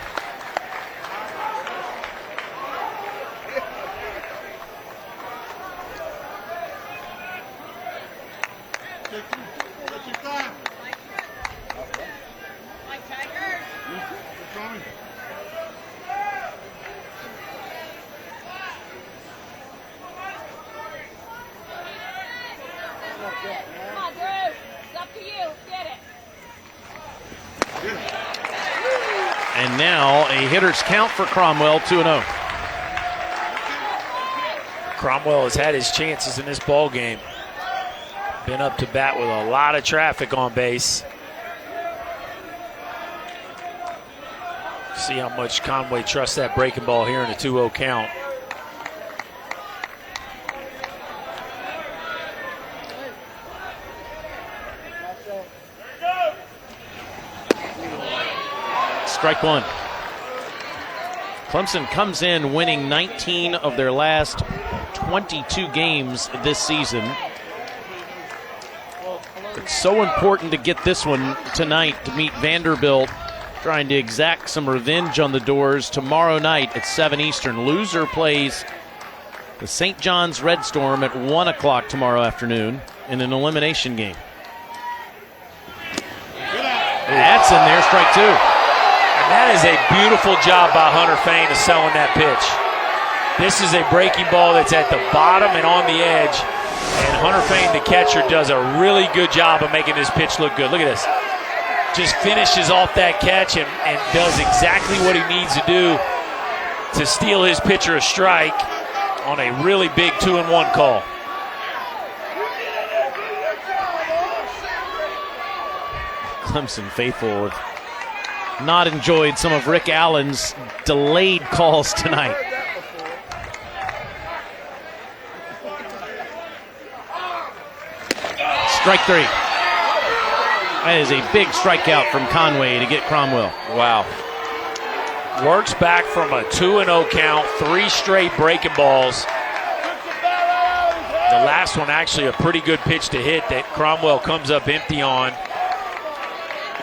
And now a hitter's count for Cromwell, 2-0. Cromwell has had his chances in this ball game. Been up to bat with a lot of traffic on base. See how much Conway trusts that breaking ball here in a 2-0 count. Strike 1. Clemson comes in winning 19 of their last 22 games this season. It's so important to get this one tonight to meet Vanderbilt, trying to exact some revenge on the Doors tomorrow night at 7 Eastern. Loser plays the St. John's Red Storm at 1 o'clock tomorrow afternoon in an elimination game. That's in there, strike 2. And that is a beautiful job by Hunter Fain of selling that pitch. This is a breaking ball that's at the bottom and on the edge. And Hunter Fain, the catcher, does a really good job of making this pitch look good. Look at this. Just finishes off that catch and does exactly what he needs to do to steal his pitcher a strike on a really big 2-1 call. Clemson faithful have not enjoyed some of Rick Allen's delayed calls tonight. Strike 3. That is a big strikeout from Conway to get Cromwell. Wow. Works back from a 2-0 count, 3 straight breaking balls. The last one actually a pretty good pitch to hit that Cromwell comes up empty on.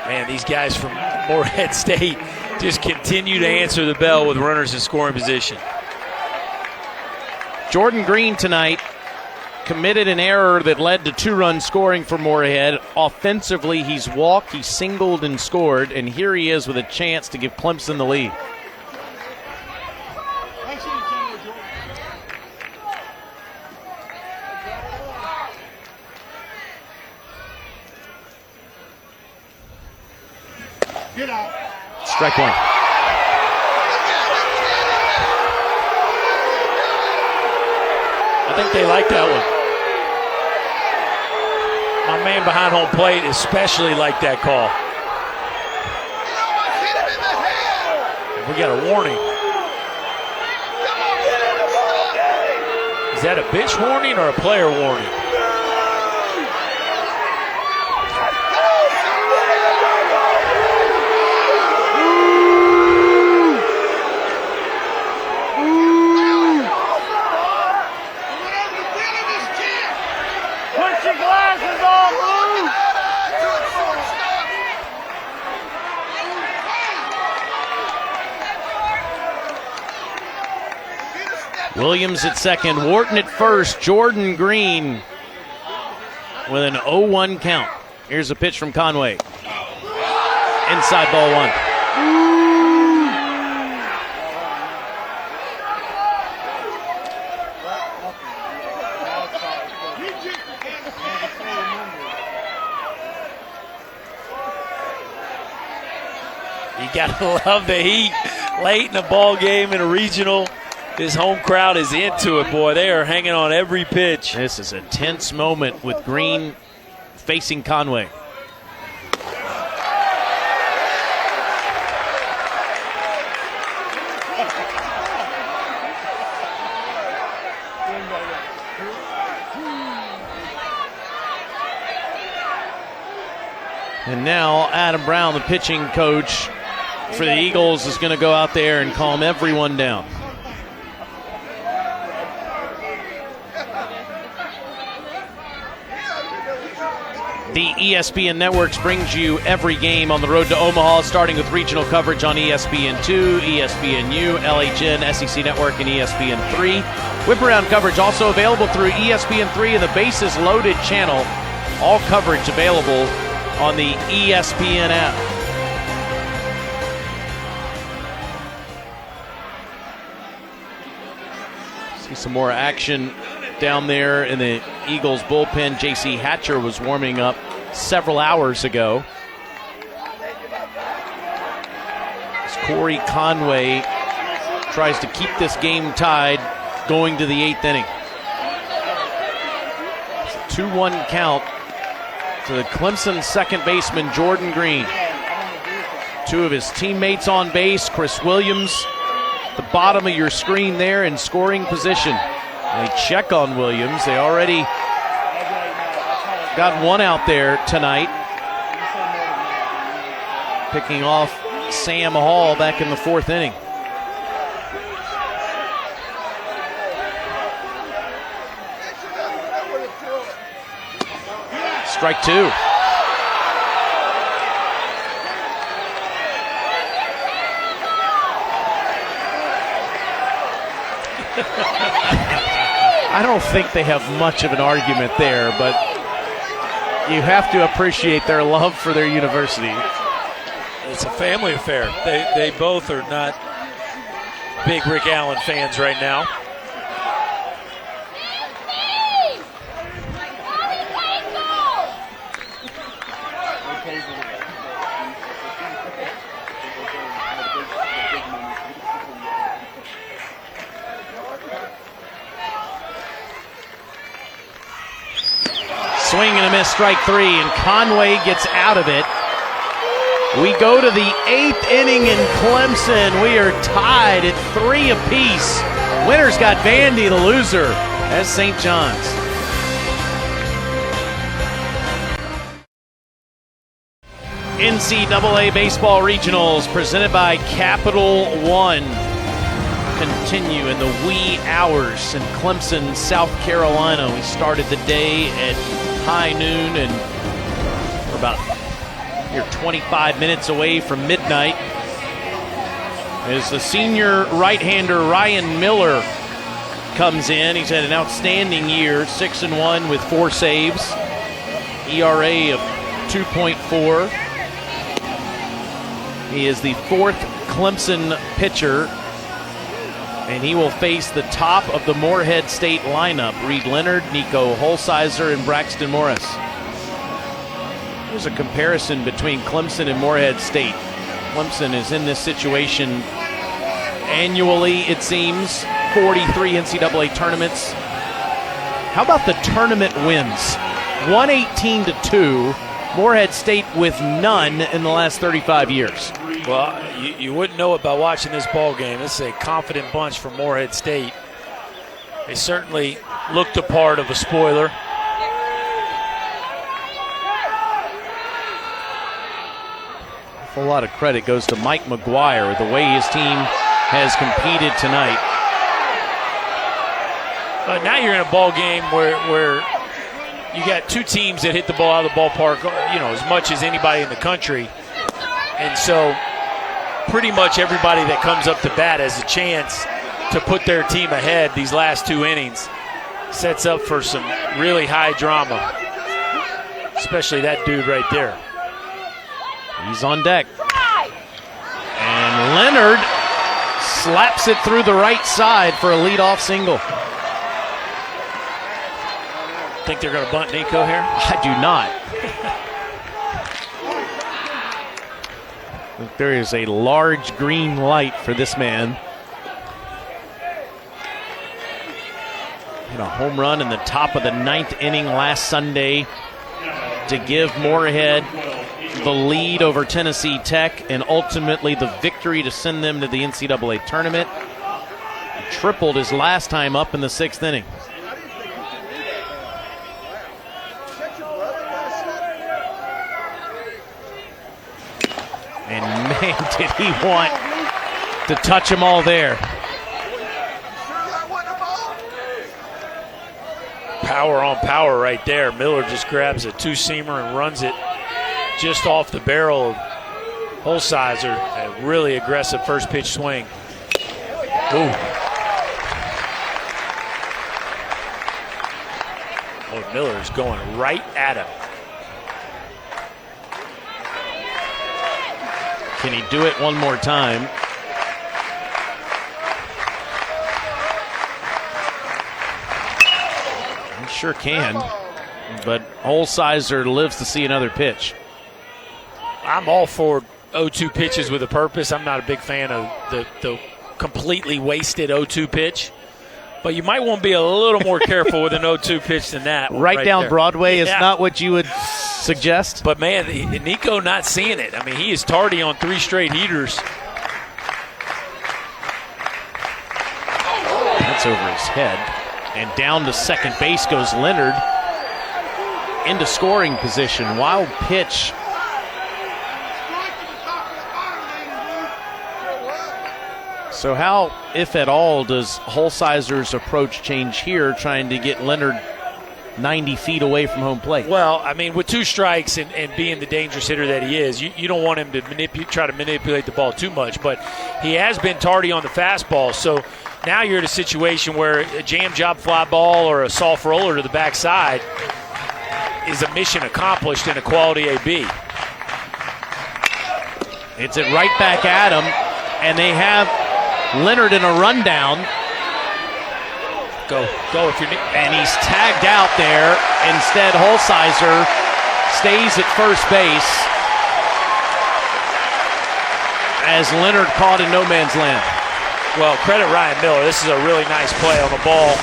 Man, these guys from Morehead State just continue to answer the bell with runners in scoring position. Jordan Green tonight committed an error that led to 2-run scoring for Morehead. Offensively, he's walked, he singled and scored, and here he is with a chance to give Clemson the lead. Get out. Strike 1. I think they like that one. My man behind home plate especially liked that call. We got a warning. Is that a bitch warning or a player warning? Williams at second, Wharton at first, Jordan Green with an 0-1 count. Here's a pitch from Conway. Inside ball 1. You gotta love the heat late in the ball game in a regional. This home crowd is into it, boy. They are hanging on every pitch. This is a tense moment with Green facing Conway. And now Adam Brown, the pitching coach for the Eagles, is going to go out there and calm everyone down. The ESPN Networks brings you every game on the road to Omaha, starting with regional coverage on ESPN2, ESPNU, LHN, SEC Network, and ESPN3. Whip-around coverage also available through ESPN3 and the Bases Loaded channel. All coverage available on the ESPN app. See some more action down there in the Eagles bullpen. J.C. Hatcher was warming up several hours ago. As Corey Conway tries to keep this game tied going to the 8th inning. It's a 2-1 count to the Clemson second baseman Jordan Green. 2 of his teammates on base. Chris Williams, the bottom of your screen there in scoring position. They check on Williams. They already got one out there tonight, picking off Sam Hall back in the 4th inning. Strike 2. I don't think they have much of an argument there, but you have to appreciate their love for their university. It's a family affair. They both are not big Rick Allen fans right now. swing and a miss, strike 3, and Conway gets out of it. We go to the 8th inning in Clemson. We are tied at 3 apiece. Winner's got Vandy, the loser as St. John's. NCAA Baseball Regionals presented by Capital One continue in the wee hours in Clemson, South Carolina. We started the day at high noon and we're about 25 minutes away from midnight as the senior right-hander Ryan Miller comes in. He's had an outstanding year, 6-1 with 4 saves, ERA of 2.4. He is the 4th Clemson pitcher, and he will face the top of the Morehead State lineup, Reed Leonard, Nico Holsizer, and Braxton Morris. There's a comparison between Clemson and Morehead State. Clemson is in this situation annually, it seems, 43 NCAA tournaments. How about the tournament wins? 118-2. Morehead State with none in the last 35 years. Well, you wouldn't know it by watching this ball game. This is a confident bunch from Morehead State. They certainly looked a part of a spoiler. A whole lot of credit goes to Mike McGuire, the way his team has competed tonight. But now you're in a ball game where you got 2 teams that hit the ball out of the ballpark, as much as anybody in the country. And so pretty much everybody that comes up to bat has a chance to put their team ahead these last 2 innings. Sets up for some really high drama, especially that dude right there. He's on deck. And Leonard slaps it through the right side for a leadoff single. Think they're going to bunt Nico here? I do not. There is a large green light for this man. Hit a home run in the top of the 9th inning last Sunday to give Morehead the lead over Tennessee Tech and ultimately the victory to send them to the NCAA tournament. He tripled his last time up in the 6th inning. And man, did he want to touch them all there. Power on power right there. Miller just grabs a 2-seamer and runs it just off the barrel of Holsizer. A really aggressive first pitch swing. Ooh. Oh, Miller's going right at him. Can he do it one more time? He sure can. But Holsizer lives to see another pitch. I'm all for 0-2 pitches with a purpose. I'm not a big fan of the completely wasted 0-2 pitch. But you might want to be a little more careful with an 0-2 pitch than that. Right down there. Broadway is not what you would suggest. But, man, Nico not seeing it. I mean, he is tardy on 3 straight heaters. That's over his head. And down to second base goes Leonard into scoring position. Wild pitch. So how, if at all, does Holsizer's approach change here, trying to get Leonard 90 feet away from home plate? Well, I mean, with 2 strikes and being the dangerous hitter that he is, you don't want him to try to manipulate the ball too much. But he has been tardy on the fastball. So now you're in a situation where a jam job fly ball or a soft roller to the backside is a mission accomplished in a quality AB. It's it right back at him, and they have Leonard in a rundown. Go if you're. And he's tagged out there. Instead, Holsizer stays at first base as Leonard caught in no man's land. Well, credit Ryan Miller. This is a really nice play on the ball.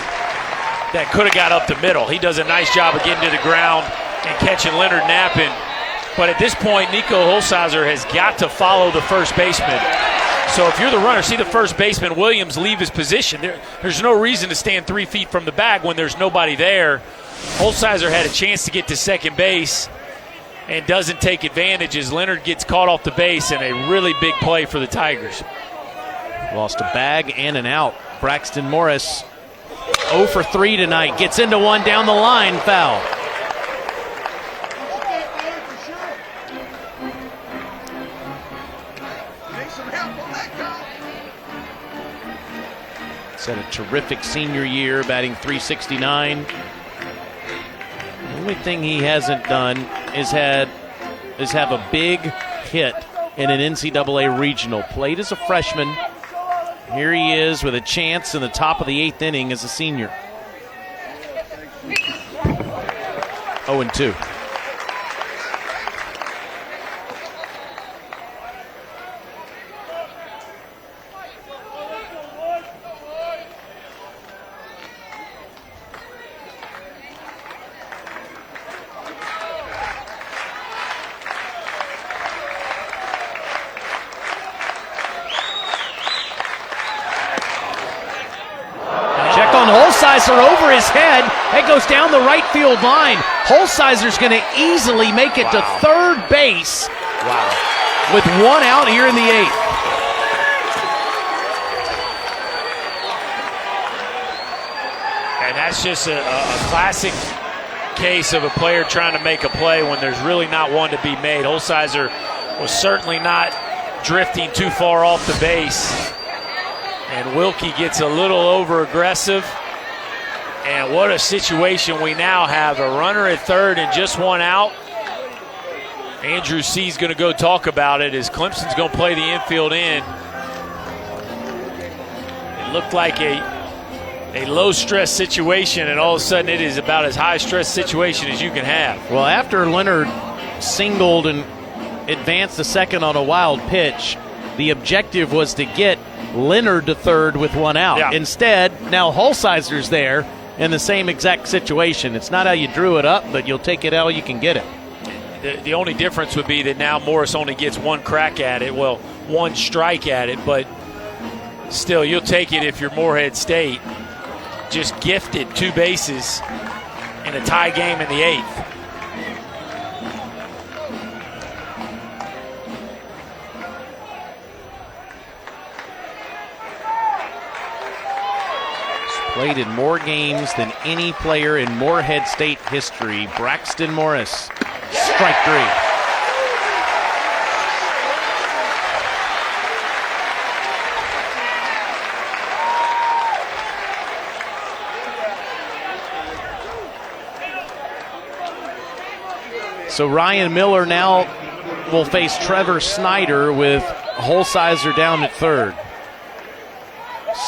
that could have got up the middle. He does a nice job of getting to the ground and catching Leonard napping. But at this point, Nico Holsizer has got to follow the first baseman. So if you're the runner, see the first baseman, Williams, leave his position. There's no reason to stand 3 feet from the bag when there's nobody there. Holsizer had a chance to get to second base and doesn't take advantage as Leonard gets caught off the base, and a really big play for the Tigers. Lost a bag and an out. Braxton Morris 0 for 3 tonight. Gets into one down the line, foul. He's had a terrific senior year, batting .369. The only thing he hasn't done is have a big hit in an NCAA regional. Played as a freshman. Here he is with a chance in the top of the 8th inning as a senior. 0-2. Holsizer over his head. That goes down the right field line. Holsizer's going to easily make it to third base. Wow. With one out here in the 8th. And that's just a classic case of a player trying to make a play when there's really not one to be made. Holsizer was certainly not drifting too far off the base. And Wilkie gets a little over aggressive. And what a situation we now have. A runner at third and just one out. Andrew C's going to go talk about it as Clemson's going to play the infield in. It looked like a low-stress situation, and all of a sudden it is about as high-stress situation as you can have. Well, after Leonard singled and advanced to second on a wild pitch, the objective was to get Leonard to third with one out. Yeah. Instead, now Holsizer's there in the same exact situation. It's not how you drew it up, but you'll take it how you can get it. The only difference would be that now Morris only gets one crack at it, well, one strike at it, but still, you'll take it if you're Morehead State. Just gifted 2 bases in a tie game in the 8th. Played in more games than any player in Morehead State history. Braxton Morris, strike 3. So Ryan Miller now will face Trevor Snyder with Holsizer down at third.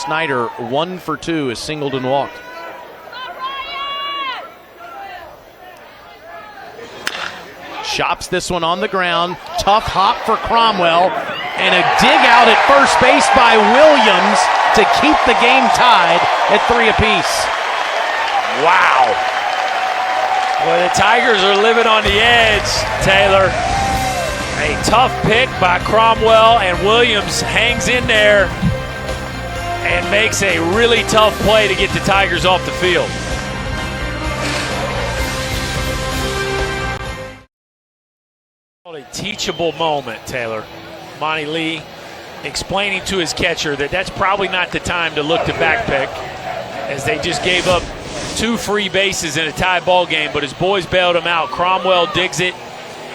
Snyder 1 for 2 is singled and walked. Chops this one on the ground. Tough hop for Cromwell. And a dig out at first base by Williams to keep the game tied at 3 apiece. Wow. Well, the Tigers are living on the edge, Taylor. A tough pick by Cromwell, and Williams hangs in there and makes a really tough play to get the Tigers off the field. A teachable moment, Taylor. Monty Lee explaining to his catcher that that's probably not the time to look to backpick, as they just gave up 2 free bases in a tie ball game, but his boys bailed him out. Cromwell digs it,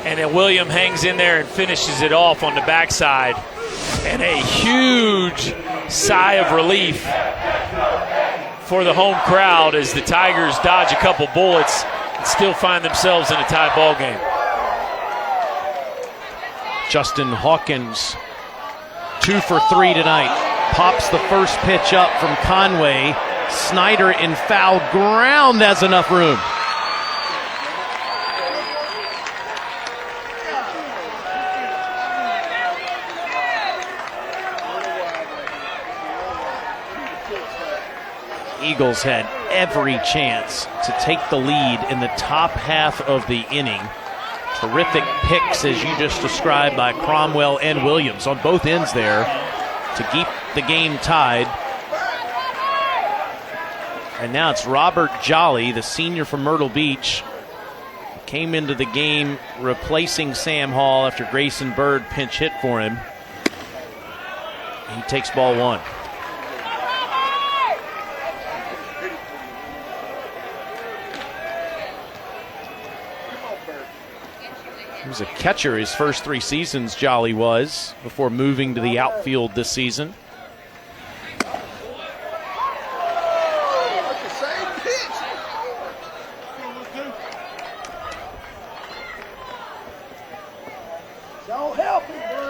and then William hangs in there and finishes it off on the backside. And a huge sigh of relief for the home crowd as the Tigers dodge a couple bullets and still find themselves in a tie ball game. Justin Hawkins 2 for 3 tonight. Pops the first pitch up from Conway. Snyder in foul ground has enough room. Eagles had every chance to take the lead in the top half of the inning. Terrific picks, as you just described, by Cromwell and Williams on both ends there to keep the game tied. And now it's Robert Jolly, the senior from Myrtle Beach, came into the game replacing Sam Hall after Grayson Bird pinch hit for him. He takes ball one. He was a catcher his first 3 seasons, Jolly was, before moving to the outfield this season.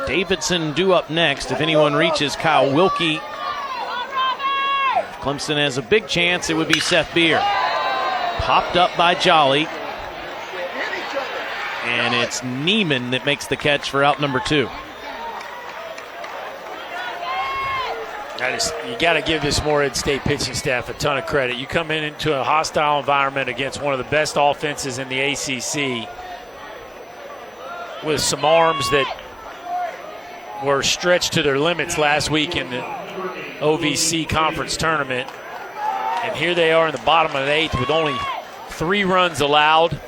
Davidson due up next. If anyone reaches Kyle Wilkie, if Clemson has a big chance, it would be Seth Beer. Popped up by Jolly. And it's Neiman that makes the catch for out number 2. You got to give this Morehead State pitching staff a ton of credit. You come into a hostile environment against one of the best offenses in the ACC with some arms that were stretched to their limits last week in the OVC conference tournament. And here they are in the bottom of the 8th with only 3 runs allowed.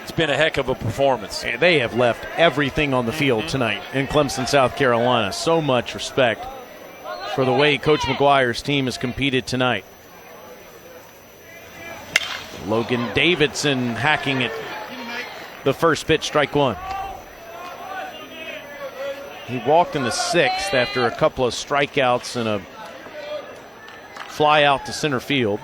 It's been a heck of a performance. And they have left everything on the field tonight in Clemson, South Carolina. So much respect for the way Coach McGuire's team has competed tonight. Logan Davidson hacking it. The first pitch, strike 1. He walked in the 6th after a couple of strikeouts and a fly out to center field.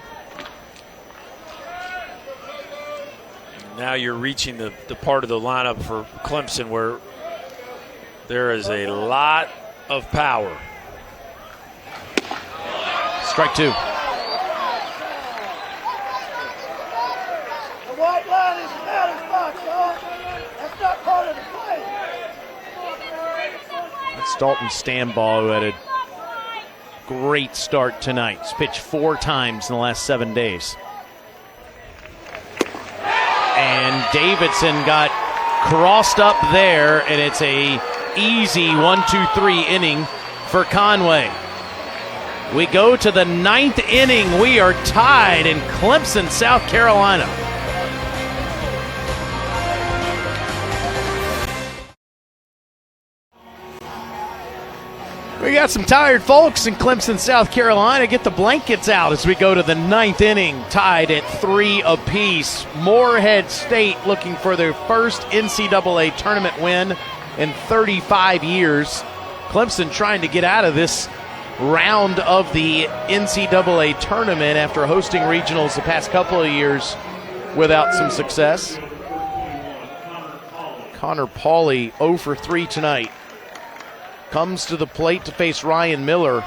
Now you're reaching the part of the lineup for Clemson where there is a lot of power. Strike 2. The white line is the batter's box, y'all. That's not part of the play. That's Dalton Stambaugh, who had a great start tonight. He's pitched 4 times in the last 7 days. And Davidson got crossed up there, and it's a easy 1-2-3 inning for Conway. We go to the 9th inning. We are tied in Clemson, South Carolina. We got some tired folks in Clemson, South Carolina. Get the blankets out as we go to the 9th inning, tied at 3 apiece. Morehead State looking for their first NCAA tournament win in 35 years. Clemson trying to get out of this round of the NCAA tournament after hosting regionals the past couple of years without some success. Connor Pauley 0 for 3 tonight. Comes to the plate to face Ryan Miller.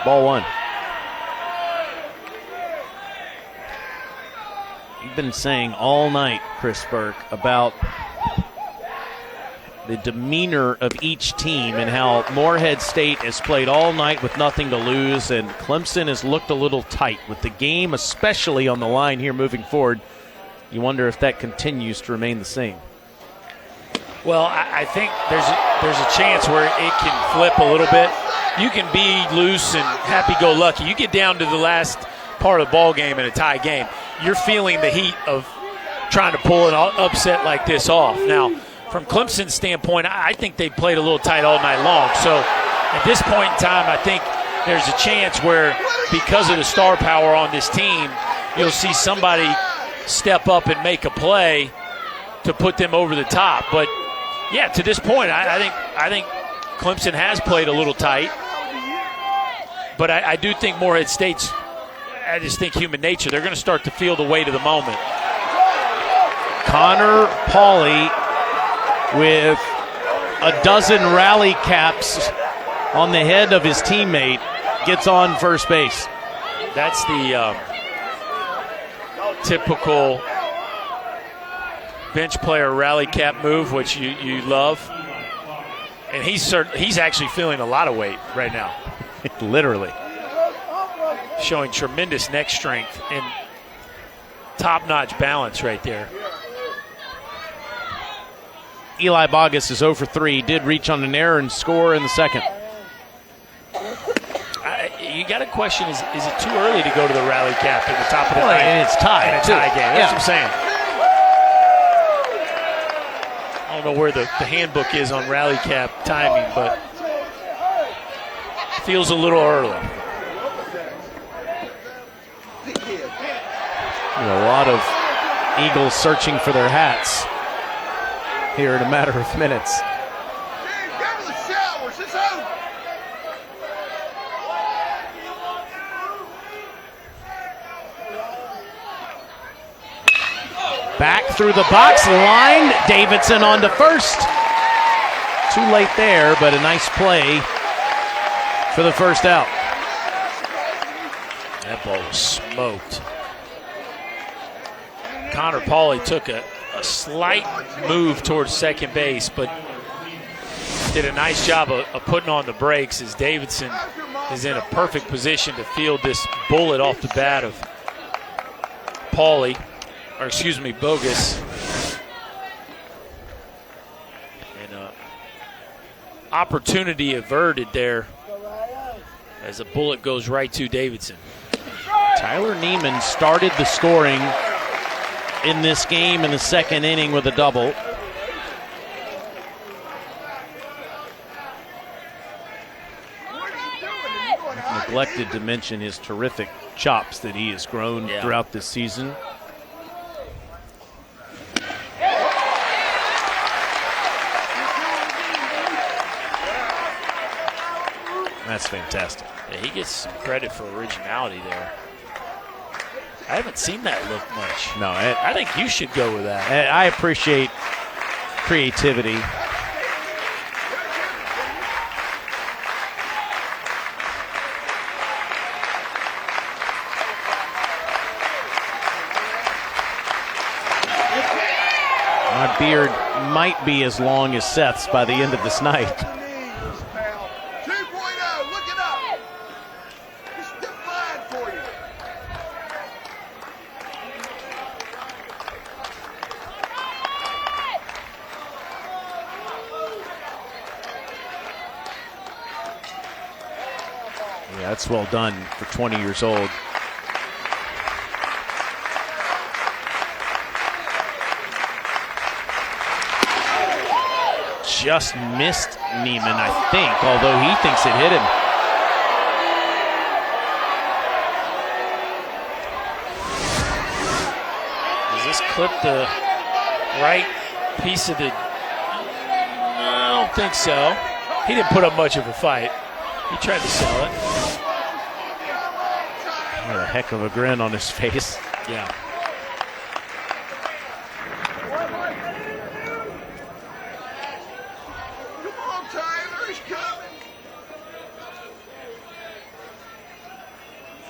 Ball 1. You've been saying all night, Chris Burke, about the demeanor of each team and how Morehead State has played all night with nothing to lose, and Clemson has looked a little tight with the game, especially on the line here moving forward. You wonder if that continues to remain the same. Well, I think there's a chance where it can flip a little bit. You can be loose and happy-go-lucky. You get down to the last part of the ball game in a tie game, you're feeling the heat of trying to pull an upset like this off. Now, from Clemson's standpoint, I think they played a little tight all night long. So at this point in time, I think there's a chance where, because of the star power on this team, you'll see somebody step up and make a play to put them over the top. But yeah, to this point, I think Clemson has played a little tight. But I do think Morehead State's, I just think human nature, they're going to start to feel the weight of the moment. Connor Pauley with a dozen rally caps on the head of his teammate gets on first base. That's the typical bench player rally cap move, which you love. And he's actually feeling a lot of weight right now. Literally. Showing tremendous neck strength and top-notch balance right there. Eli Bogus is 0 for 3. Did reach on an error and score in the second. You got to question, is it too early to go to the rally cap at the top of the night? And it's tied. And a tie game. That's what I'm saying. I don't know where the handbook is on rally cap timing, but feels a little early. A lot of Eagles searching for their hats here in a matter of minutes. Back through the box, lined. Davidson on to first. Too late there, but a nice play for the first out. That ball was smoked. Connor Pauly took a slight move towards second base, but did a nice job of putting on the brakes as Davidson is in a perfect position to field this bullet off the bat of Bogus. And opportunity averted there as a bullet goes right to Davidson. Tyler Neiman started the scoring in this game in the second inning with a double. Neglected to mention his terrific chops that he has grown throughout this season. That's fantastic. Yeah, he gets some credit for originality there. I haven't seen that look much. No, I think you should go with that. I appreciate creativity. My beard might be as long as Seth's by the end of this night. Yeah, that's well done for 20 years old. Just missed Neiman, I think, although he thinks it hit him. Does this clip the right piece of the... I don't think so. He didn't put up much of a fight. He tried to sell it. What a heck of a grin on his face. Yeah.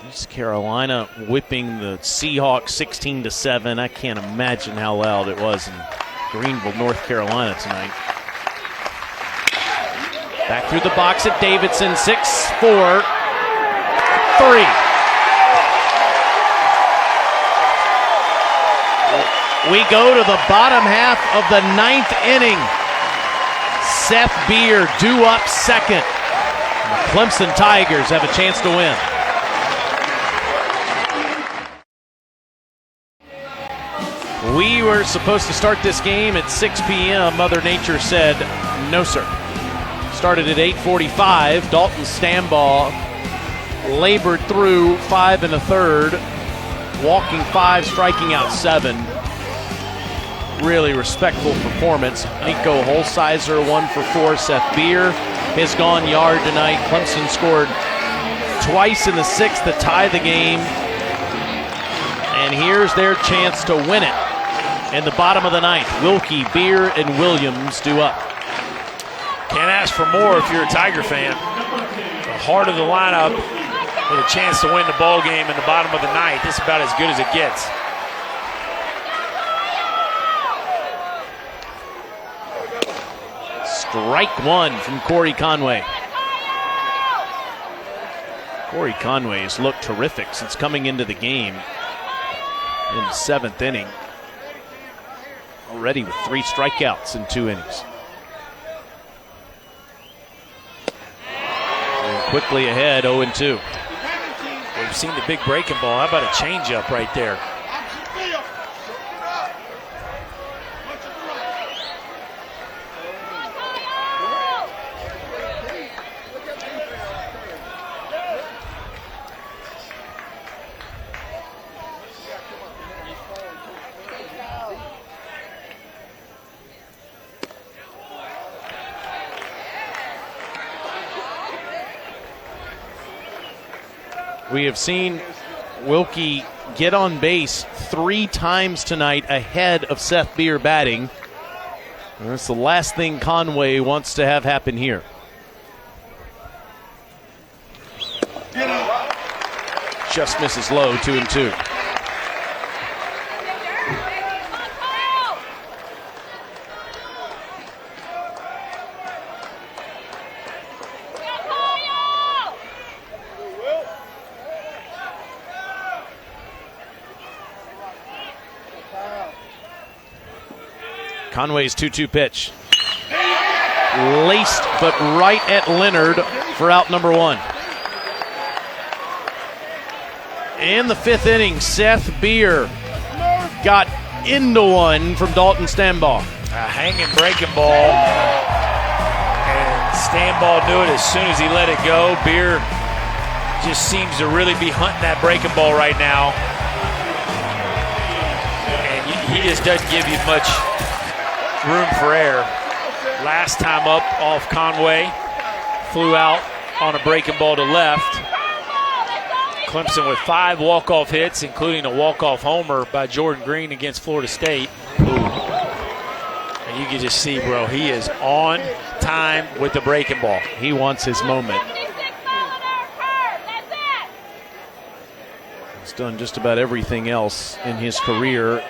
East Carolina whipping the Seahawks 16-7. I can't imagine how loud it was in Greenville, North Carolina tonight. Back through the box at Davidson, 6-4-3. We go to the bottom half of the ninth inning. Seth Beer due up second. The Clemson Tigers have a chance to win. We were supposed to start this game at 6 p.m. Mother Nature said, no, sir. Started at 8:45. Dalton Stambaugh labored through 5 1/3, walking 5, striking out 7. Really respectful performance. Nico Holsizer 1 for 4. Seth Beer has gone yard tonight. Clemson scored twice in the 6th to tie the game. And here's their chance to win it in the bottom of the 9th. Wilkie, Beer, and Williams due up. Can't ask for more if you're a Tiger fan. The heart of the lineup with a chance to win the ball game in the bottom of the 9th. This is about as good as it gets. Strike one from Corey Conway. Corey Conway has looked terrific since coming into the game in the 7th inning. Already with 3 strikeouts in 2 innings. And quickly ahead, 0-2. We've seen the big breaking ball. How about a changeup right there? We have seen Wilkie get on base 3 times tonight ahead of Seth Beer batting. And that's the last thing Conway wants to have happen here. Just misses low, 2-2. Conway's 2-2 pitch. Laced, but right at Leonard for out number 1. In the 5th inning, Seth Beer got into one from Dalton Stanbaugh. A hanging breaking ball. And Stanbaugh knew it as soon as he let it go. Beer just seems to really be hunting that breaking ball right now. And he just doesn't give you much room for error. Last time up off Conway, flew out on a breaking ball to left. Clemson with 5 walk-off hits, including a walk-off homer by Jordan Green against Florida State. And you can just see, bro, he is on time with the breaking ball. He wants his moment. He's done just about everything else in his career.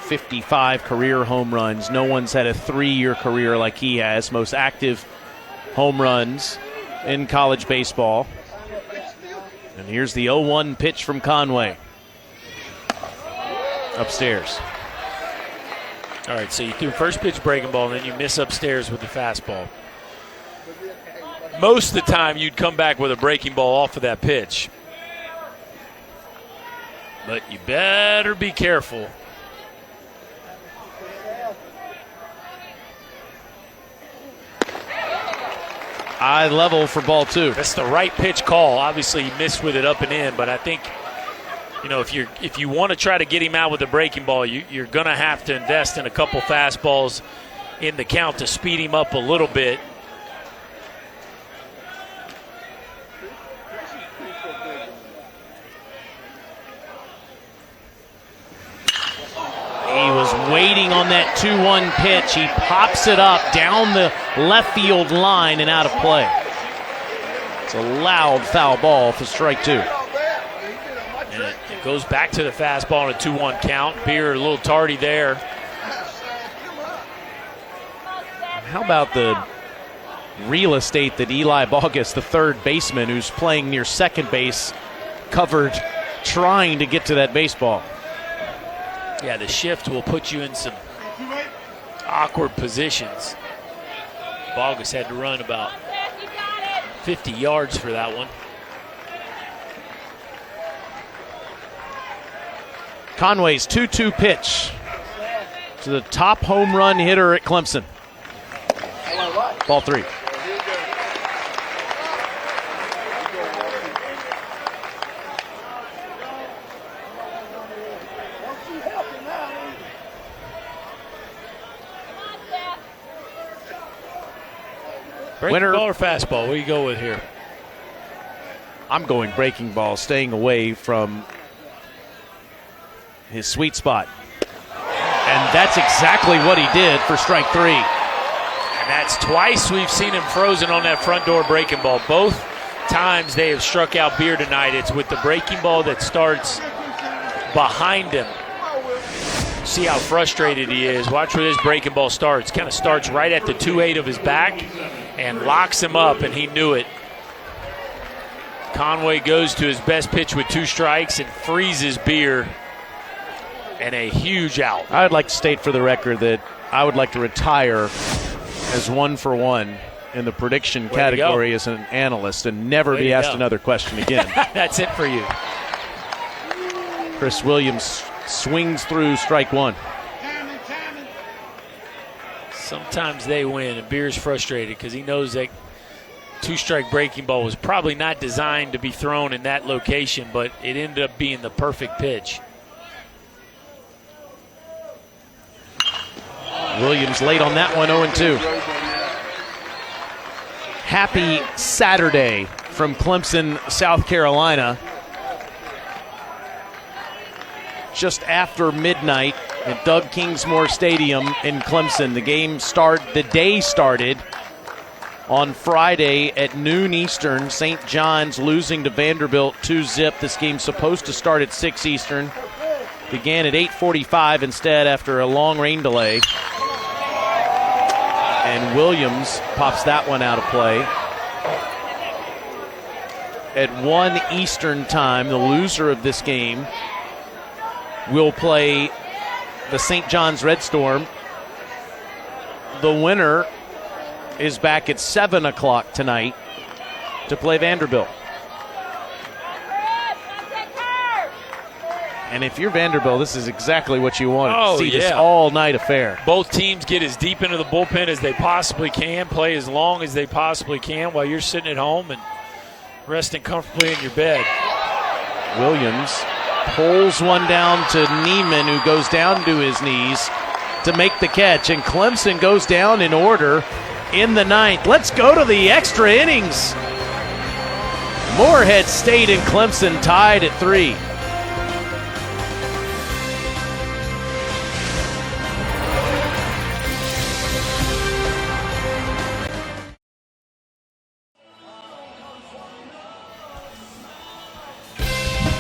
55 career home runs. No one's had a 3-year career like he has. Most active home runs in college baseball. And here's the 0-1 pitch from Conway. Upstairs. All right, so you threw first pitch breaking ball, and then you miss upstairs with the fastball. Most of the time, you'd come back with a breaking ball off of that pitch. But you better be careful. Eye level for ball 2. That's the right pitch call. Obviously, he missed with it up and in, but I think, you know, if you want to try to get him out with a breaking ball, you're going to have to invest in a couple fastballs in the count to speed him up a little bit. He was waiting on that 2-1 pitch. He pops it up down the left field line and out of play. It's a loud foul ball for strike 2. And it goes back to the fastball on a 2-1 count. Beer a little tardy there. How about the real estate that Eli Bogus, the third baseman who's playing near second base, covered trying to get to that baseball? Yeah, the shift will put you in some awkward positions. Bogus had to run about 50 yards for that one. Conway's 2-2 pitch to the top home run hitter at Clemson. Ball 3. Breaking Winner. ball or fastball? What do you go with here? I'm going breaking ball, staying away from his sweet spot. And that's exactly what he did for strike 3. And that's twice we've seen him frozen on that front door breaking ball. Both times they have struck out Beer tonight. It's with the breaking ball that starts behind him. See how frustrated he is. Watch where this breaking ball starts. Kind of starts right at the 2-8 of his back and locks him up, and he knew it. Conway goes to his best pitch with 2 strikes and freezes Beer, and a huge out. I would like to state for the record that I would like to retire as 1 for 1 in the prediction category as an analyst and never be asked another question again. That's it for you. Chris Williams swings through strike 1. Sometimes they win, and Beer's frustrated because he knows that 2-strike breaking ball was probably not designed to be thrown in that location, but it ended up being the perfect pitch. Williams late on that one, 0-2. Happy Saturday from Clemson, South Carolina. Just after midnight at Doug Kingsmore Stadium in Clemson. The day started on Friday at noon Eastern. St. John's losing to Vanderbilt 2-0. This game's supposed to start at 6 Eastern. Began at 8:45 instead after a long rain delay. And Williams pops that one out of play. At 1 Eastern time, the loser of this game will play the St. John's Red Storm. The winner is back at 7 o'clock tonight to play Vanderbilt. And if you're Vanderbilt, this is exactly what you want to see, this all-night affair. Both teams get as deep into the bullpen as they possibly can, play as long as they possibly can while you're sitting at home and resting comfortably in your bed. Williams pulls one down to Neiman, who goes down to his knees to make the catch. And Clemson goes down in order in the 9th. Let's go to the extra innings. Morehead State and Clemson tied at 3.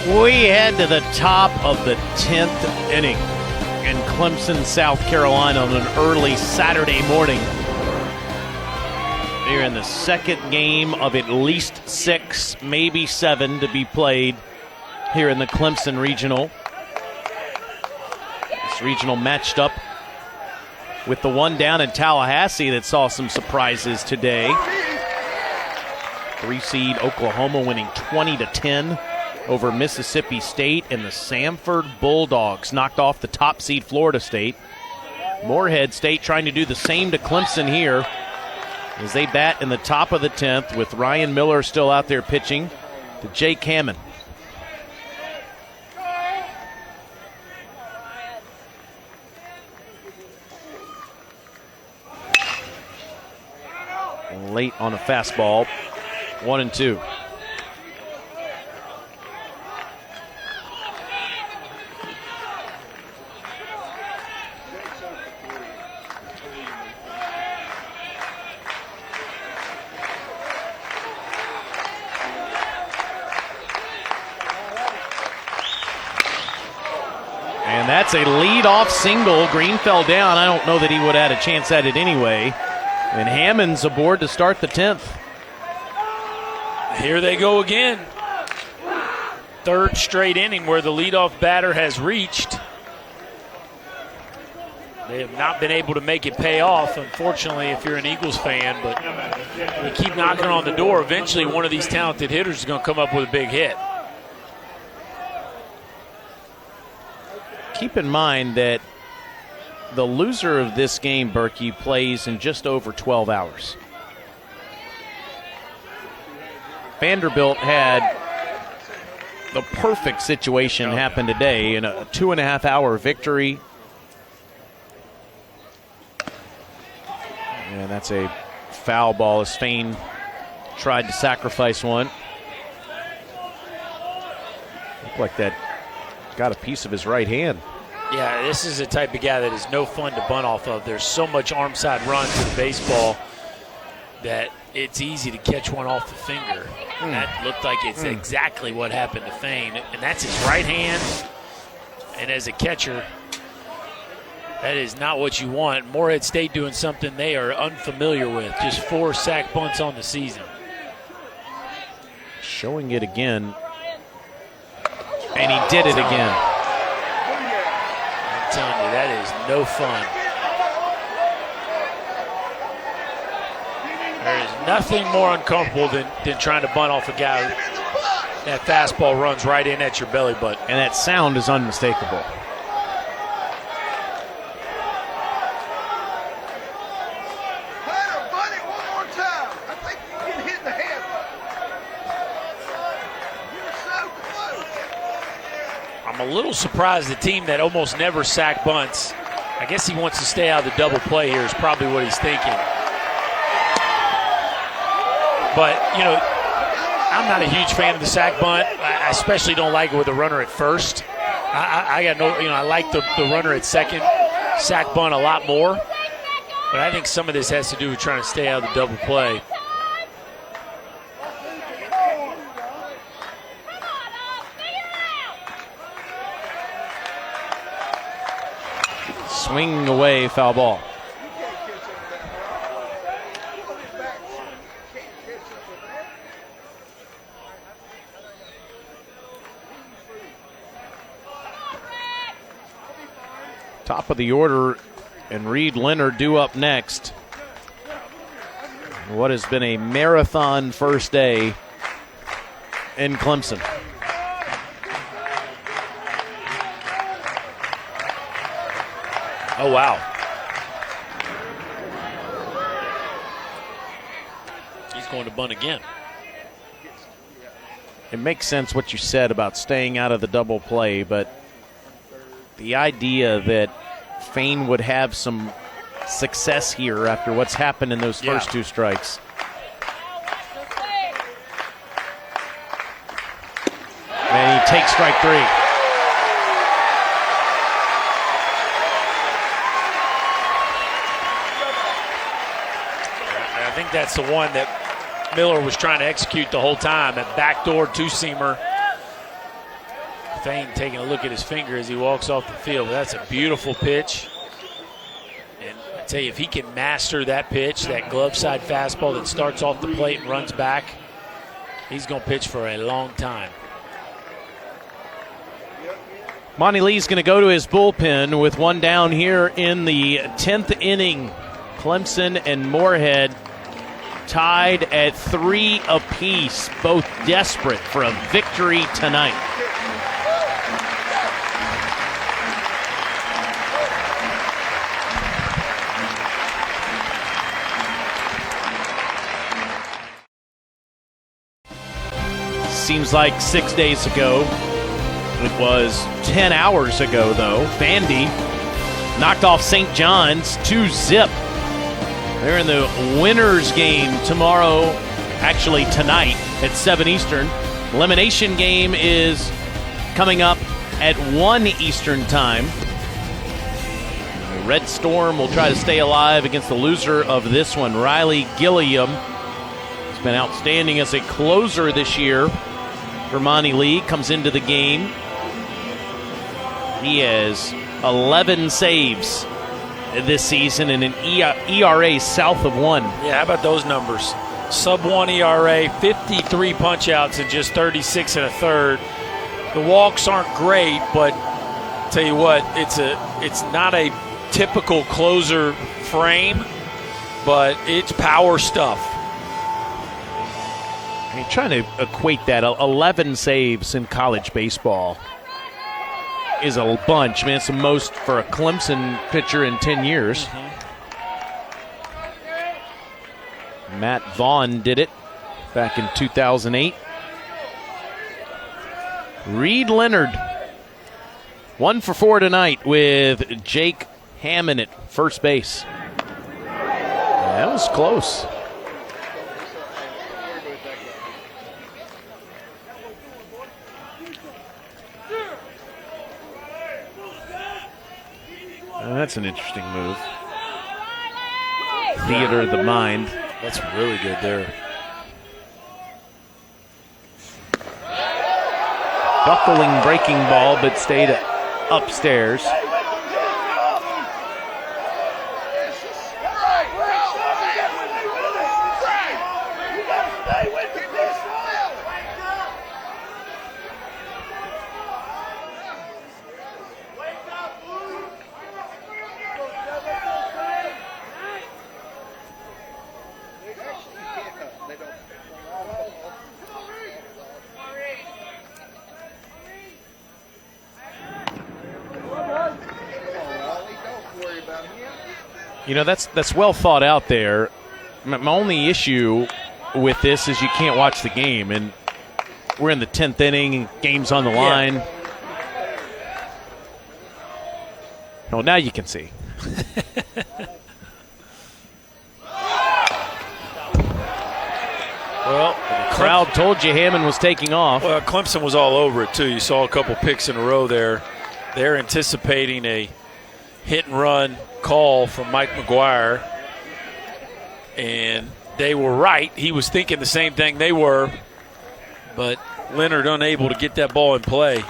We head to the top of the 10th inning in Clemson, South Carolina on an early Saturday morning. They're in the second game of at least 6, maybe 7 to be played here in the Clemson Regional. This regional matched up with the one down in Tallahassee that saw some surprises today. 3-seed Oklahoma winning 20-10. Over Mississippi State, and the Samford Bulldogs knocked off the top seed Florida State. Morehead State trying to do the same to Clemson here as they bat in the top of the 10th with Ryan Miller still out there pitching to Jake Hammond. Late on a fastball, 1-2. And that's a lead-off single. Green fell down. I don't know that he would have had a chance at it anyway. And Hammond's aboard to start the 10th. Here they go again. 3rd straight inning where the leadoff batter has reached. They have not been able to make it pay off, unfortunately, if you're an Eagles fan. But we keep knocking on the door. Eventually, one of these talented hitters is going to come up with a big hit. Keep in mind that the loser of this game, Berkey, plays in just over 12 hours. Vanderbilt had the perfect situation happen today in a 2.5-hour victory. And that's a foul ball as Fain tried to sacrifice one. Looked like that got a piece of his right hand. Yeah, this is the type of guy that is no fun to bunt off of. There's so much arm side run to the baseball that it's easy to catch one off the finger. That looked like it's exactly what happened to Fain. And that's his right hand. And as a catcher, That is not what you want. Morehead State doing something they are unfamiliar with. Just 4 sack bunts on the season. Showing it again. And he did it again. I'm telling you, that is no fun. There is nothing more uncomfortable than trying to bunt off a guy. That fastball runs right in at your belly button. And that sound is unmistakable. I'm a little surprised the team that almost never sack bunts. I guess he wants to stay out of the double play here is probably what he's thinking. But, you know, I'm not a huge fan of the sack bunt. I especially don't like it with a runner at first. I got no, you know, I like the runner at second sack bunt a lot more. But I think some of this has to do with trying to stay out of the double play. Swinging away, foul ball. Top of the order, and Reed Leonard due up next. What has been a marathon first day in Clemson. Oh, wow. He's going to bunt again. It makes sense what you said about staying out of the double play, but the idea that Fain would have some success here after what's happened in those first 2 strikes. And he takes strike 3. I think that's the one that Miller was trying to execute the whole time. That backdoor 2-seamer. Fain taking a look at his finger as he walks off the field. That's a beautiful pitch. And I tell you, if he can master that pitch, that glove side fastball that starts off the plate and runs back, he's going to pitch for a long time. Monty Lee's going to go to his bullpen with one down here in the 10th inning. Clemson and Morehead tied at 3 apiece, both desperate for a victory tonight. Seems like 6 days ago. It was 10 hours ago, though. Vandy knocked off St. John's 2-0. They're in the winners game tomorrow, actually tonight at 7 Eastern. Elimination game is coming up at 1 Eastern time. The Red Storm will try to stay alive against the loser of this one. Riley Gilliam has been outstanding as a closer this year for Monty Lee. Comes into the game. He has 11 saves this season and an ERA south of 1. Yeah, how about those numbers? Sub-1 ERA, 53 punch-outs in just 36 1/3. The walks aren't great, but tell you what, it's not a typical closer frame, but it's power stuff. I mean, trying to equate that, 11 saves in college baseball is a bunch. I mean, it's the most for a Clemson pitcher in 10 years. Matt Vaughn did it back in 2008. Reed Leonard, 1 for 4 tonight with Jake Hammond at first base. That was close. That's an interesting move. Theater of the mind. That's really good there. Buckling breaking ball, but stayed upstairs. You know, that's well thought out there. My only issue with this is you can't watch the game, and we're in the 10th inning, game's on the line. Well, now you can see. Well, the crowd told you Hammond was taking off. Well, Clemson was all over it, too. You saw a couple picks in a row there. They're anticipating a hit-and-run call from Mike McGuire, and they were right. He was thinking the same thing they were, but Leonard unable to get that ball in play.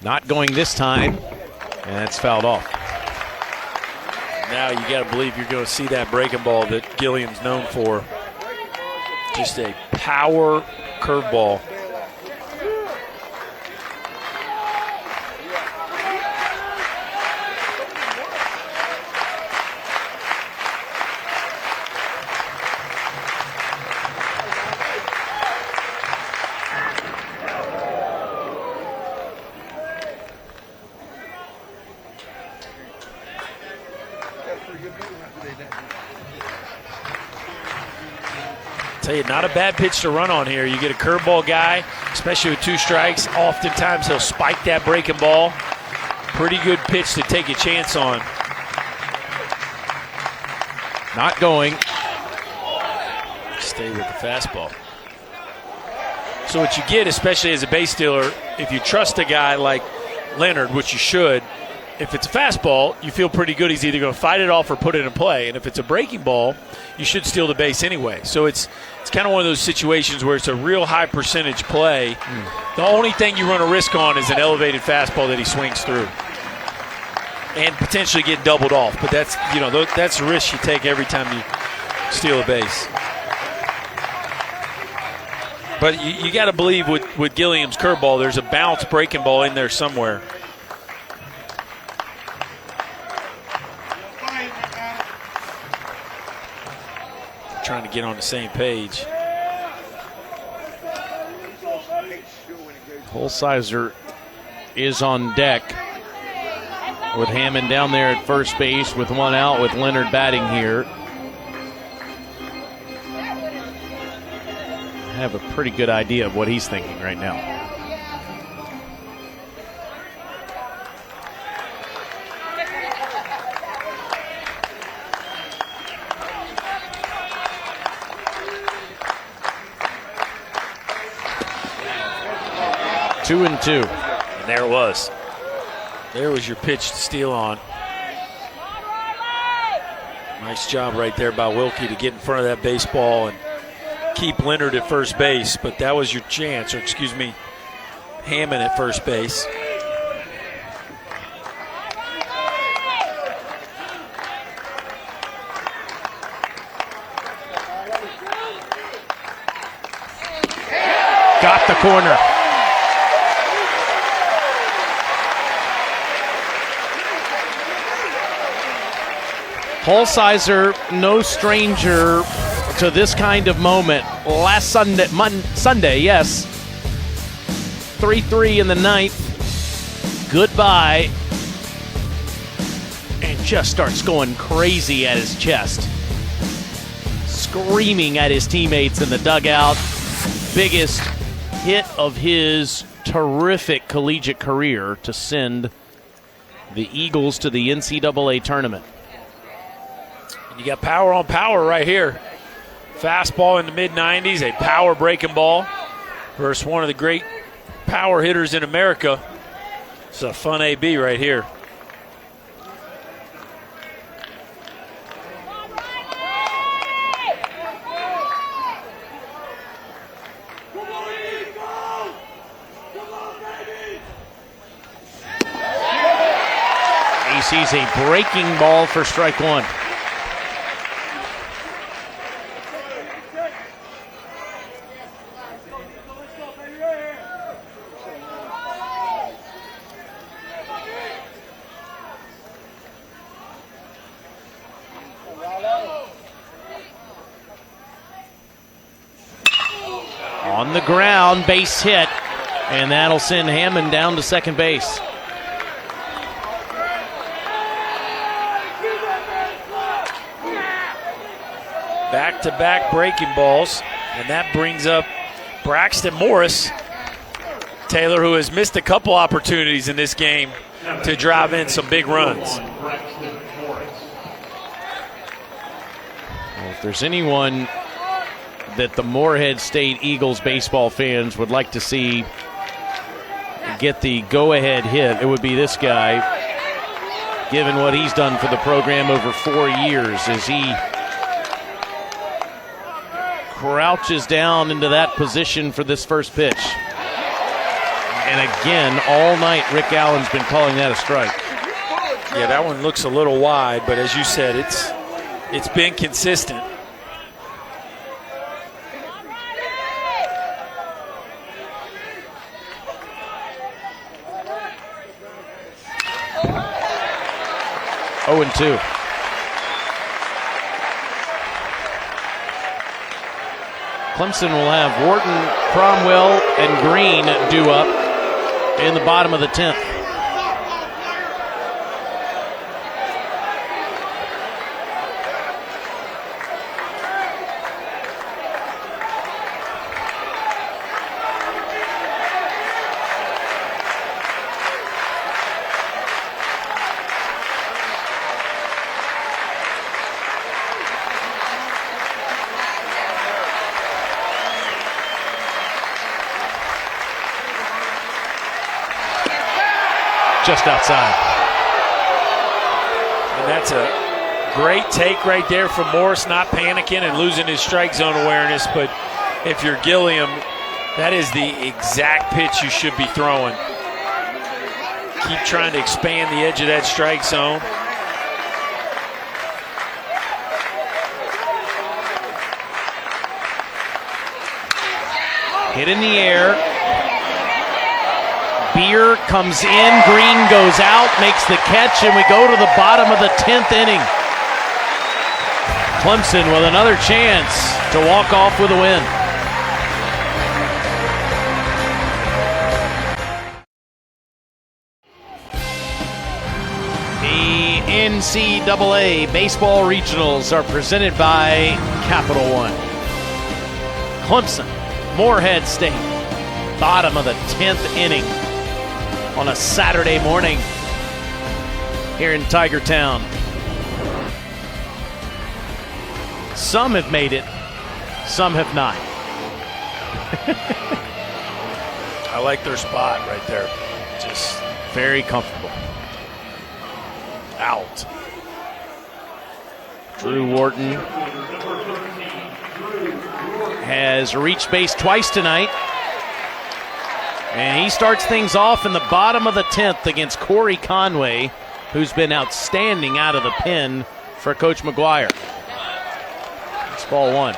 Not going this time, and it's fouled off. Now you got to believe you're going to see that breaking ball that Gilliam's known for. Just a power curveball. Tell you, not a bad pitch to run on here. You get a curveball guy, especially with 2 strikes. Oftentimes he'll spike that breaking ball. Pretty good pitch to take a chance on. Not going. Stay with the fastball. So what you get, especially as a base stealer, if you trust a guy like Leonard, which you should, if it's a fastball, you feel pretty good he's either going to fight it off or put it in play. And if it's a breaking ball, you should steal the base anyway. So it's kind of one of those situations where it's a real high percentage play. The only thing you run a risk on is an elevated fastball that he swings through and potentially get doubled off. But that's, you know, that's a risk you take every time you steal a base. But you got to believe with Gilliam's curveball, there's a balanced breaking ball in there somewhere. Trying to get on the same page. Holsizer is on deck with Hammond down there at first base with 1 out with Leonard batting here. I have a pretty good idea of what he's thinking right now. 2-2. And there it was. There was your pitch to steal on. Nice job right there by Wilkie to get in front of that baseball and keep Leonard at first base. But that was your chance, or excuse me, Hammond at first base. Got the corner. Holsizer, no stranger to this kind of moment. Last Sunday, yes. 3-3 in the ninth. Goodbye. And just starts going crazy at his chest. Screaming at his teammates in the dugout. Biggest hit of his terrific collegiate career to send the Eagles to the NCAA tournament. You got power on power right here. Fastball in the mid-90s, a power breaking ball versus one of the great power hitters in America. It's a fun AB right here. He sees a breaking ball for strike one. On the ground, base hit, and that'll send Hammond down to second base. Back-to-back breaking balls, and that brings up Braxton Morris. Taylor, who has missed a couple opportunities in this game to drive in some big runs. Well, if there's anyone that the Morehead State Eagles baseball fans would like to see get the go-ahead hit, it would be this guy, given what he's done for the program over 4 years as he crouches down into that position for this first pitch. And again, all night, Rick Allen's been calling that a strike. Yeah, that one looks a little wide, but as you said, it's been consistent. Oh, and 2. Clemson will have Wharton, Cromwell, and Green due up in the bottom of the 10th. Just outside. And that's a great take right there from Morris, not panicking and losing his strike zone awareness. But if you're Gilliam, that is the exact pitch you should be throwing. Keep trying to expand the edge of that strike zone. Hit in the air. Beer comes in, Green goes out, makes the catch, and we go to the bottom of the 10th inning. Clemson with another chance to walk off with a win. The NCAA Baseball Regionals are presented by Capital One. Clemson, Morehead State, bottom of the 10th inning on a Saturday morning here in Tiger Town. Some have made it, some have not. I like their spot right there. Just very comfortable. Out. Drew Wharton has reached base twice tonight. And he starts things off in the bottom of the 10th against Corey Conway, who's been outstanding out of the pen for Coach McGuire. It's ball 1.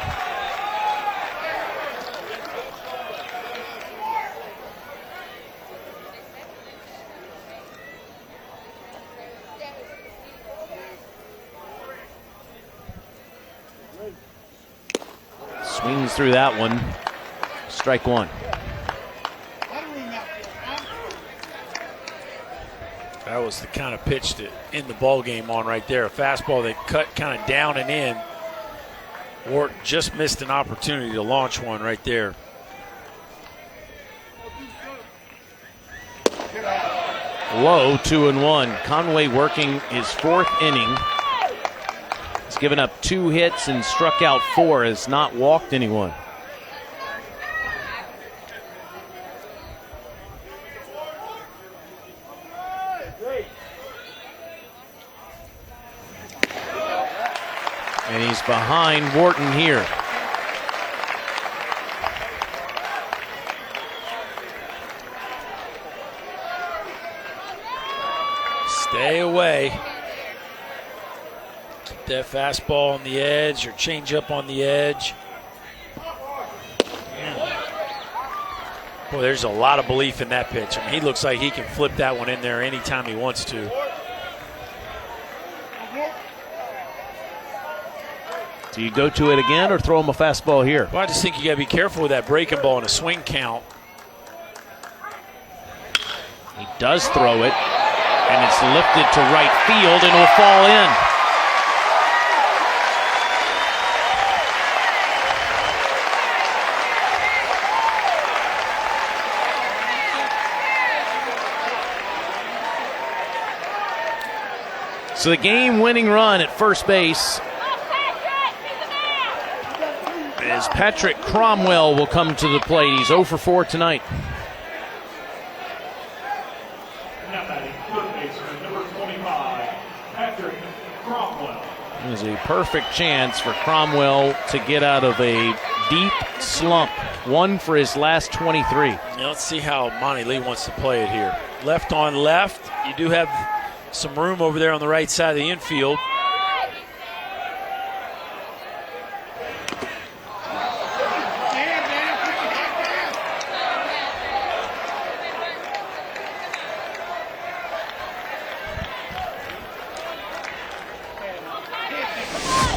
Swings through that one. Strike 1. That was the kind of pitch to end the ball game on right there. A fastball that cut kind of down and in. Wharton just missed an opportunity to launch one right there. Low, 2-1. Conway working his 4th inning. He's given up 2 hits and struck out 4, has not walked anyone. And he's behind Wharton here. Stay away. Keep that fastball on the edge or change up on the edge. Boy, there's a lot of belief in that pitch. I mean, he looks like he can flip that one in there anytime he wants to. Do you go to it again or throw him a fastball here? Well, I just think you got to be careful with that breaking ball in a swing count. He does throw it, and it's lifted to right field and will fall in. So the game-winning run at first base as Patrick Cromwell will come to the plate. He's 0 for 4 tonight. There's a perfect chance for Cromwell to get out of a deep slump. 1 for his last 23. Now let's see how Monty Lee wants to play it here. Left on left. You do have some room over there on the right side of the infield.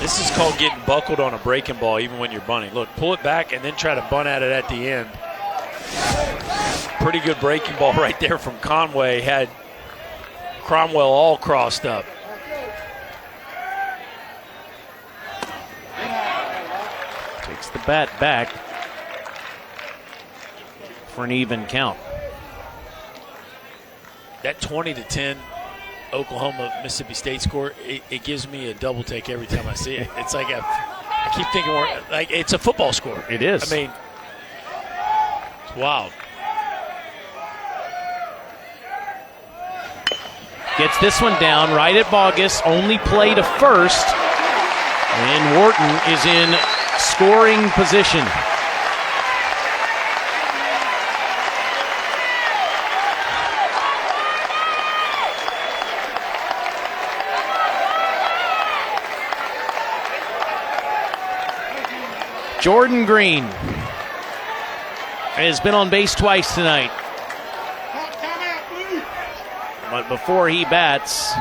This is called getting buckled on a breaking ball even when you're bunting. Look, pull it back and then try to bunt at it at the end. Pretty good breaking ball right there from Conway. Had Cromwell all crossed up. Takes the bat back for an even count. That 20-10 Oklahoma-Mississippi State score, it gives me a double take every time I see it. It's like I keep thinking like it's a football score. It is. I mean, it's wild. Gets this one down right at Bogus, only play to first, and Wharton is in scoring position. Jordan Green has been on base twice tonight. But before he bats,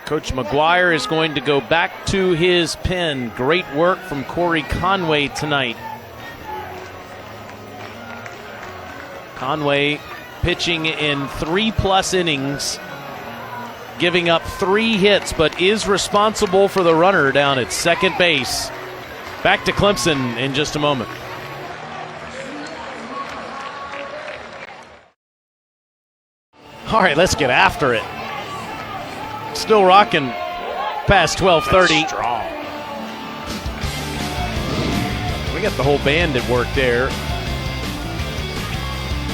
Coach McGuire is going to go back to his pen. Great work from Corey Conway tonight. Conway pitching in 3+ innings, giving up 3 hits, but is responsible for the runner down at second base. Back to Clemson in just a moment. All right, let's get after it. Still rocking past 12:30. Strong. We got the whole band at work there.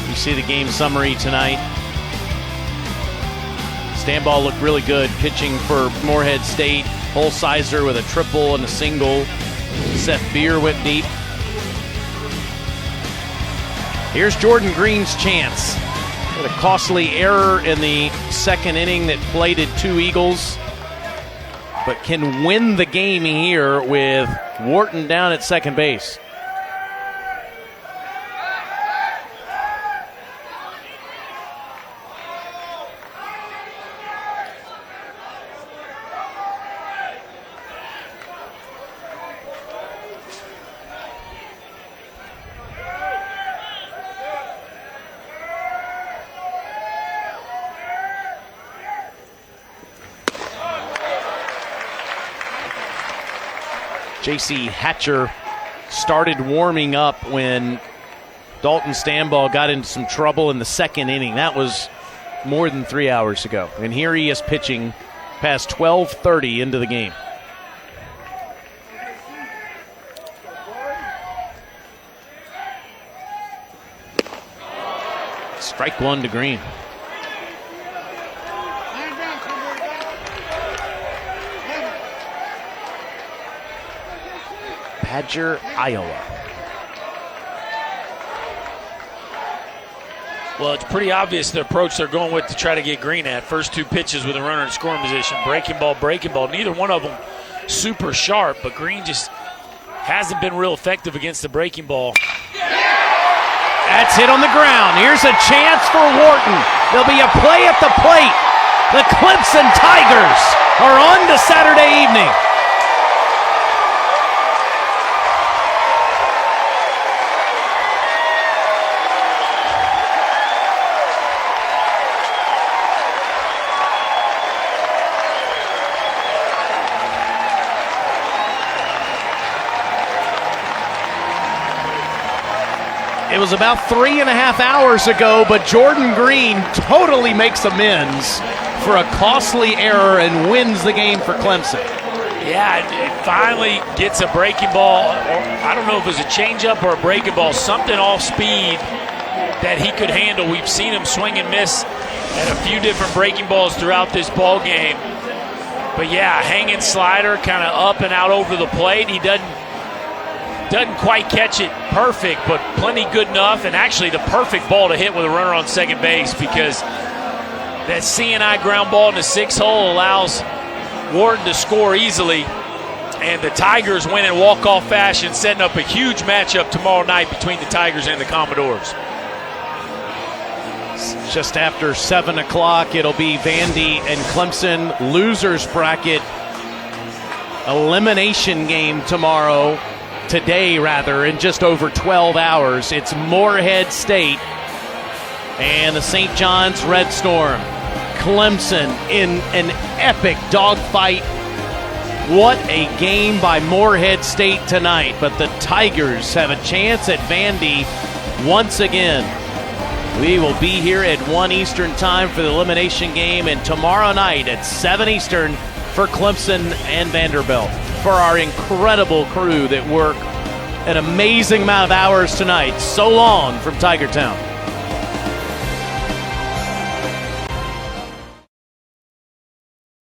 You see the game summary tonight. Stanball looked really good pitching for Morehead State. Holsizer with a triple and a single. Seth Beer went deep. Here's Jordan Green's chance. With a costly error in the second inning that plated 2 Eagles, but can win the game here with Wharton down at second base. J.C. Hatcher started warming up when Dalton Stanball got into some trouble in the second inning. That was more than 3 hours ago. And here he is pitching past 12:30 into the game. Strike 1 to Green. Badger, Iowa. Well, it's pretty obvious the approach they're going with to try to get Green at. First 2 pitches with a runner in scoring position. Breaking ball. Neither one of them super sharp, but Green just hasn't been real effective against the breaking ball. That's hit on the ground. Here's a chance for Wharton. There'll be a play at the plate. The Clemson Tigers are on to Saturday evening. It was about 3.5 hours ago, but Jordan Green totally makes amends for a costly error and wins the game for Clemson. Yeah, it finally gets a breaking ball, or I don't know if it was a changeup or a breaking ball, something off speed that he could handle. We've seen him swing and miss at a few different breaking balls throughout this ball game. But yeah, hanging slider, kind of up and out over the plate. He doesn't quite catch it perfect, but plenty good enough, and actually the perfect ball to hit with a runner on second base, because that CNI ground ball in the 6 hole allows Wharton to score easily, and the Tigers win in walk-off fashion, setting up a huge matchup tomorrow night between the Tigers and the Commodores. Just after 7 o'clock, it'll be Vandy and Clemson losers bracket elimination game today rather, in just over 12 hours. It's Morehead State and the St. John's Red Storm. Clemson in an epic dogfight. What a game by Morehead State tonight, but the Tigers have a chance at Vandy once again. We will be here at 1 Eastern time for the elimination game, and tomorrow night at 7 Eastern for Clemson and Vanderbilt. For our incredible crew that work an amazing amount of hours tonight. So long from Tiger Town.